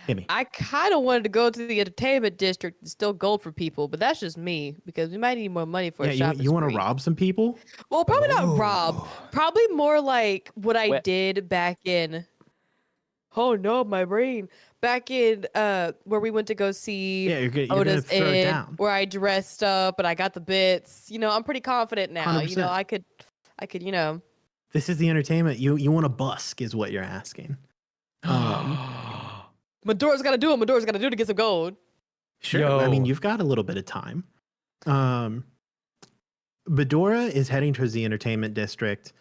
Hit me. I kind of wanted to go to the entertainment district and steal gold for people, but that's just me because we might need more money for a Yeah, shopping you want to spree. rob some people? Well, probably not rob. Probably more like what I Wait. did back in. Oh no, my brain! Back in where we went to go see Yeah, you're gonna Otis throw it Inn, down. where I dressed up and I got the bits. You know, I'm pretty confident now. You know, 100%. I could, you know. This is the entertainment. You want to busk is what you're asking. Medora's got to do what Medora's got to do to get some gold. Sure. I mean, Yo. you've got a little bit of time. Bedora is heading towards the entertainment district.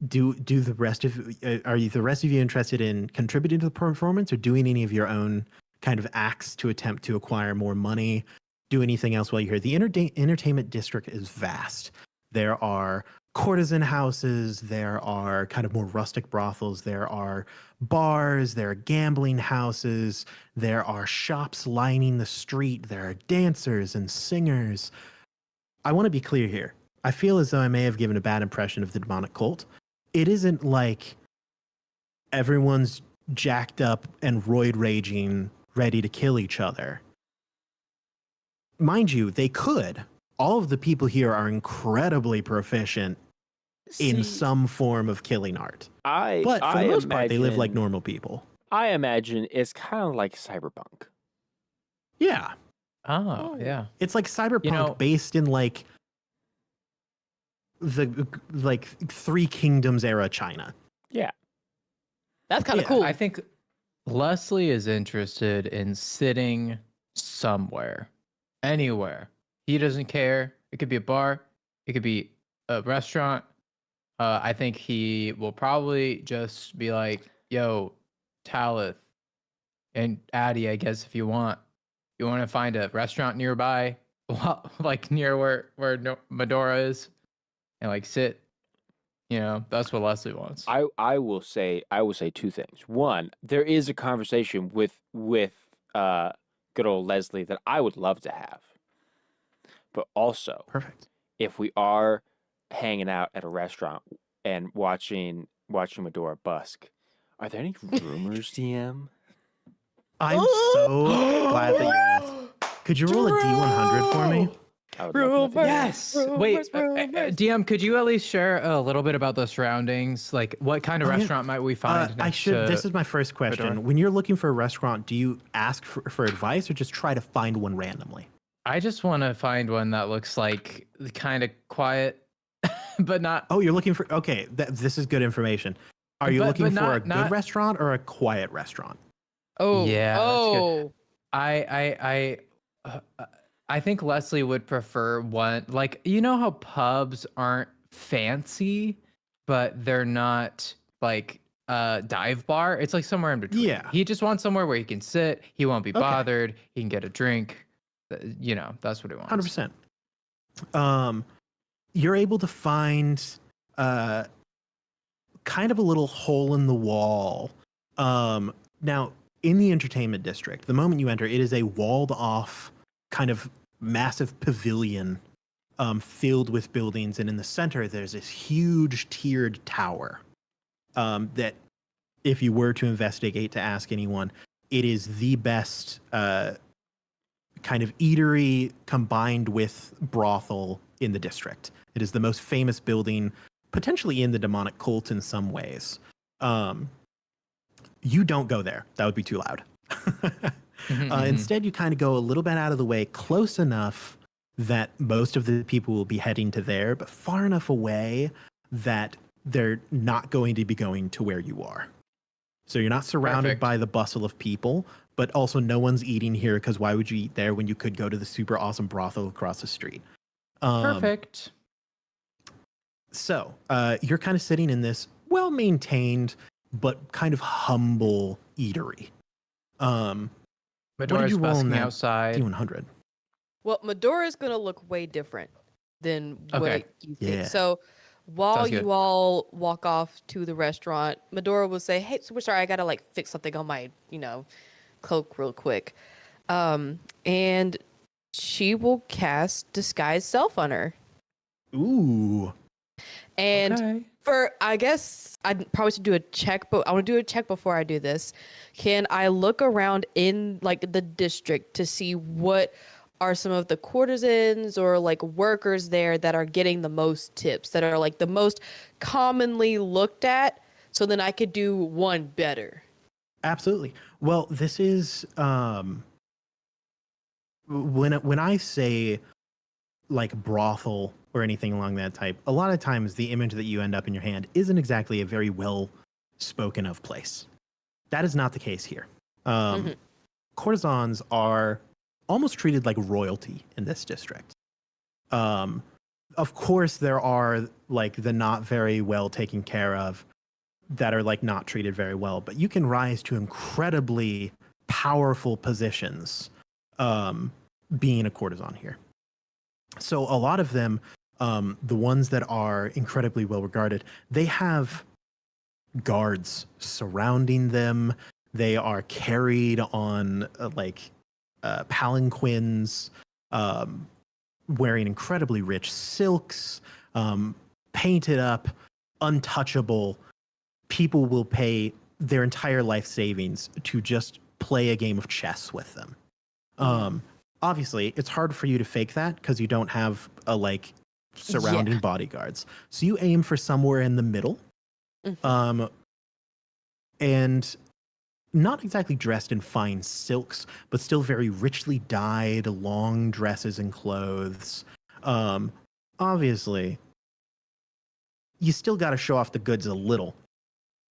Do the rest of the rest of you interested in contributing to the performance or doing any of your own kind of acts to attempt to acquire more money? Do anything else while you're here? The entertainment district is vast. There are courtesan houses, there are kind of more rustic brothels, there are bars, there are gambling houses, there are shops lining the street, there are dancers and singers. I want to be clear here. I feel as though I may have given a bad impression of the demonic cult. It isn't like everyone's jacked up and roid raging, ready to kill each other. Mind you, they could. All of the people here are incredibly proficient in See, some form of killing art. But for I the most part, they live like imagine- normal people. I imagine it's kind of like Cyberpunk. Yeah. Oh, yeah. It's like cyberpunk based in like the Three Kingdoms era China. Yeah. That's kind of cool. I think Leslie is interested in sitting somewhere, anywhere. He doesn't care. It could be a bar. It could be a restaurant. I think he will probably just be like, yo, Talith and Addie, I guess, if you want to find a restaurant nearby, like near where Medora is, and like sit. That's what Leslie wants. I will say two things. One, there is a conversation with good old Leslie that I would love to have. But also, perfect. If we are hanging out at a restaurant and watching Medora busk, are there any rumors, DM? I'm so glad that you asked. Could you roll a D100 for me? Yes. Wait, DM, could you at least share a little bit about the surroundings? Like, what kind of restaurant might we find? This is my first question. Medora? When you're looking for a restaurant, do you ask for advice or just try to find one randomly? I just want to find one that looks like kind of quiet, but not. Oh, you're looking for. Okay, this is good information. Are you looking for a good restaurant or a quiet restaurant? Oh, yeah. Oh, I think Leslie would prefer one, like, how pubs aren't fancy, but they're not like a dive bar. It's like somewhere in between. Yeah. He just wants somewhere where he can sit. He won't be bothered. He can get a drink. That's what he wants. 100%. You're able to find kind of a little hole in the wall. Now, in the entertainment district, the moment you enter, it is a walled off kind of massive pavilion filled with buildings. And in the center, there's this huge tiered tower that if you were to investigate to ask anyone, it is the best kind of eatery combined with brothel in the district. It is the most famous building, potentially in the demonic cult in some ways. You don't go there. That would be too loud. Instead, you kind of go a little bit out of the way, close enough that most of the people will be heading to there, but far enough away that they're not going to be going to where you are. So you're not surrounded by the bustle of people, but also no one's eating here because why would you eat there when you could go to the super awesome brothel across the street? Perfect. So you're kind of sitting in this well-maintained but kind of humble eatery. Medora's busking outside. D100. Well, Medora's going to look way different than what you think. Yeah. So while you all walk off to the restaurant, Medora will say, hey, superstar, I got to like fix something on my, cloak real quick. And she will cast Disguise Self on her. Ooh. And I guess I probably should do a check, but I want to do a check before I do this. Can I look around in like the district to see what are some of the courtesans or like workers there that are getting the most tips, that are like the most commonly looked at, so then I could do one better? Absolutely. Well, this is when I say like brothel or anything along that type, a lot of times the image that you end up in your hand isn't exactly a very well spoken of place. That is not the case here. Courtesans are almost treated like royalty in this district. Of course, there are like the not very well taken care of that are like not treated very well, but you can rise to incredibly powerful positions being a courtesan here. So a lot of them, the ones that are incredibly well regarded, they have guards surrounding them. They are carried on palanquins, wearing incredibly rich silks, painted up, untouchable. People will pay their entire life savings to just play a game of chess with them. Obviously, it's hard for you to fake that because you don't have surrounding bodyguards. So you aim for somewhere in the middle. And not exactly dressed in fine silks, but still very richly dyed, long dresses and clothes. Obviously, you still got to show off the goods a little.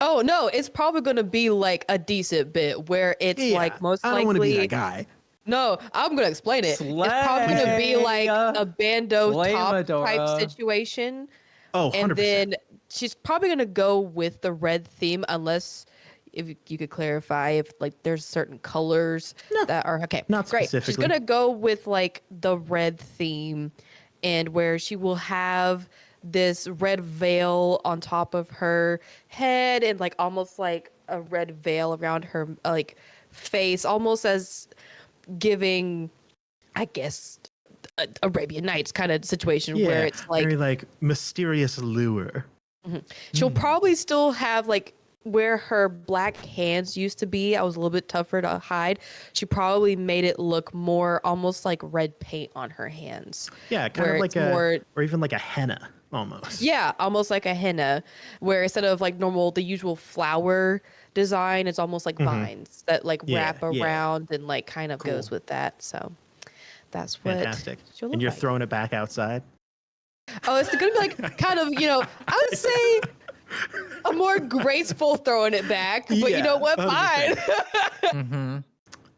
Oh no, it's probably gonna be like a decent bit where it's like most likely. I don't want to be that guy. No, I'm gonna explain it. It's probably gonna be like a bando top type situation. Oh, 100%. And then she's probably gonna go with the red theme, unless if you could clarify if like there's certain colors that are okay. Not great. specifically. She's gonna go with like the red theme, and where she will have this red veil on top of her head and like almost like a red veil around her like face, almost as giving, I guess, Arabian Nights kind of situation where it's like very like mysterious lure. Mm-hmm. She'll probably still have like where her black hands used to be. I was a little bit tougher to hide. She probably made it look more almost like red paint on her hands. Yeah, kind of like or even like a henna almost. Yeah, almost like a henna, where instead of like the usual flower design, it's almost like vines that like wrap around and like kind of goes with that. So that's what. Fantastic. And you're throwing it back outside? Oh, it's gonna be like kind of, I would say a more graceful throwing it back, but you know what? Fine.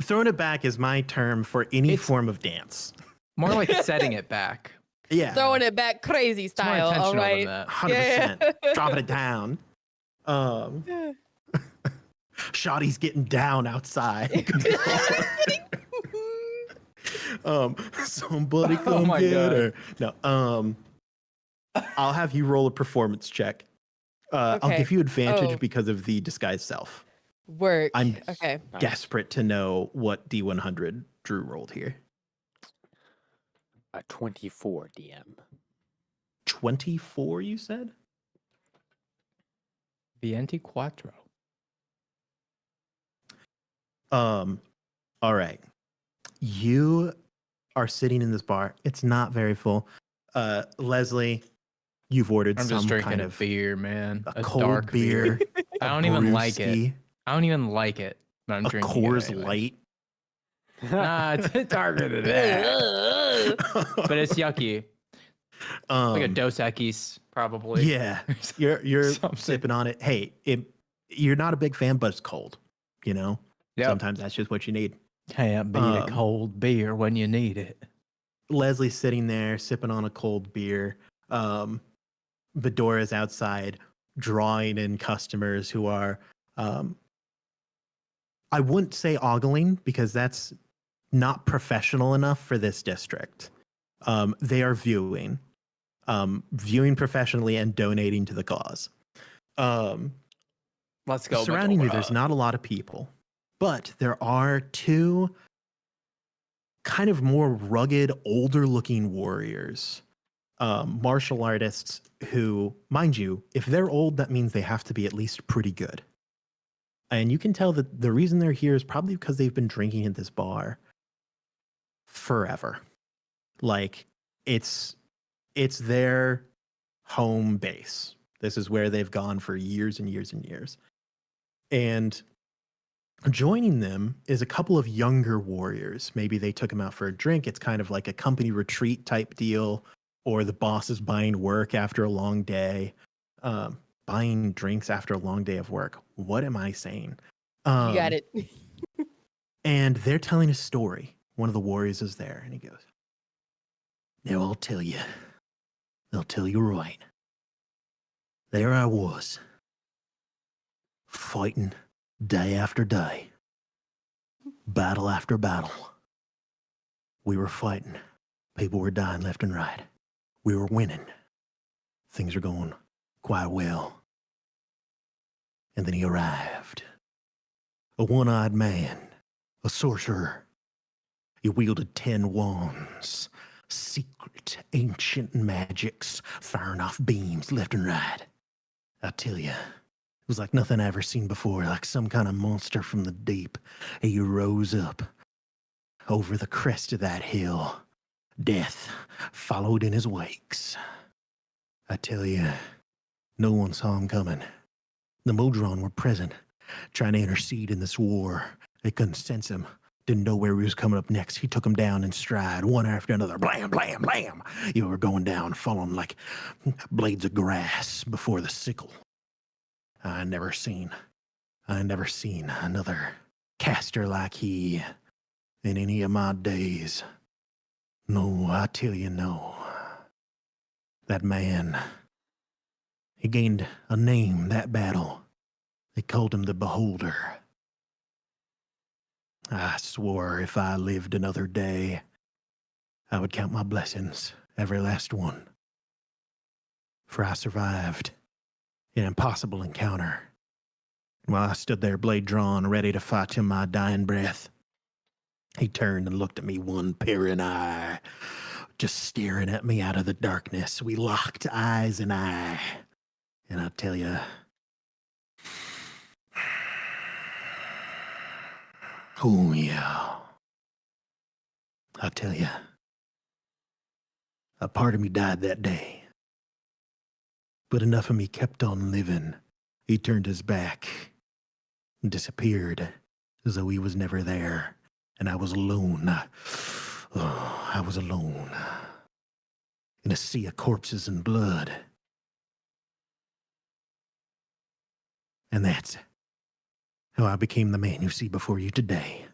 Throwing it back is my term for any form of dance. More like setting it back. Yeah. Throwing it back crazy style. All right. 100%. Dropping it down. Shotty's getting down outside. Somebody come get her. No. I'll have you roll a performance check. I'll give you advantage because of the disguised self. Work. I'm desperate to know what D100 Drew rolled here. A 24 DM. 24, you said? Vienti Quattro. All right. You are sitting in this bar. It's not very full. Leslie, you've ordered some kind of beer, man. A cold dark beer. I don't even like it. I don't even like it. But I'm drinking Coors anyway. Light. Nah, it's darker than that. But it's yucky. Like a Dos Equis, probably. Yeah, you're sipping on it. Hey, you're not a big fan, but it's cold. Sometimes that's just what you need. Can't beat a cold beer when you need it. Leslie's sitting there sipping on a cold beer. Bedora's outside drawing in customers who are, I wouldn't say ogling because that's not professional enough for this district. They are viewing professionally and donating to the cause. Let's go. Surrounding you, there's not a lot of people, but there are two kind of more rugged, older-looking warriors, martial artists who, mind you, if they're old, that means they have to be at least pretty good. And you can tell that the reason they're here is probably because they've been drinking at this bar forever. Like, it's their home base. This is where they've gone for years and years and years. And joining them is a couple of younger warriors. Maybe they took them out for a drink. It's kind of like a company retreat type deal, or the boss is buying work after a long day, buying drinks after a long day of work. What am I saying? You got it. And they're telling a story. One of the warriors is there, and he goes, "Now I'll tell you. They'll tell you right. There I was, fighting day after day, battle after battle. We were fighting. People were dying left and right. We were winning. Things are going quite well. And then he arrived. A one-eyed man, a sorcerer. He wielded 10 wands, secret, ancient magics, firing off beams left and right. I tell you, it was like nothing I ever seen before, like some kind of monster from the deep. He rose up over the crest of that hill. Death followed in his wakes. I tell you, no one saw him coming. The Modron were present, trying to intercede in this war. They couldn't sense him. Didn't know where he was coming up next. He took them down in stride, one after another. Blam, blam, blam. You were going down, falling like blades of grass before the sickle. I never seen another caster like he in any of my days. No, I tell you no. That man, he gained a name that battle. They called him the Beholder. I swore if I lived another day, I would count my blessings, every last one. For I survived an impossible encounter. While I stood there, blade drawn, ready to fight to my dying breath, he turned and looked at me, one peering eye, just staring at me out of the darkness. We locked eyes and eye. And I tell you, oh yeah, I tell you, a part of me died that day. But enough of me kept on living. He turned his back and disappeared as though he was never there. And I was alone. Oh, I was alone. In a sea of corpses and blood. And that's how I became the man you see before you today.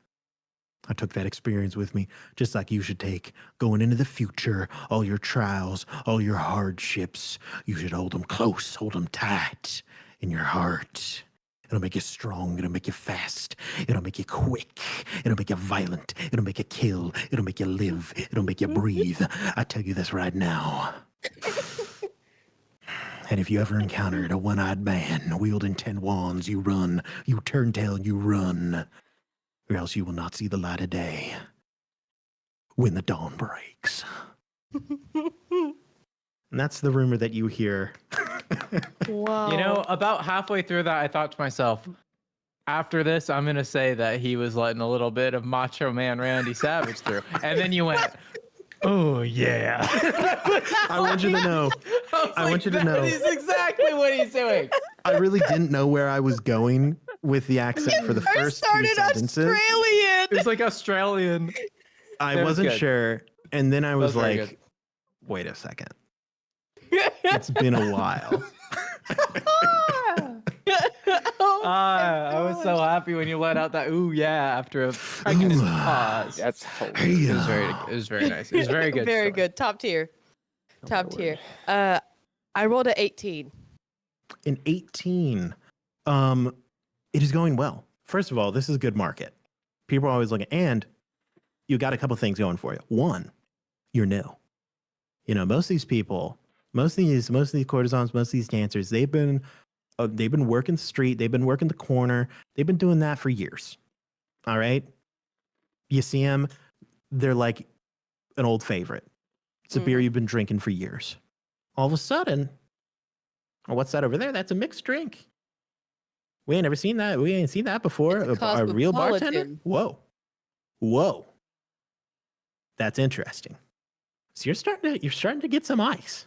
I took that experience with me, just like you should take going into the future, all your trials, all your hardships. You should hold them close, hold them tight in your heart. It'll make you strong, it'll make you fast, it'll make you quick, it'll make you violent, it'll make you kill, it'll make you live, it'll make you breathe. I tell you this right now. And if you ever encountered a one-eyed man wielding 10 wands, you run, you turn tail, you run. Or else you will not see the light of day when the dawn breaks. And that's the rumor that you hear. Wow. You know, about halfway through that, I thought to myself, after this, I'm going to say that he was letting a little bit of Macho Man Randy Savage through. And then you went, oh, yeah. I want you to know. I want you to know. That is exactly what he's doing. I really didn't know where I was going with the accent for the first two sentences. Australian. It's like Australian. I That was wasn't good. sure. And then I was very like, good. wait a second. It's been a while. I was so happy when you let out that ooh yeah after a pregnant pause. That's Hey, It was very nice. It was very good. Very story. good. Top tier. Oh, Top my tier. word. I rolled a 18. In 18, it is going well. First of all, this is a good market. People are always looking, and you got a couple things going for you. One, you're new. You know, most of these people, most of these courtesans, most of these dancers, they've been working the street, they've been working the corner, they've been doing that for years. All right, you see them, they're like an old favorite. It's a beer you've been drinking for years. All of a sudden, oh, what's that over there? That's a mixed drink. We ain't never seen that. We ain't seen that before. It's a A real bartender? cosmopolitan. Whoa. That's interesting. So you're starting to get some ice.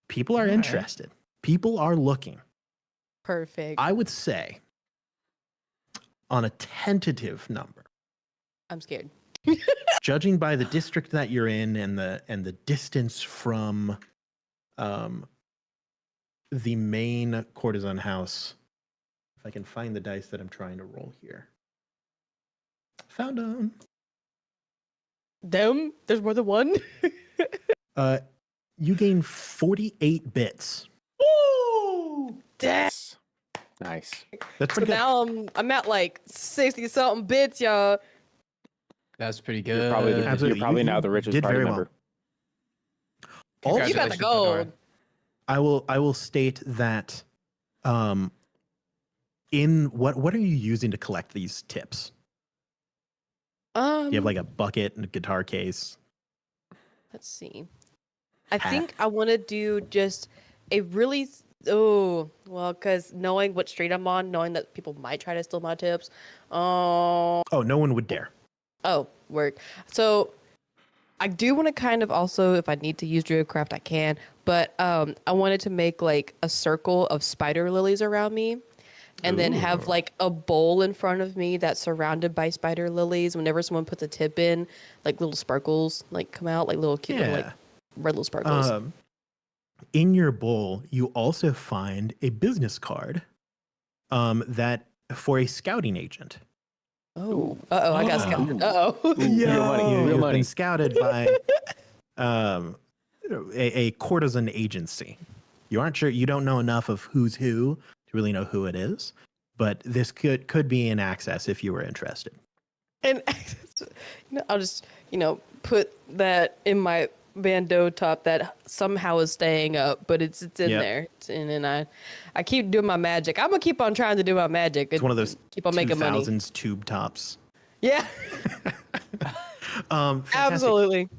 People are All right. interested. People are looking. Perfect. I would say on a tentative number, I'm scared. judging by the district that you're in and the distance from the main courtesan house. If I can find the dice that I'm trying to roll here. Found them. Them? There's more than one? You gain 48 bits. Woo! Damn. Nice. That's So pretty good. now I'm at like 60 something bits, y'all. That's pretty good. You're probably, Absolutely. you're probably You now the richest did party very well. member. Also, You got the Congratulations, Fedora. gold. I will state that in what are you using to collect these tips? Do you have like a bucket and a guitar case? Let's see. I Hat. think I want to do just a really because knowing what street I'm on, knowing that people might try to steal my tips. Oh, no one would dare. Oh, work. So I do want to kind of also, if I need to use Druidcraft, I can. But I wanted to make like a circle of spider lilies around me. and then have Ooh. like a bowl in front of me that's surrounded by spider lilies. Whenever someone puts a tip in, like little sparkles like come out, like little cute little, like Yeah. red little sparkles. In your bowl, you also find a business card that for a scouting agent. Oh, I got scouted. Ooh, real money, real You've money. been scouted by a courtesan agency. You aren't sure, you don't know enough of who's who to really know who it is, but this could be an access if you were interested. And I'll just put that in my bandeau top that somehow is staying up, but it's in there. And I keep doing my magic. I'm gonna keep on trying to do my magic. It's one of those keep on making money. 2000s tube tops. Yeah. Fantastic. Absolutely.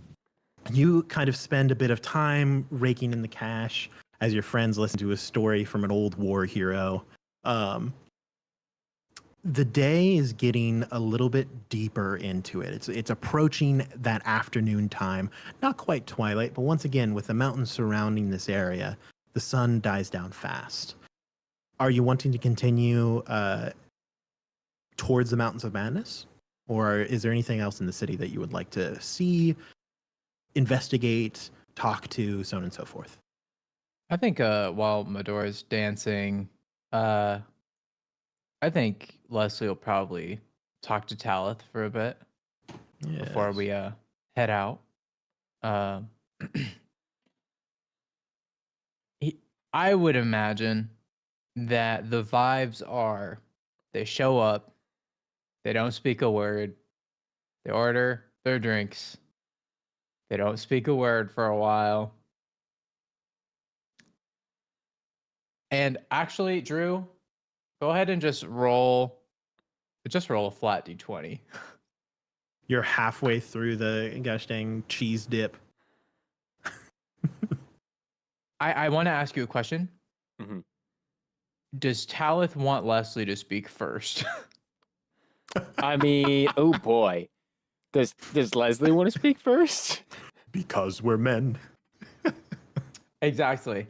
You kind of spend a bit of time raking in the cash as your friends listen to a story from an old war hero. The day is getting a little bit deeper into it. It's approaching that afternoon time. Not quite twilight, but once again, with the mountains surrounding this area, the sun dies down fast. Are you wanting to continue towards the Mountains of Madness? Or is there anything else in the city that you would like to see, investigate, talk to, so on and so forth? I think while Medora's dancing, I think Leslie will probably talk to Talith for a bit before we head out. I would imagine that the vibes are they show up, they don't speak a word, they order their drinks, they don't speak a word for a while. And actually, Drew, go ahead and just roll a flat d20. You're halfway through the gosh dang cheese dip. I want to ask you a question. Mm-hmm. Does Talith want Leslie to speak first? I mean, oh boy. Does Leslie want to speak first? Because we're men. Exactly.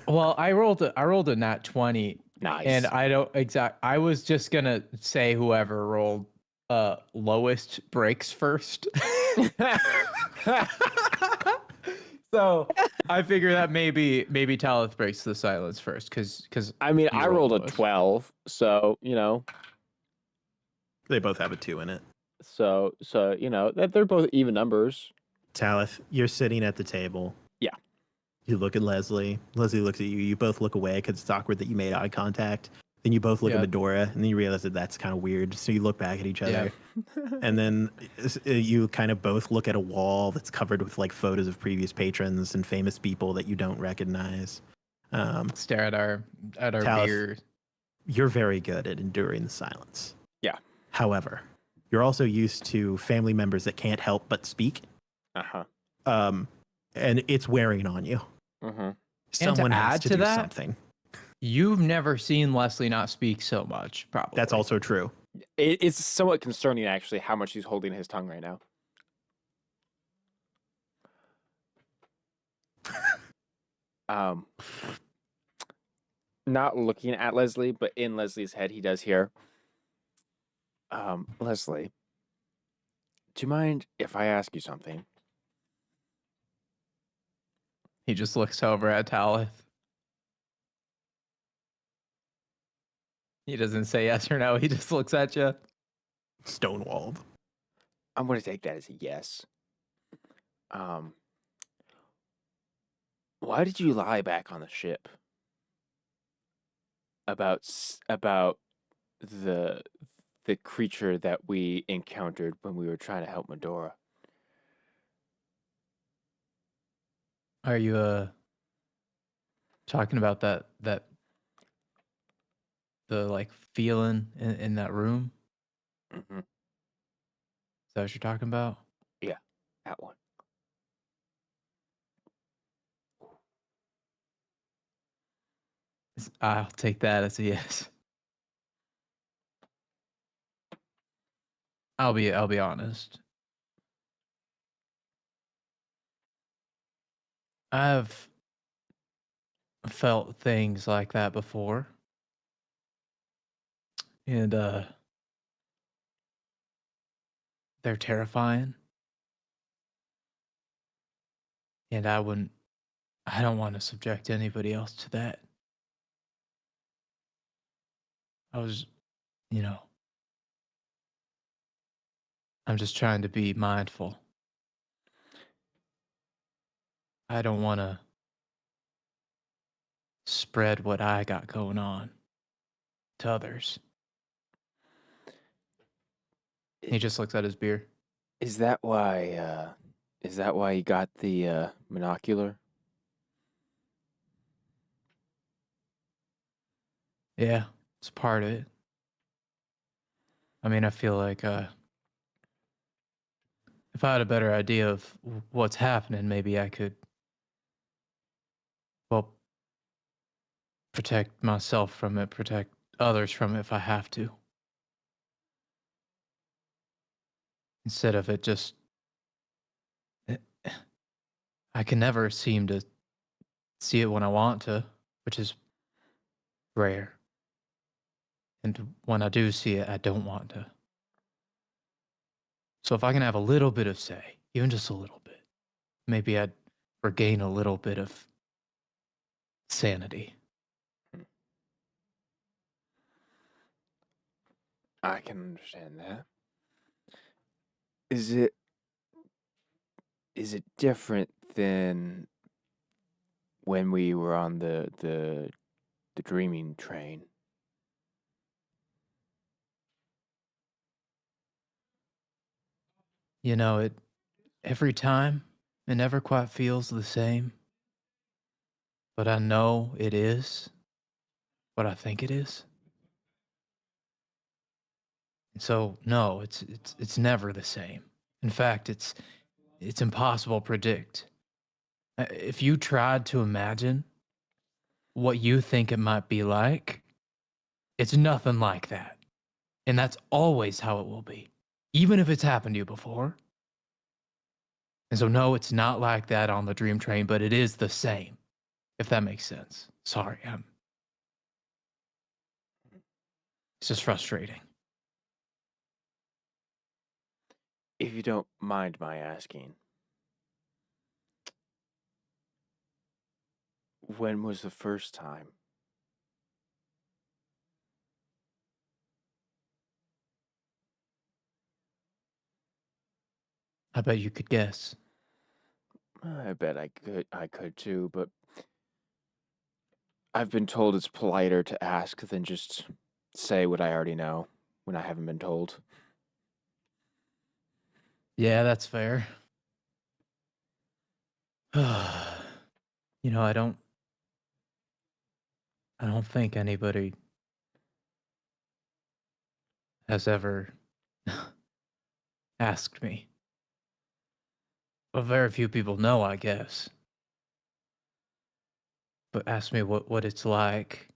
Well, I rolled a nat 20. Nice. And I was just gonna say whoever rolled lowest breaks first. So I figure that maybe Talith breaks the silence first, because I mean, I rolled a 12, so They both have a 2 in it. So that they're both even numbers. Talith, you're sitting at the table. Yeah. You look at Leslie. Leslie looks at you. You both look away because it's awkward that you made eye contact. Then you both look at Medora, and then you realize that that's kind of weird. So you look back at each other. And then you kind of both look at a wall that's covered with like photos of previous patrons and famous people that you don't recognize. Stare at our Talith, beer. You're very good at enduring the silence. Yeah. However, you're also used to family members that can't help but speak. Uh-huh. And it's wearing on you. Mm-hmm. Someone has add to to do that, something. You've never seen Leslie not speak so much, probably. That's also true. It's somewhat concerning, actually, how much he's holding his tongue right now. Not looking at Leslie, but in Leslie's head, he does hear. Leslie, do you mind if I ask you something? He just looks over at Talith. He doesn't say yes or no. He just looks at you. Stonewalled. I'm going to take that as a yes. Why did you lie back on the ship about the creature that we encountered when we were trying to help Medora? Are you talking about that the like feeling in that room? Mm-hmm. Is that what you're talking about? Yeah, that one. I'll take that as a yes. I'll be honest. felt things like that before. And they're terrifying. And I don't want to subject anybody else to that. I was, you know, I'm just trying to be mindful. I don't want to spread what I got going on to others. He just looks at his beer. Is that why you got the monocular? Yeah, it's part of it. I mean, I feel like if I had a better idea of what's happening, maybe I could, well, protect myself from it, protect others from it if I have to. Instead of it just, I can never seem to see it when I want to, which is rare. And when I do see it, I don't want to. So if I can have a little bit of say, even just a little bit, maybe I'd regain a little bit of sanity. I can understand that. Is it different than when we were on the dreaming train? You know, every time it never quite feels the same, but I know it is what I think it is. And so no, it's never the same. In fact, it's impossible to predict. If you tried to imagine what you think it might be like, it's nothing like that. And that's always how it will be, even if it's happened to you before. And so, no, it's not like that on the dream train, but it is the same, if that makes sense. Sorry, it's just frustrating. If you don't mind my asking, when was the first time? I bet you could guess. I bet I could too, but I've been told it's politer to ask than just say what I already know when I haven't been told. Yeah, that's fair. You know, I don't think anybody has ever asked me. Well, very few people know, I guess. But ask me what it's like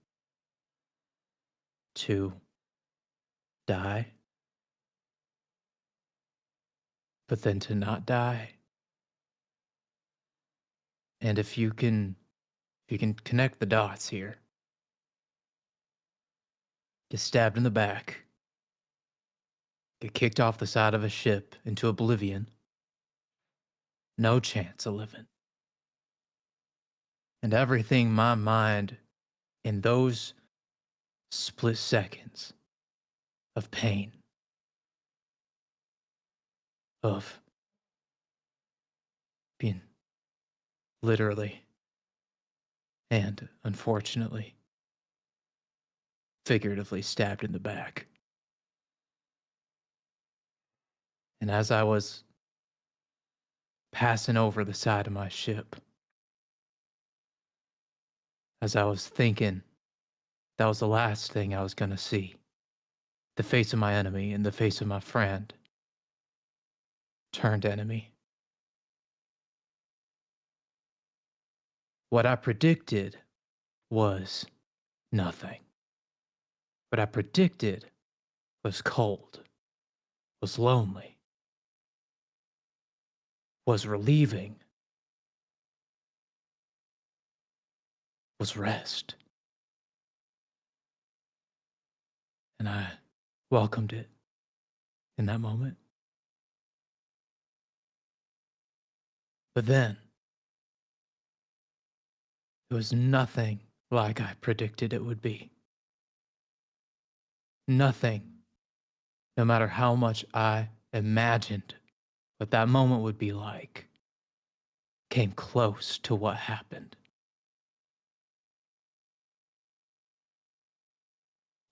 to die, but then to not die. And if you can connect the dots here, get stabbed in the back, get kicked off the side of a ship into oblivion, no chance of living. And everything my mind in those split seconds of pain, of being literally and unfortunately, figuratively stabbed in the back. And as I was passing over the side of my ship, as I was thinking that was the last thing I was going to see, the face of my enemy and the face of my friend turned enemy. What I predicted was nothing. What I predicted was cold, was lonely, was relieving. was rest. And I welcomed it in that moment. But then, it was nothing like I predicted it would be. Nothing, no matter how much I imagined what that moment would be like, came close to what happened.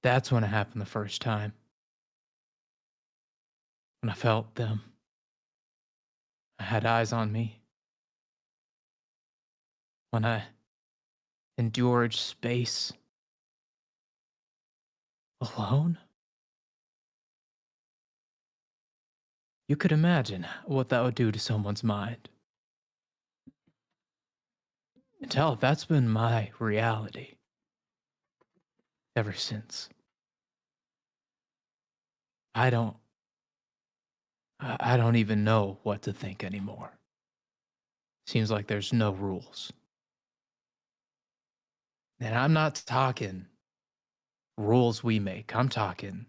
That's when it happened the first time. When I felt them. I had eyes on me. When I endured space alone. You could imagine what that would do to someone's mind. And hell, that's been my reality ever since. I don't even know what to think anymore. Seems like there's no rules. And I'm not talking rules we make. I'm talking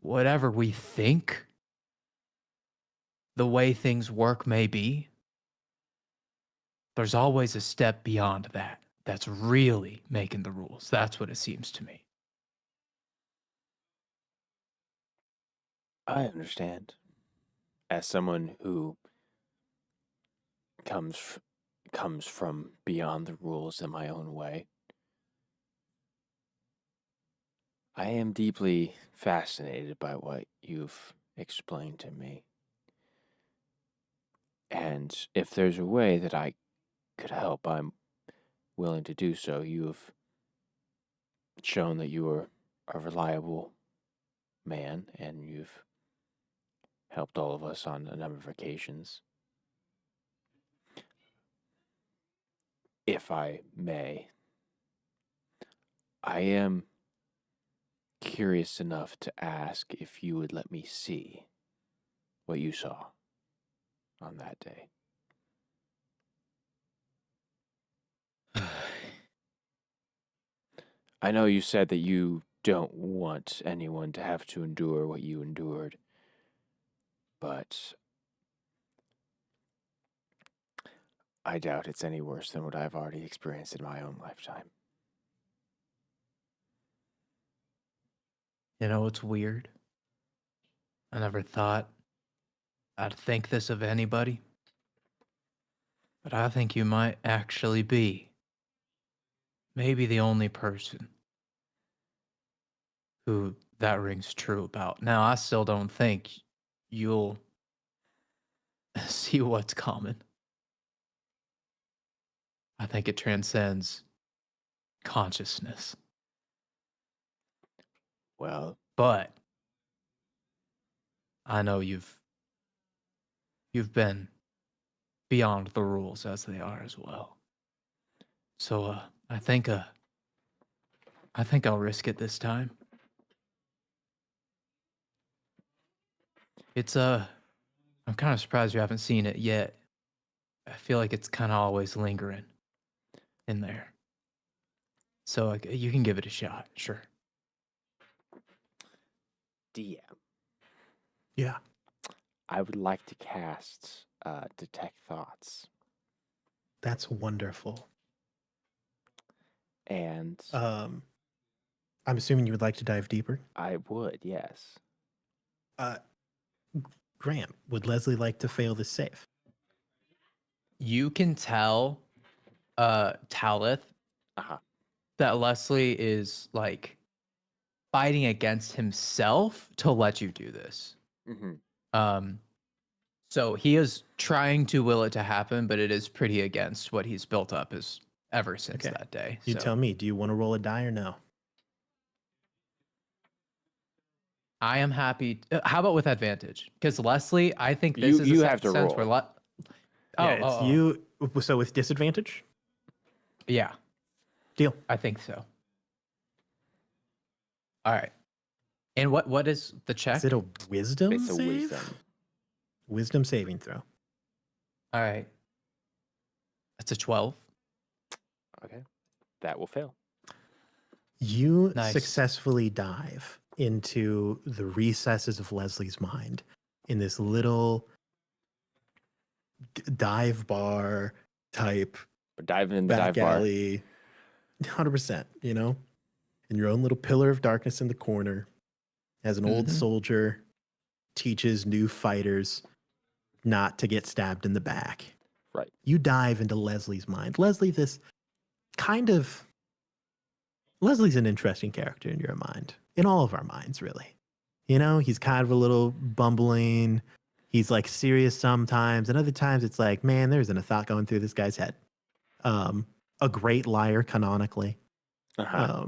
whatever we think the way things work may be. There's always a step beyond that that's really making the rules. That's what it seems to me. I understand. As someone who comes from beyond the rules in my own way, I am deeply fascinated by what you've explained to me. And if there's a way that I could help, I'm willing to do so. You have shown that you are a reliable man, and you've helped all of us on a number of occasions. If I may, I am curious enough to ask if you would let me see what you saw on that day. I know you said that you don't want anyone to have to endure what you endured, but I doubt it's any worse than what I've already experienced in my own lifetime. You know, it's weird. I never thought I'd think this of anybody. But I think you might actually be maybe the only person who that rings true about. Now, I still don't think you'll see what's coming. I think it transcends consciousness. Well, But I know you've been beyond the rules as they are as well. So I think I'll risk it this time. It's I'm kind of surprised you haven't seen it yet. I feel like it's kind of always lingering in there. So you can give it a shot, sure. DM. Yeah. I would like to cast Detect Thoughts. That's wonderful. And I'm assuming you would like to dive deeper. I would, yes. Grant, would Leslie like to fail this save? You can tell Talith that Leslie is like fighting against himself to let you do this. Mm-hmm. So he is trying to will it to happen, but it is pretty against what he's built up as ever since that day. You tell me, do you want to roll a die or no? I am happy. How about with advantage? Because Leslie, I think this is you a have to sense roll. where It's you. So with disadvantage? Yeah. Deal. I think so. All right. And what is the check? Is it a wisdom It's a save? wisdom. Wisdom saving throw. All right. That's a 12. Okay. That will fail. You Nice. successfully dive into the recesses of Leslie's mind in this little dive bar type We're diving in the dive back bar. alley. 100%, you know? And your own little pillar of darkness in the corner. As an old Mhm. soldier teaches new fighters not to get stabbed in the back. Right. You dive into Leslie's mind. Leslie's an interesting character in your mind. In all of our minds, really. You know, he's kind of a little bumbling. He's like serious sometimes. And other times it's like, man, there isn't a thought going through this guy's head. A great liar canonically. Uh-huh.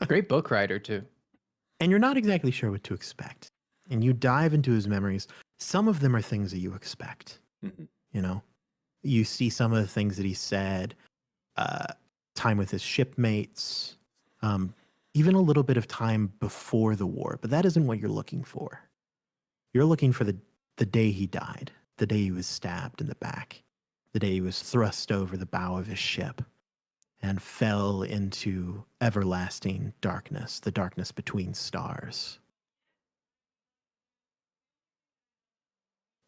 Great book writer too. And you're not exactly sure what to expect. And you dive into his memories. Some of them are things that you expect. Mhm. You know, you see some of the things that he said, time with his shipmates, even a little bit of time before the war. But that isn't what you're looking for. You're looking for the day he died, the day he was stabbed in the back, the day he was thrust over the bow of his ship and fell into everlasting darkness, the darkness between stars.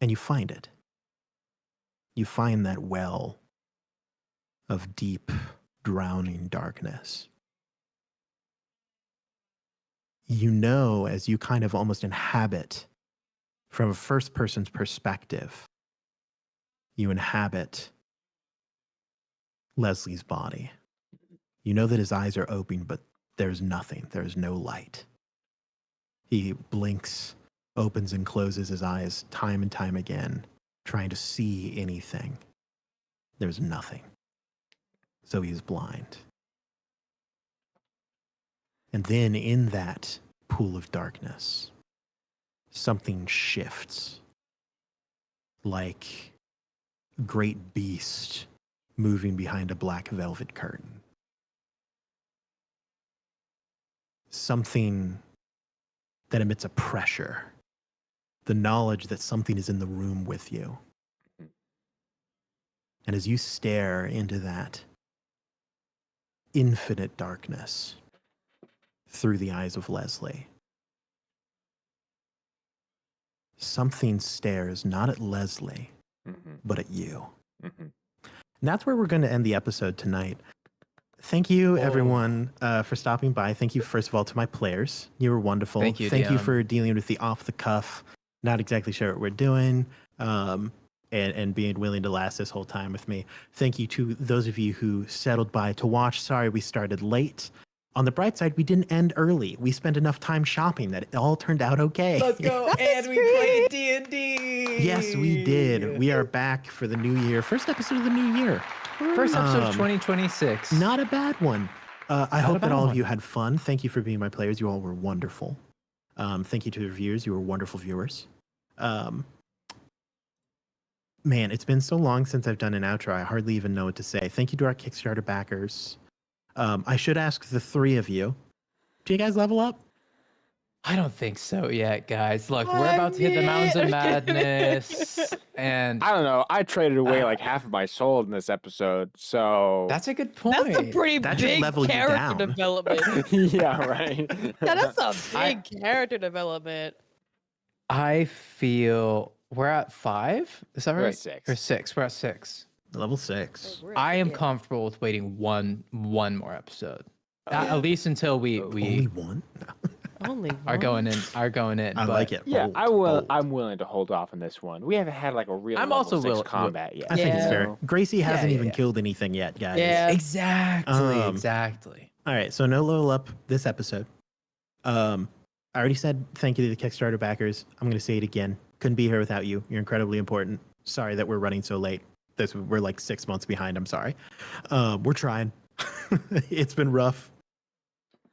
And you find it. You find that well of deep, drowning darkness. You know, as you kind of almost inhabit from a first person's perspective, you inhabit Leslie's body. You know that his eyes are open, but there's nothing. There's no light. He blinks, opens and closes his eyes time and time again, trying to see anything. There's nothing. So he is blind. And then in that pool of darkness, something shifts, like a great beast moving behind a black velvet curtain. Something that emits a pressure, the knowledge that something is in the room with you. And as you stare into that infinite darkness through the eyes of Leslie, something stares not at Leslie, but at you. And that's where we're going to end the episode tonight. Thank you, everyone, for stopping by. Thank you, first of all, to my players. You were wonderful. Thank you, Thank you Dion. for dealing with the off-the-cuff, not exactly sure what we're doing, and being willing to last this whole time with me. Thank you to those of you who settled by to watch. Sorry we started late. On the bright side, we didn't end early. We spent enough time shopping that it all turned out okay. Let's go. And we played D&D. Yes, we did. We are back for the new year. First episode of the new year. First episode of 2026. Not a bad one. I Not hope a that bad all of one. you had fun. Thank you for being my players. You all were wonderful. Thank you to the viewers. You were wonderful viewers. Man, it's been so long since I've done an outro. I hardly even know what to say. Thank you to our Kickstarter backers. I should ask the three of you. Do you guys level up? I don't think so yet, guys. Look, we're about to hit the Mountains of Madness, and I don't know. I traded away like half of my soul in this episode, so that's a good point. That's a pretty That should big level you character down. development. yeah, right. Yeah, that's a big character development. I feel we're at 5. Is that right? We're at 6. Or 6. We're at 6. Level 6. I am comfortable with waiting one more episode, at least until we Only one? Only are one. going in. I but like it. Yeah, Bold, I will. bold. I'm willing to hold off on this one. We haven't had like a real I'm level also 6 will- combat yet. I think it's Yeah. fair. Gracie hasn't even yeah. killed anything yet, guys. Yeah. Exactly. Um, Exactly. All right, so no level up this episode. I already said thank you to the Kickstarter backers. I'm going to say it again. Couldn't be here without you. You're incredibly important. Sorry that we're running so late. We're like 6 months behind. I'm sorry. We're trying. It's been rough.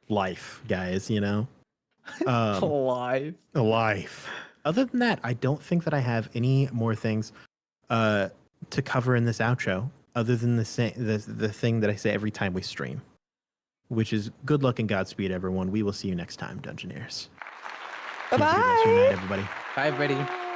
Life, guys, you know? Alive. Life. Other than that, I don't think that I have any more things to cover in this outro other than the thing that I say every time we stream, which is good luck and Godspeed, everyone. We will see you next time, Dungeoneers. Enjoy the rest of your Bye-bye. night, everybody. Bye, everybody.